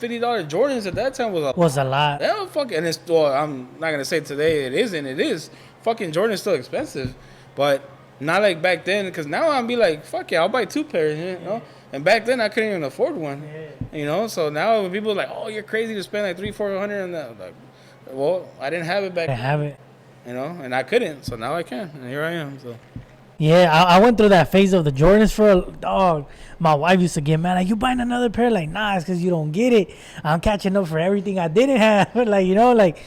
Jordans at that time Was a lot. Yeah, fucking. And it's well, I'm not gonna say today it isn't. It is. Fucking Jordan's still expensive, but not like back then. Because now I'll be like, fuck yeah, I'll buy 2 pairs, you know. And back then I couldn't even afford one, you know. So now when people are like, oh, you're crazy to spend like $300-400 on that, like, well, I didn't have it back. I have it. You know, and I couldn't, so now I can, and here I am. So, yeah, I went through that phase of the Jordans for a dog. My wife used to get mad, like, you buying another pair? Like, nah, it's because you don't get it. I'm catching up for everything I didn't have. Like, you know, like,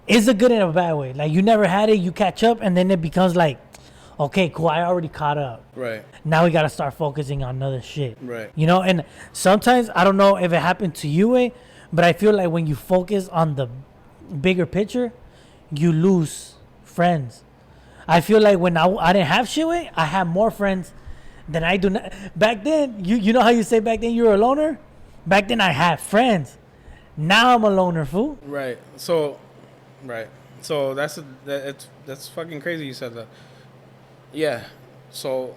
it's a good and a bad way. Like, you never had it, you catch up, and then it becomes like, okay, cool, I already caught up. right, Now we got to start focusing on other shit. right. You know, and sometimes, I don't know if it happened to you, but I feel like when you focus on the bigger picture, you lose friends. I feel like when I didn't have shit, I had more friends than I do now. Back then, you know how you say back then you were a loner? Back then I had friends. Now I'm a loner, fool. Right. So, right. So that's fucking crazy. You said that. Yeah. So,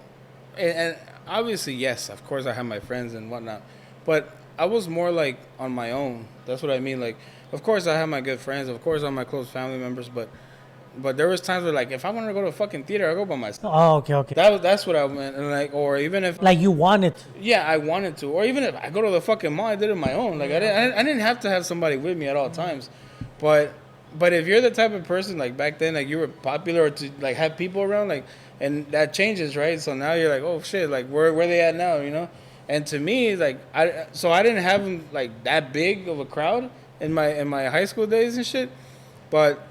and obviously, yes, of course, I have my friends and whatnot, but I was more like on my own. That's what I mean. Like, of course, I have my good friends. Of course, I'm my close family members. But there was times where, like, if I wanted to go to a fucking theater, I go by myself. Oh, okay. That's what I meant. And like, or even if Like you wanted to. yeah, I wanted to, or even if I go to the fucking mall, I did it on my own. Like I didn't have to have somebody with me at all times. But if you're the type of person like back then, like you were popular or to like have people around, like, and that changes, right? So now you're like, oh shit, like where they at now, you know? And to me, like I didn't have like that big of a crowd in my high school days and shit. But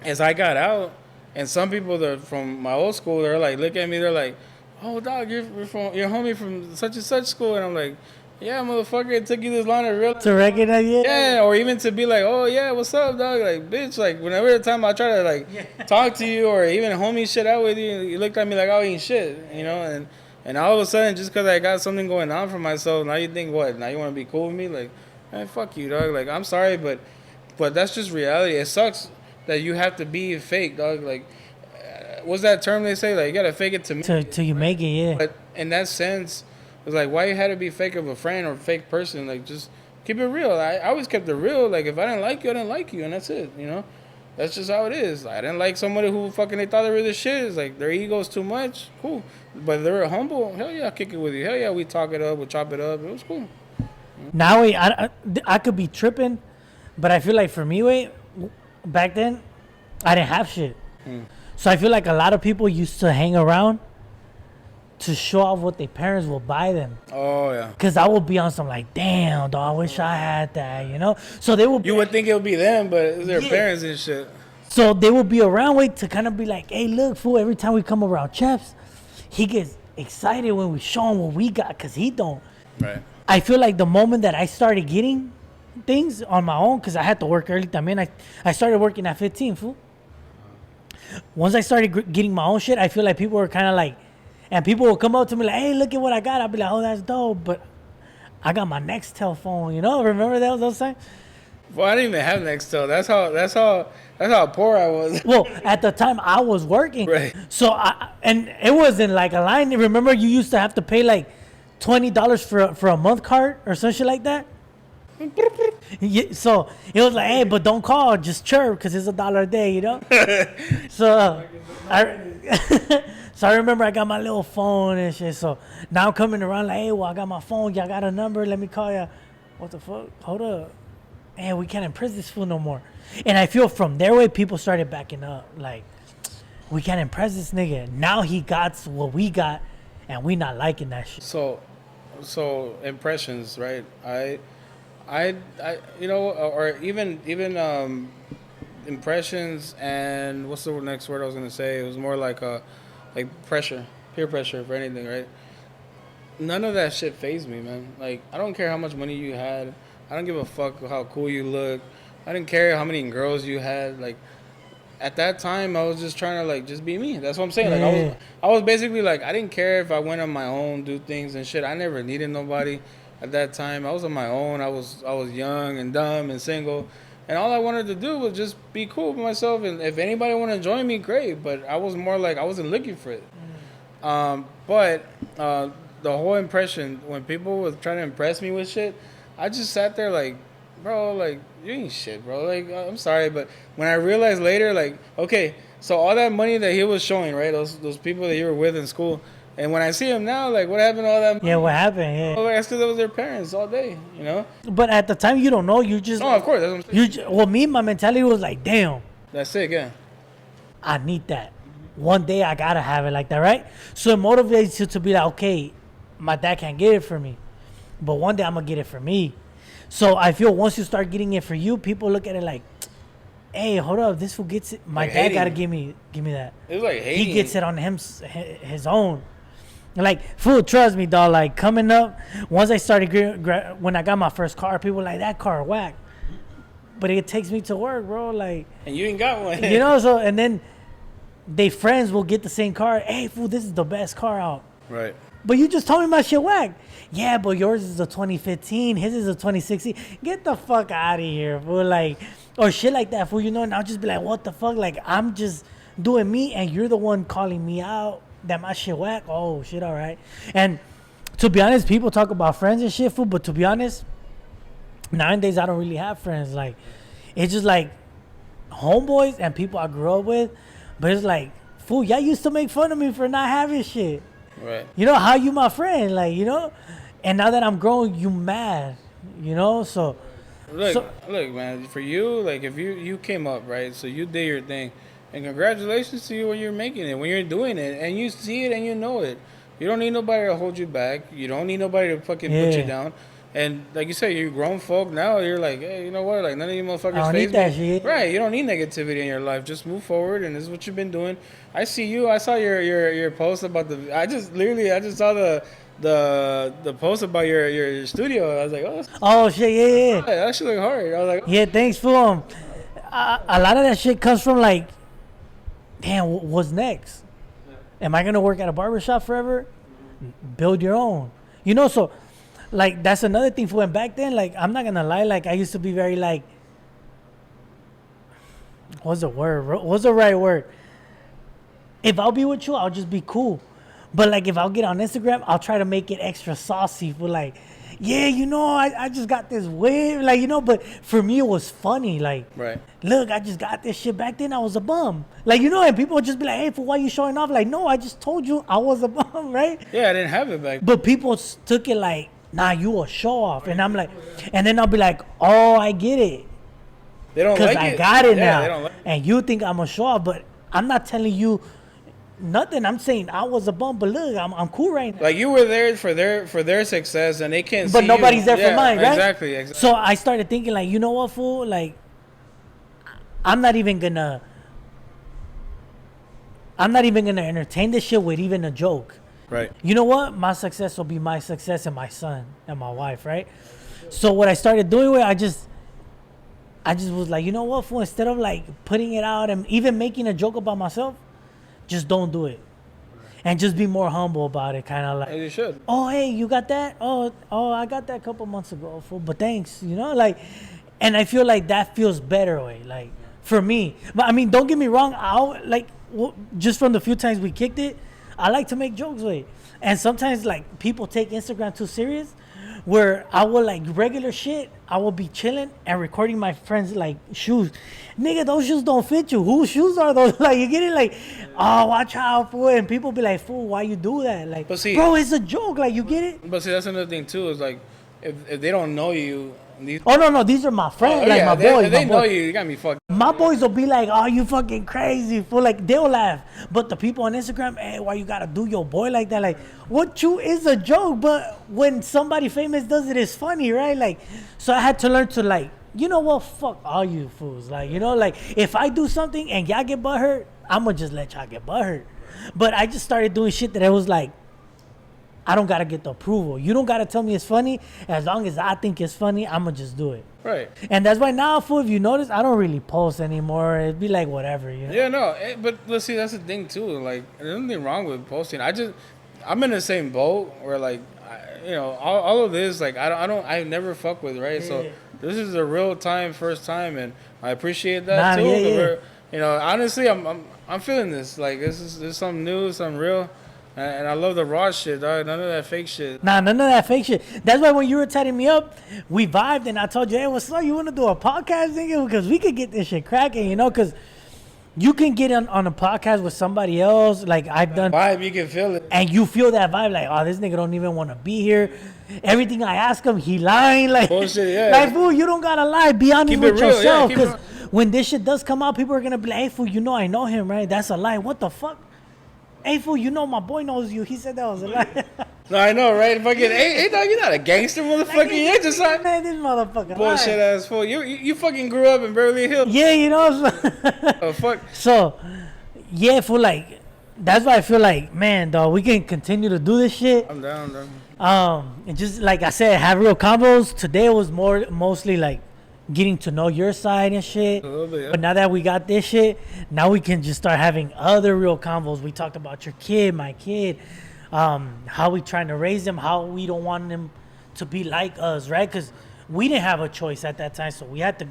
as I got out, and some people that from my old school, they're like, look at me, they're like, oh dog, you're homie from such and such school, and I'm like, yeah, motherfucker, it took you this long to realize. To recognize it? Yeah, or even to be like, oh yeah, what's up, dog? Like, bitch, like whenever the time I try to like talk to you or even homie shit out with you, you looked at me like I ain't shit, you know, and all of a sudden, just because I got something going on for myself, now you think what? Now you want to be cool with me? Like, man, fuck you, dog. Like, I'm sorry, but that's just reality. It sucks that you have to be fake, dog. Like, what's that term they say? Like, you gotta fake it till you make it, yeah. But in that sense, it's like, why you had to be fake of a friend or a fake person? Like, just keep it real. I always kept it real. Like, if I didn't like you, I didn't like you, and that's it, you know? That's just how it is. I didn't like somebody who fucking they thought they were the shit. It's like their ego's too much. Cool. But they were humble. Hell yeah, I'll kick it with you. Hell yeah, we talk it up, we chop it up. It was cool. Now, I could be tripping, but I feel like for me, back then, I didn't have shit. So I feel like a lot of people used to hang around to show off what their parents will buy them. Oh, yeah. Because I would be on some like, damn, dog, I wish I had that, you know? So they would... You would think it would be them, but it's their parents and shit. So they would be around to kind of be like, hey, look, fool, every time we come around Chef's, he gets excited when we show him what we got because he don't. Right. I feel like the moment that I started getting things on my own, because I had to work early también, I started working at 15, fool. Once I started getting my own shit, I feel like people were kind of like, and people will come up to me like, hey, look at what I got. I'll be like, oh, that's dope. But I got my Nextel phone, you know? Remember those times? Well, I didn't even have Nextel. That's how poor I was. Well, at the time I was working. Right. So and it wasn't like a line. Remember you used to have to pay like $20 for a month card or some shit like that? Yeah, so it was like, hey, but don't call, just chirp because it's $1 a day, you know? So I remember I got my little phone and shit. So now I'm coming around like, hey, well, I got my phone. Y'all got a number? Let me call ya. What the fuck? Hold up. Man, we can't impress this fool no more. And I feel from their way, people started backing up. Like, we can't impress this nigga. Now he got what we got, and we not liking that shit. So, so impressions, right? you know, or even impressions, and what's the next word I was gonna say? It was more like pressure, peer pressure, for anything, right? None of that shit fazed me, man. Like, I don't care how much money you had. I don't give a fuck how cool you look. I didn't care how many girls you had. Like, at that time, I was just trying to, like, just be me. That's what I'm saying. Like, I was basically like, I didn't care if I went on my own, do things and shit. I never needed nobody at that time. I was on my own. I was young and dumb and single, and all I wanted to do was just be cool with myself. And if anybody want to join me, great. But I was more like, I wasn't looking for it. But the whole impression, when people was trying to impress me with shit, I just sat there like, bro, like, you ain't shit, bro. Like, I'm sorry, but when I realized later, like, okay, so all that money that he was showing, right, those people that you were with in school, and when I see him now, like, what happened to all that money? Yeah, what happened? Yeah. Well, that's because it was their parents all day, you know? But at the time, you don't know. You just. No, of course. That's what I'm saying. Well, me, my mentality was like, damn, That's it, yeah. I need that. One day I gotta have it like that, right? So it motivates you to be like, okay, my dad can't get it for me, but one day I'm gonna get it for me. So I feel once you start getting it for you, people look at it like, hey, hold up, this fool gets it. My Like dad hating. gotta give me that. It was like hating. He gets it on his own. Like, fool, trust me, dog. Like, coming up, once I started, when I got my first car, people were like, that car whack. But it takes me to work, bro. Like, And you ain't got one. you know, so, and then they friends will get the same car. Hey, fool, this is the best car out. Right. But you just told me my shit whack. Yeah, but yours is a 2015. His is a 2016. Get the fuck out of here, fool. Like, or shit like that, fool. You know, and I'll just be like, what the fuck? Like, I'm just doing me, and you're the one calling me out that my shit whack. Oh, shit, all right. And to be honest, people talk about friends and shit, fool. But to be honest, nowadays I don't really have friends. Like, it's just like homeboys and people I grew up with. But it's like, fool, y'all used to make fun of me for not having shit. Right. You know, how you my friend, like, you know? And now that I'm grown, you mad, you know? So, Look, man, for you, like, if you came up, right, so you did your thing, and congratulations to you when you're making it, when you're doing it, and you see it and you know it. You don't need nobody to hold you back. You don't need nobody to fucking put you down. And like you said, you're grown folk now. You're like, hey, you know what? Like, none of you motherfuckers I don't faze need that me. shit. Right? You don't need negativity in your life. Just move forward, and this is what you've been doing. I see you. I saw your post about the. I just saw the post about your studio. I was like, oh, shit, yeah. that shit look hard. I was like, Yeah, thanks for a lot of that shit comes from, like, damn, what's next? Am I going to work at a barbershop forever? Build your own. You know, so, like, that's another thing for when back then, like, I'm not going to lie, like, I used to be very, like, what's the right word? If I'll be with you, I'll just be cool. But, like, if I'll get on Instagram, I'll try to make it extra saucy for, like, yeah, you know, I just got this wave. Like, you know, but for me, it was funny. Like, right. Look, I just got this shit. Back then, I was a bum. Like, you know, and people would just be like, hey, for why you showing off? Like, no, I just told you I was a bum, right? Yeah, I didn't have it back. But people took it like, nah, you a show off. And I'm like, and then I'll be like, oh, I get it. They don't like it. Because I got it now. They don't like it. And you think I'm a show off, but I'm not telling you nothing. I'm saying I was a bum, but look, I'm cool right now. Like, you were there for their success, and they can't see But nobody's you. there for mine, right? Exactly. So I started thinking, like, you know what, fool? Like, I'm not even gonna entertain this shit with even a joke. Right. You know what? My success will be my success and my son and my wife, right? So what I started doing with, I just was like, you know what, fool? Instead of, like, putting it out and even making a joke about myself, just don't do it. And just be more humble about it, kind of like. As you should. Oh, hey, you got that? Oh, I got that a couple months ago, fool. But thanks, you know, like, and I feel like that feels better, way, like, for me. But I mean, don't get me wrong. Just from the few times we kicked it, I like to make jokes, way. And sometimes, like, people take Instagram too serious, where I will, like, regular shit, I will be chilling and recording my friends, like, shoes. Nigga, those shoes don't fit you. Whose shoes are those? Like, you get it? Like, oh, watch out, fool. And people be like, fool, why you do that? Like, But see, bro, it's a joke. Like, you get it? But see, that's another thing too. Is like, if they don't know you. Oh no, these are my friends, like my boys. They know you. You got me fucked. My boys will be like, "Oh, you fucking crazy," fool. Like they'll laugh, but the people on Instagram, hey, why you gotta do your boy like that? Like, what you is a joke, but when somebody famous does it, it's funny, right? Like, so I had to learn to like, you know what? Fuck all you fools. Like, you know, like if I do something and y'all get butthurt, I'ma just let y'all get butthurt. But I just started doing shit that it was like, I don't gotta get the approval. You don't gotta tell me it's funny. As long as I think it's funny, I'ma just do it. Right. And that's why now, fool, if you notice, I don't really post anymore. It'd be like whatever, you know. Yeah, no, but let's see, that's the thing too. Like, there's nothing wrong with posting. I'm in the same boat where like, you know, all of this, like, I never fuck with, right? Yeah. So this is a real time, first time, and I appreciate that too. Yeah. You know, honestly, I'm feeling this. Like, this is something new, something real. And I love the raw shit, dog. None of that fake shit. Nah, none of that fake shit. That's why when you were tatting me up, we vibed, and I told you, hey, what's up? You want to do a podcast, nigga? Because we could get this shit cracking, you know? Because you can get on a podcast with somebody else. Like, I've done. Vibe, you can feel it. And you feel that vibe, like, oh, this nigga don't even want to be here. Everything I ask him, he lying. Like, bullshit, yeah. Like, fool, you don't got to lie. Be honest with yourself. Because when this shit does come out, people are going to be like, hey, fool, you know I know him, right? That's a lie. What the fuck? Hey, fool, you know my boy knows you. He said that was a lie. No, I know, right? Fucking, hey, dog, you're not a gangster, motherfucker. You're just like, man, this motherfucker. Bullshit ass fool. You fucking grew up in Beverly Hills. Yeah, you know. Oh, fuck. So, yeah, fool, like, that's why I feel like, man, dog, we can continue to do this shit. I'm down, dog. And just like I said, have real combos. Today was mostly like getting to know your side and shit. A little bit, yeah. But now that we got this shit, now we can just start having other real convos. We talked about your kid, my kid, how we trying to raise them, how we don't want them to be like us, right? Because we didn't have a choice at that time, so we had to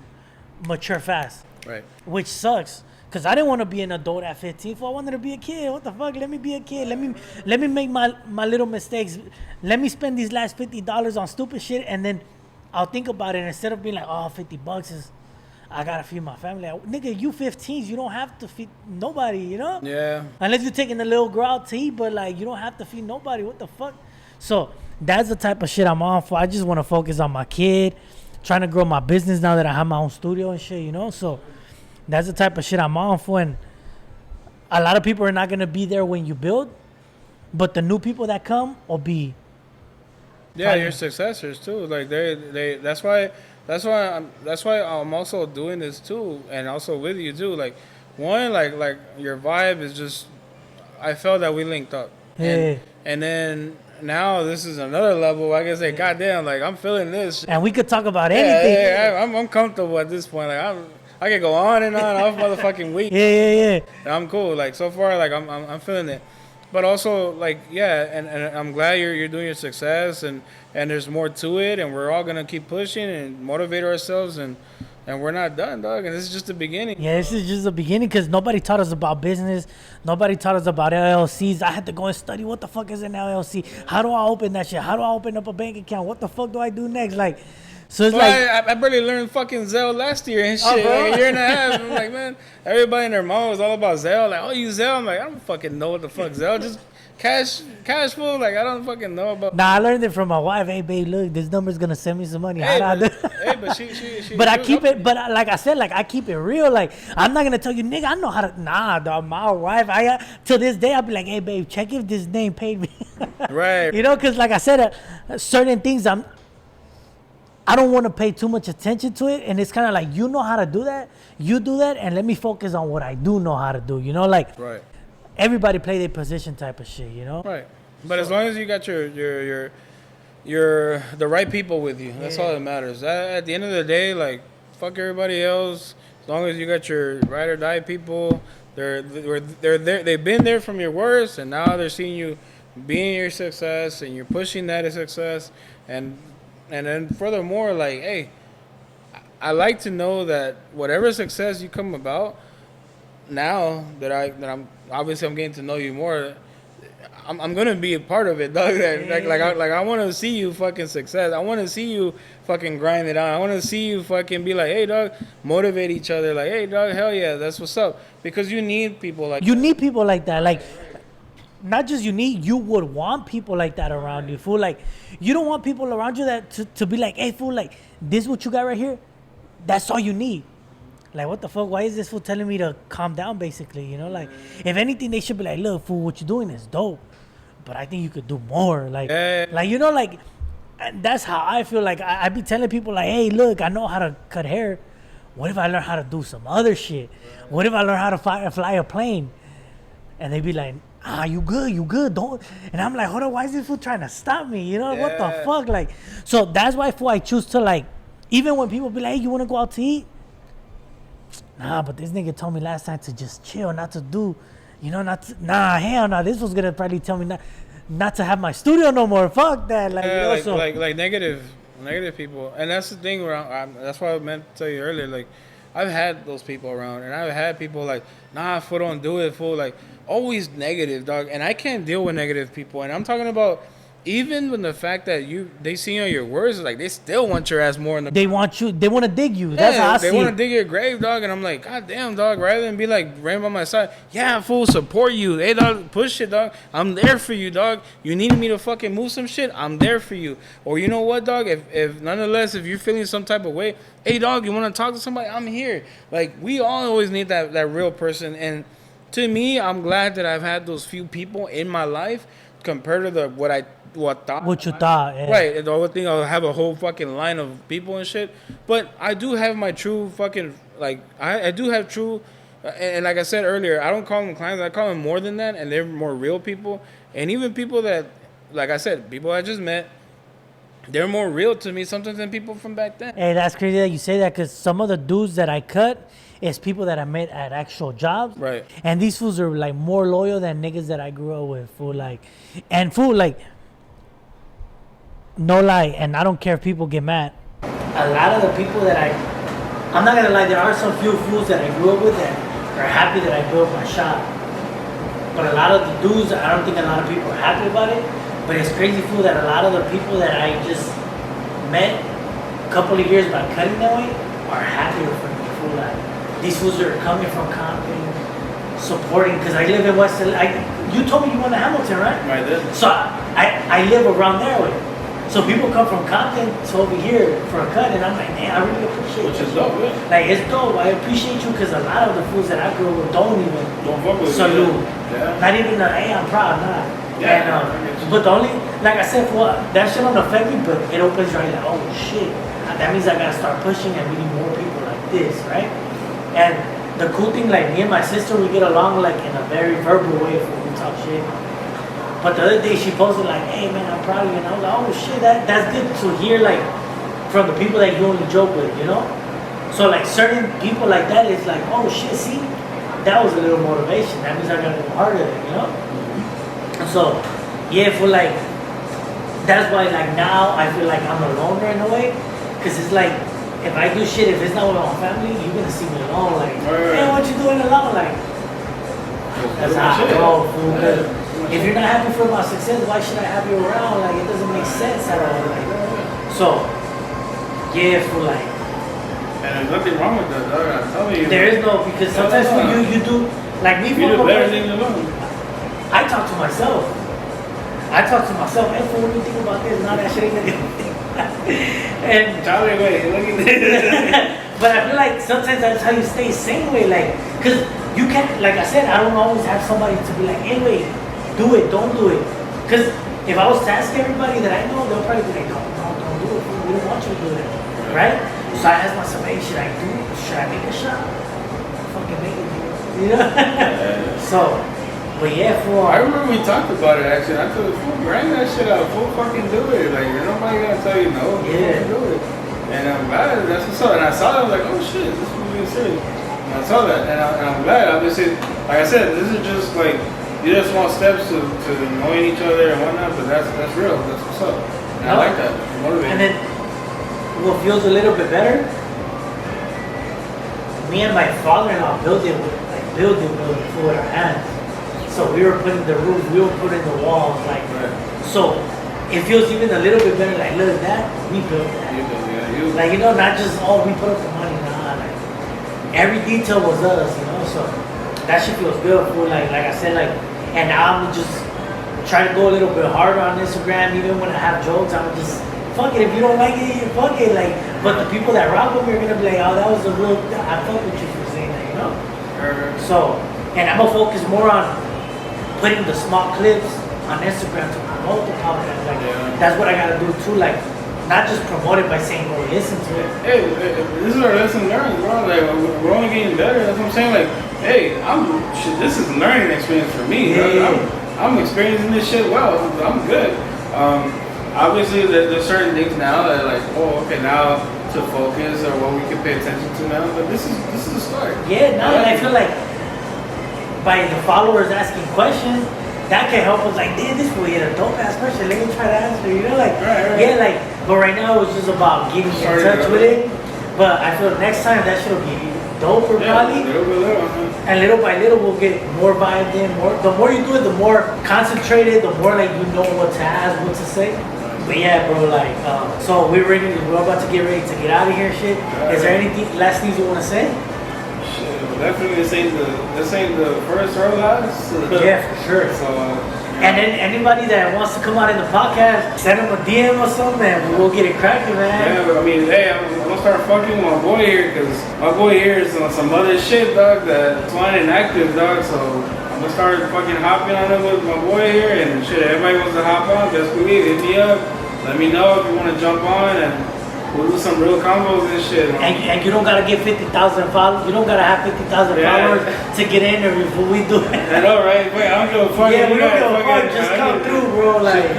mature fast. Right. Which sucks. Because I didn't want to be an adult at 15. I wanted to be a kid. What the fuck? Let me be a kid. Let me make my little mistakes. Let me spend these last $50 on stupid shit, and then I'll think about it instead of being like, oh, $50 is, I gotta feed my family. Nigga, you 15s, you don't have to feed nobody, you know? Yeah. Unless you're taking the little girl out to eat, but like, you don't have to feed nobody. What the fuck? So that's the type of shit I'm on for. I just want to focus on my kid, trying to grow my business now that I have my own studio and shit, you know? So that's the type of shit I'm on for. And a lot of people are not gonna be there when you build, but the new people that come will be. Yeah, your successors too. Like they. That's why I'm also doing this too, and also with you too. Like, one, like your vibe is just. I felt that we linked up. Yeah. And then now this is another level. I can say, goddamn, like I'm feeling this. And we could talk about anything. Yeah, I'm comfortable at this point. Like I can go on and on off motherfucking week. Yeah. I'm cool. Like so far, like I'm feeling it. But also, like, yeah, and I'm glad you're doing your success, and there's more to it, and we're all gonna keep pushing and motivate ourselves, and we're not done, dog. And this is just the beginning. Yeah, this is just the beginning, because nobody taught us about business. Nobody taught us about LLCs. I had to go and study what the fuck is an LLC. How do I open that shit? How do I open up a bank account? What the fuck do I do next? Like, so it's I barely learned fucking Zelle last year and shit. Like a year and a half. I'm like, man, everybody and their mom was all about Zelle. Like, oh, you Zelle? I'm like, I don't fucking know what the fuck Zelle. Just cash flow. Like, I don't fucking know about. Nah, I learned it from my wife. Hey, babe, look, this number's gonna send me some money. Hey, but she. But I keep it. But like I said, like I keep it real. Like, I'm not gonna tell you, nigga, I know how to. Nah, dog. My wife, till this day, I'll be like, hey, babe, check if this name paid me. Right. You know, because like I said, certain things I don't want to pay too much attention to it, and it's kind of like, you know how to do that, you do that, and let me focus on what I do know how to do. You know, like right. Everybody play their position type of shit. You know, right. But as long as you got your the right people with you, that's all that matters. At the end of the day, like fuck everybody else. As long as you got your ride or die people, they're there. They've been there from your worst, and now they're seeing you being your success, and you're pushing that as success, and then furthermore, like, hey, I like to know that whatever success you come about, now that I'm obviously I'm getting to know you more, I'm gonna be a part of it, dog. I want to see you fucking success. I want to see you fucking grind it out. I want to see you fucking be like, hey, dog, motivate each other. Like, hey, dog, hell yeah, that's what's up. Because you need people like you need people like that. Like not just you need, you would want people like that around you, fool. Like, you don't want people around you that to be like, hey, fool, like, this what you got right here? That's all you need. Like, what the fuck? Why is this fool telling me to calm down, basically? You know, like, if anything, they should be like, look, fool, what you doing is dope, but I think you could do more. Like, you know, like, and that's how I feel. Like, I be telling people, like, hey, look, I know how to cut hair. What if I learn how to do some other shit? What if I learn how to fly a plane? And they be like, you good, don't. And I'm like, hold on, why is this fool trying to stop me? You know, what the fuck? Like, so that's why, fool, I choose to, like, even when people be like, hey, you want to go out to eat? Nah, but this nigga told me last time to just chill, not to do, you know, hell no. This was gonna probably tell me not to have my studio no more. Fuck that. Like, you know, like negative people. And that's the thing where that's why I meant to tell you earlier, like, I've had those people around, and I've had people like, nah, fool, don't do it, fool. Like, always negative, dog. And I can't deal with negative people. And I'm talking about even when the fact that they see on your words, like, they still want your ass more in the. They want to dig you. That's how I see it. They want to dig your grave, dog. And I'm like, God damn, dog. Rather than be like right by my side, yeah, fool, support you. Hey, dog, push it, dog. I'm there for you, dog. You need me to fucking move some shit, I'm there for you. Or you know what, dog? If nonetheless, if you're feeling some type of way, hey, dog, you want to talk to somebody? I'm here. Like, we all always need that real person. And to me, I'm glad that I've had those few people in my life compared to what you thought, yeah. Right. The whole thing, I'll have a whole fucking line of people and shit. But I do have my true fucking, like, I do have true, and like I said earlier, I don't call them clients, I call them more than that, and they're more real people. And even people that, like I said, people I just met, they're more real to me sometimes than people from back then. Hey, that's crazy that you say that, because some of the dudes that I cut is people that I met at actual jobs. Right. And these fools are, like, more loyal than niggas that I grew up with, fool. Like, and fool, like, no lie, and I don't care if people get mad. A lot of the people that I'm not gonna lie, there are some few fools that I grew up with that are happy that I built my shop. But a lot of the dudes, I don't think a lot of people are happy about it. But it's crazy, fool, that a lot of the people that I just met a couple of years by cutting that way are happier for me, fool. Like, these fools are coming from Compton, supporting, because I live in West LA. You told me you went to Hamilton, right? I did. So I live around there way. So people come from Compton to over here for a cut, and I'm like, man, I really appreciate it. Which is dope, yeah. Like, it's dope. I appreciate you, because a lot of the fools that I grew up with don't fuck with salute. Yeah. Not even hey, I'm proud, nah. Yeah. And, but the only, like I said, that shit don't affect me, but it opens your eyes like, oh shit. That means I gotta start pushing and meeting more people like this, right? And the cool thing, like, me and my sister, we get along, like, in a very verbal way when we talk shit. But the other day she posted like, hey man, I'm proud of you. And I was like, oh shit, that's good to hear, like, from the people that you only joke with, you know? So, like, certain people like that is like, oh shit, see? That was a little motivation. That means I gotta go harder, you know? So, yeah, for like, that's why, like, now I feel like I'm a loner in a way. Because it's like, if I do shit, if it's not with my family, you're gonna see me alone. Like, hey, what you doing alone? Like, that's how I go, fool. If you're not happy for my success, why should I have you around? Like, it doesn't make sense at all. Like, so, yeah, for like. And there's nothing wrong with that, dog. I'm telling you. There is no, because sometimes when you do, like me, you do better than alone. I talk to myself. Hey, fool, what do you think about this? Now that shit ain't gonna And Charlie, wait, look at this. But I feel like sometimes that's how you stay sane way, like, cause you can't, like I said, I don't always have somebody to be like, hey, wait, do it, don't do it. Cause if I was to ask everybody that I know, they'll probably be like, no, don't do it. We don't want you to do it, right? So I ask myself, hey, should I do it? Should I make a shot? Fucking make it, you know? So, but yeah, I remember we talked about it actually. I told fool, bring that shit out, fool, fucking do it. Like, nobody gonna tell you no. Yeah. Do it. And I'm glad that's what's up. And I saw that, I was like, oh shit, this was being serious. And I saw that, and I'm glad. Obviously, like I said, this is just like, these are small steps to knowing each other and whatnot, but that's real. That's what's up. And I like that. It's motivating. And then, what feels a little bit better, me and my father-in-law building with our hands. So we were putting the roof, we were putting the walls, like, right. So it feels even a little bit better, like, look, that, we built that. Like, you know, not just, oh, we put up the money, nah, like, every detail was us, you know, so that shit feels good, fool. Like I said, like, and now I'm just try to go a little bit harder on Instagram. Even when I have jokes, I'm just fuck it. If you don't like it, fuck it. Like, but the people that rock with me are gonna be like, oh, that was a real. I fuck with you for saying that, you know. So, and I'm gonna focus more on putting the small clips on Instagram to promote the podcast. Like, that's what I gotta do too. Like, not just promote it by saying, "Oh, listen to it." Hey, this is our lesson learned, bro. Like, we're only getting better. That's what I'm saying. Like, hey, this is a learning experience for me. I'm experiencing this shit well. I'm good. Obviously, there's certain things now that like, oh, okay, now to focus or what we can pay attention to now. But this is a start. Yeah, now I feel like by the followers asking questions, that can help us. Like, damn, this fool had a dope ass question. Let me try to answer. You know, like, yeah, like. But right now it's just about getting in touch with it. But I feel next time that shit'll be doper probably. And little by little we'll get more vibed in. The more you do it, the more concentrated, the more like you know what to ask, what to say. But yeah, bro, like, so we're about to get ready to get out of here, shit. Is there anything last things you want to say? Shit, well, definitely this ain't the first or last. Yeah, for sure. So. And then anybody that wants to come out in the podcast, send them a DM or something, and we'll get it cracking, man. Yeah, but I mean, hey, I'm gonna start fucking with my boy here, because my boy here is on some other shit, dog, that's fine and active, dog, so I'm gonna start fucking hopping on it with my boy here, and shit, everybody wants to hop on, just believe, hit me up, let me know if you want to jump on, and we'll do some real combos and shit. And you don't gotta get 50,000 followers. You don't gotta have 50,000 followers to get in there before we do it. I know, right? Wait, I don't give a fuck. Yeah, we don't give a fuck. Just come through, bro. Like,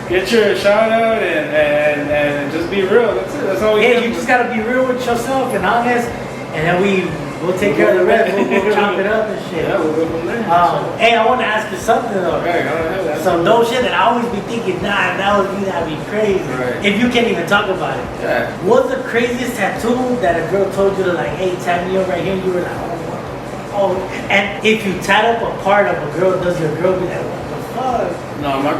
get your shout out and just be real. That's it. That's all we do. Yeah, you just gotta be real with yourself and honest, and then we'll take care of the rest. We'll chop it up and shit. Yeah, we'll go from there. Hey, I want to ask you something though. Okay, go ahead. Some dope shit that I always be thinking, nah, if that was me, that'd be crazy. Right. If you can't even talk about it. Yeah. What's the craziest tattoo that a girl told you to like, hey, tat me up right here? You were like, oh. And if you tat up a part of a girl, does your girl be like, what the fuck? No, my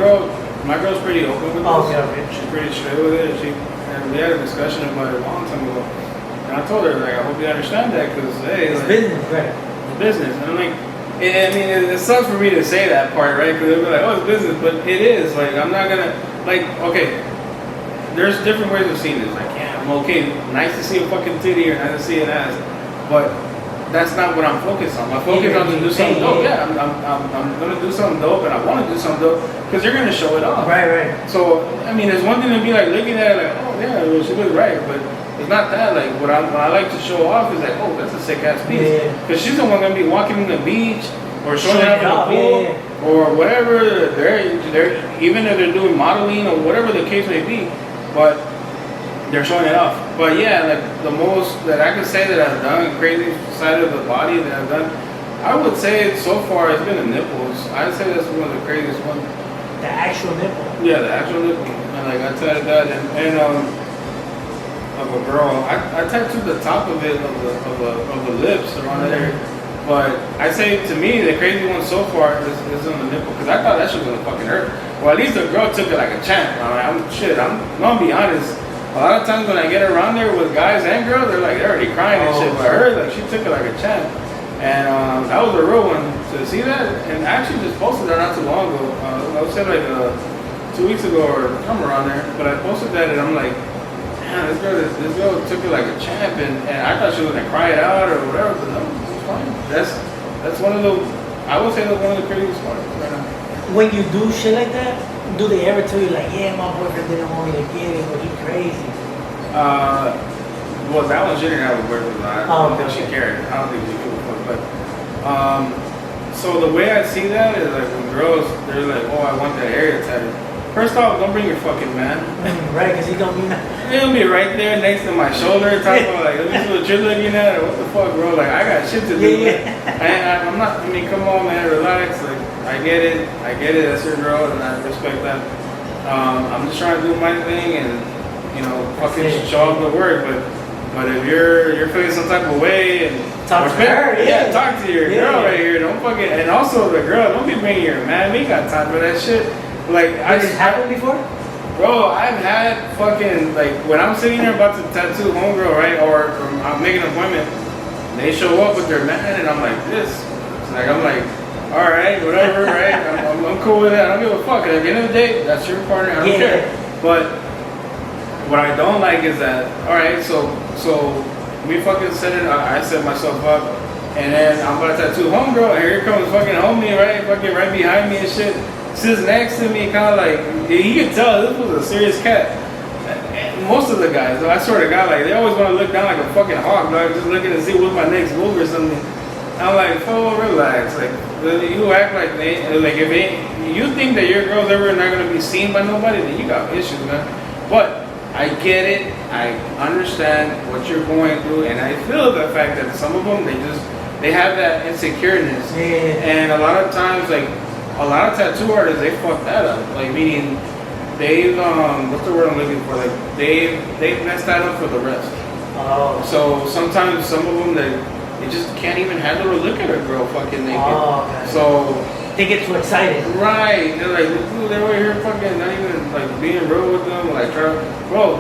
girl's pretty open with this. Okay. She's pretty straight with it. And we had a discussion about it a long time ago. And I told her, like, I hope you understand that, because, hey, it's like, business, right? It's business. And I'm like, I mean, it sucks for me to say that part, right? Because they'll be like, oh, it's business. But it is. Like, I'm not going to, like, okay, there's different ways of seeing this. Like, yeah, I'm okay. Nice to see a fucking titty or nice to see an ass. But that's not what I'm focused on. My focus on to do something dope. Yeah, I'm going to do something dope, and I want to do something dope because you're going to show it off. Right. So, I mean, there's one thing to be like looking at it like, oh, yeah, well, she looks right. But it's not that. Like, what I like to show off is like, oh, that's a sick ass piece. Because she's the one gonna be walking in the beach or showing up in the pool or whatever. They're even if they're doing modeling or whatever the case may be, but they're showing it off. But yeah, like the most that I can say that I've done, crazy side of the body that I've done, I would say so far it's been the nipples. I'd say that's one of the craziest ones. The actual nipple. Yeah, the actual nipple. And like I tatted that and of a girl. I tattooed the top of it of the lips around there. But I say to me the crazy one so far is on the nipple because I thought that shit was gonna fucking hurt. Well, at least the girl took it like a champ. I'm gonna be honest. A lot of times when I get around there with guys and girls, they're already crying and shit. But her, like, she took it like a champ. And that was a real one to see that. And I actually just posted that not too long ago. I would say like 2 weeks ago or somewhere around there. But I posted that and I'm like, man, this girl took it like a champ, and I thought she was gonna cry it out or whatever, but no, it's fine. That's one of the, I would say that's one of the craziest parts right now. When you do shit like that, do they ever tell you like, yeah, my boyfriend didn't want me to get it, but he crazy? Well, that one she didn't have a boyfriend. I don't think she cared. I don't think she gave a fuck. But so the way I see that is like when girls, they're like, oh, I want that area tattooed. First off, don't bring your fucking man. Right, because he don't mean that. He'll be right there next to my shoulder, talking about like, this is what you're looking at, or what the fuck, bro? Like, I got shit to do. I'm not. I mean, come on, man, relax. Like, I get it. That's your girl, and I respect that. I'm just trying to do my thing, and fucking show up the work. But if you're feeling some type of way, and talk to her, talk to your girl right here. Don't fucking. And also the girl, don't be bringing your man. We ain't got time for that shit. Like, has it happened before? Bro, I've had fucking, like, when I'm sitting there about to tattoo homegirl, right, or I'm making an appointment, they show up with their man, and I'm like, I'm like, all right, whatever, right? I'm cool with it. I don't give a fuck. At the end of the day, that's your partner. I don't care. But what I don't like is that, all right, so we fucking set it. I set myself up, and then I'm about to tattoo homegirl, and here comes fucking homie, right, fucking right behind me and shit. Sits next to me, kind of like you can tell this was a serious cat. Most of the guys, I swear to God, like they always want to look down like a fucking hawk, dog, just looking to see what my next move or something. I'm like, oh, relax. Like you act like if you think that your girl's ever not gonna be seen by nobody, then you got issues, man. But I get it. I understand what you're going through, and I feel the fact that some of them they have that insecureness, and a lot of times, like a lot of tattoo artists, they fuck that up. Like meaning they've what's the word I'm looking for? Like they've messed that up for the rest. Oh. So sometimes some of them they just can't even handle or look at a girl fucking naked. Oh, okay. So they get too excited. Right. They're like, dude, they're over here fucking not even like being real with them. Like, bro,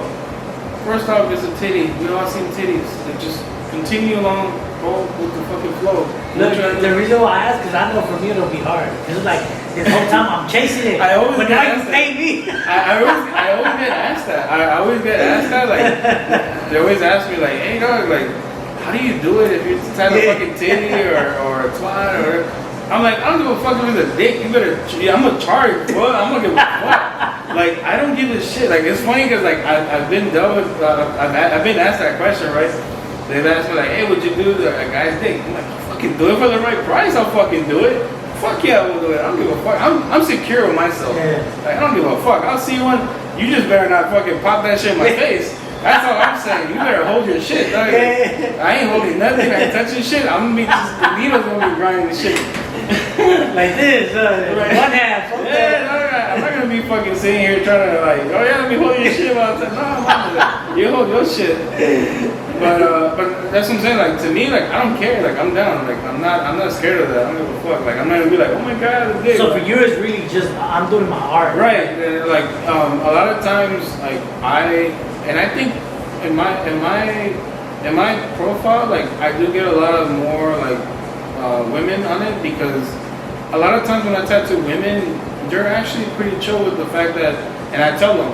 first off, it's a titty. We all seen titties. Like, just continue along, go with the fucking flow. Look, the reason why I ask, because I know for me it'll be hard. It's like, this whole time I'm chasing it. I always but get now asked you pay me. I always get asked that. I always get asked that. Like, they always ask me, like, hey, dog, like, how do you do it if you're type of fucking titty or a twat or I'm like, I don't give a fuck if it's a dick. You better, I'm gonna charge, bro. I'm gonna give a fuck. Like, I don't give a shit. Like, it's funny because like I've been dealt with, I've been asked that question, right? They've asked me like, hey, would you do a guy's dick? I'm like, fucking do it for the right price. I'll fucking do it. Fuck yeah, I will do it. I don't give a fuck. I'm secure with myself. Yeah. Like, I don't give a fuck. I'll see one. You just better not fucking pop that shit in my face. That's all I'm saying. You better hold your shit. Dog. I ain't holding nothing. I ain't touching shit. I'm gonna be the needle's gonna be grinding the shit. Like this, right. One half. Okay. Yeah, I'm not gonna be fucking sitting here trying to like, oh yeah, let me hold your shit while I'm like, no, I'm not doing that. You hold your shit. But that's what I'm saying. Like to me, like I don't care. Like I'm down. Like I'm not scared of that. I don't give a fuck. Like I'm not gonna be like, oh my god, the dick. So for you, it's really just I'm doing my art. Right. And, like a lot of times, like I think in my profile, like I do get a lot of more like women on it because a lot of times when I tattoo women, they're actually pretty chill with the fact that, and I tell them,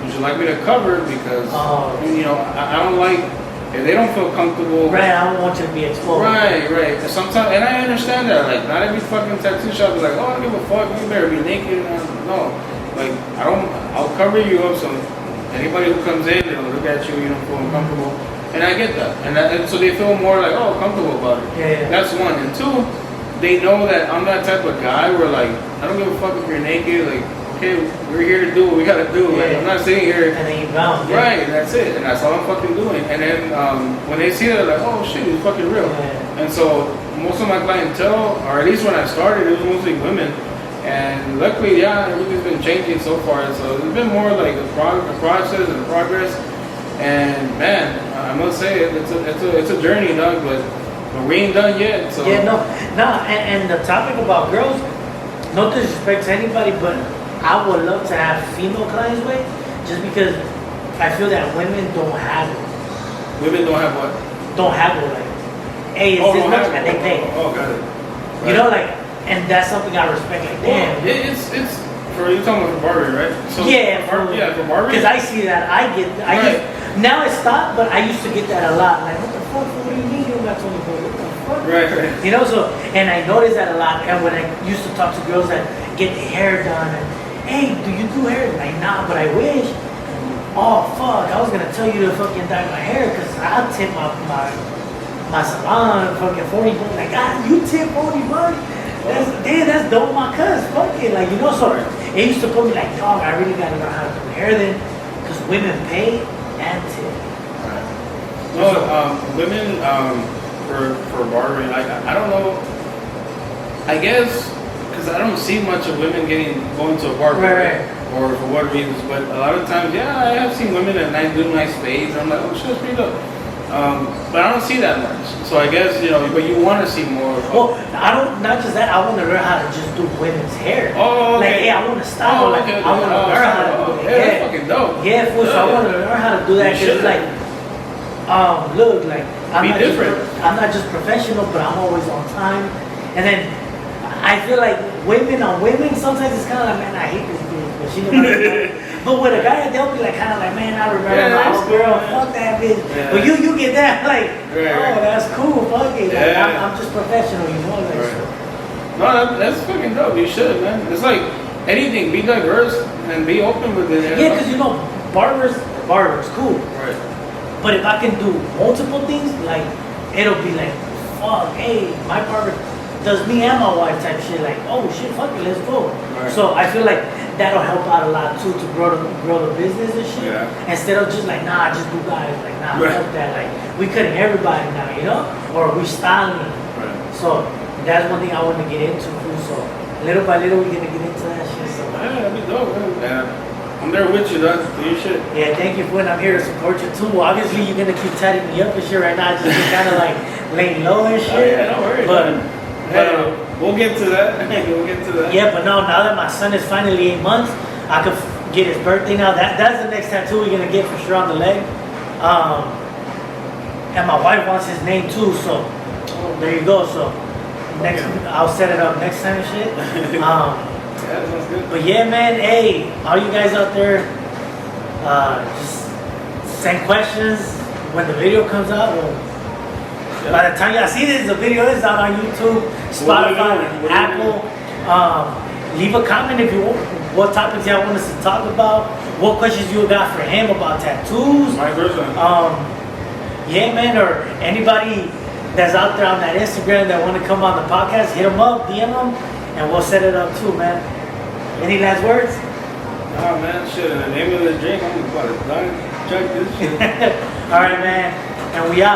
would you like me to cover it because you know I don't like if they don't feel comfortable. Right. I don't want you to be exposed. Right. Sometimes, and I understand that. Like not every fucking tattoo shop is like, oh, I don't give a fuck. You better be naked. No, like I'll cover you up so anybody who comes in, they'll look at you, you don't feel uncomfortable. And I get that. And so they feel more like, oh, comfortable about it. Yeah. That's one. And two, they know that I'm that type of guy where, like, I don't give a fuck if you're naked. Like, okay, we're here to do what we gotta do. Like, I'm not sitting here. And then you bounce. Right, and that's it. And that's all I'm fucking doing. And then when they see that, they're like, oh, shit, he's fucking real. Yeah. And so most of my clientele, or at least when I started, it was mostly women. And luckily, yeah, everything's been changing so far. So it's been more like a process and a progress. And man, I must say it's a journey, dog. But we ain't done yet. So Yeah, no. And the topic about girls, no disrespect to anybody, but I would love to have female clients with, just because I feel that women don't have it. Women don't have what? Don't have it. Like, hey, it's this much, and they pay. Oh, got it. Right. You know, like. And that's something I respect. Like, damn. Well, it's for you talking about for Barbie, right? So yeah, for Barbie. Because I see that. Now it's stopped, but I used to get that a lot. Like, what the fuck? What do you mean you got 24? What the fuck? Right. You know, so and I noticed that a lot. And when I used to talk to girls that get their hair done, and hey, do you do hair? Like, nah, but I wish. Oh fuck! I was gonna tell you to fucking dye my hair because I tip my salon fucking $40. Like, God, you tip $40? That's dope, my cuz. Fuck it, like, you know, so it used to put me like, dog, I really gotta learn how to do hair then, because women pay and tip. No, women for barbering, I don't know. I guess because I don't see much of women going to a barber, right? Or for what reasons, but a lot of times, yeah, I have seen women that do nice fades. I'm like, oh shit, that's pretty dope. But I don't see that much. So I guess, you know, but you want to see more. Well, not just that, I want to learn how to just do women's hair. Oh, okay. Like, hey, I want to style. Like, I want to learn how to do it. Yeah, that's fucking dope. Yeah, so I want to learn how to do that. Because it's like, look, like, I'm not just professional, but I'm always on time. And then I feel like women on women, sometimes it's kind of like, man, I hate this bitch, but she knows. But with a guy, they'll be like, kind of like, man, I remember my old girl, fuck that bitch. Yeah. But you get that, like, Right. that's cool, fuck it. Like, Yeah. I'm just professional, you know? Like, Right. so. No, that's fucking dope. You should, man. It's like anything. Be diverse and be open with it. Yeah, because, you know, barbers, cool. Right. But if I can do multiple things, like, it'll be like, fuck, hey, my barber does me and my wife type shit. Like, oh shit, fuck it, let's go. Right. So I feel like that'll help out a lot too to grow the business and shit. Yeah. Instead of just like, nah, just do guys. Like, nah, Right. fuck that. Like, we cutting everybody now, you know? Or we styling. Right. So that's one thing I want to get into too. So little by little, we're gonna get into that shit. So Yeah, that'd be dope, man. Yeah. I'm there with you, dog. Do your shit. yeah, thank you for it. I'm here to support you too. Obviously, you're gonna keep tatting me up and shit right now. Just kind of like laying low and shit. Oh, yeah, don't worry. But, Hey, we'll get to that. We'll get to that. yeah, but no, now that my son is finally 8 months, I could get his birthday now. That's the next tattoo we're gonna get for sure on the leg. And my wife wants his name too, so there you go. So next, I'll set it up next time and shit. Yeah, that sounds good. But yeah, man, hey, all you guys out there, just send questions when the video comes out. Well, by the time y'all see this, the video is out on YouTube, Spotify, Apple. Leave a comment if you want, what topics y'all want us to talk about, what questions you got for him about tattoos. My version. Yeah, man, or anybody that's out there on that Instagram that want to come on the podcast, hit them up, DM them, and we'll set it up too, man. Any last words? Oh man, shit. In the name of the drink, I'm about to chug this shit. All right, man, and we out.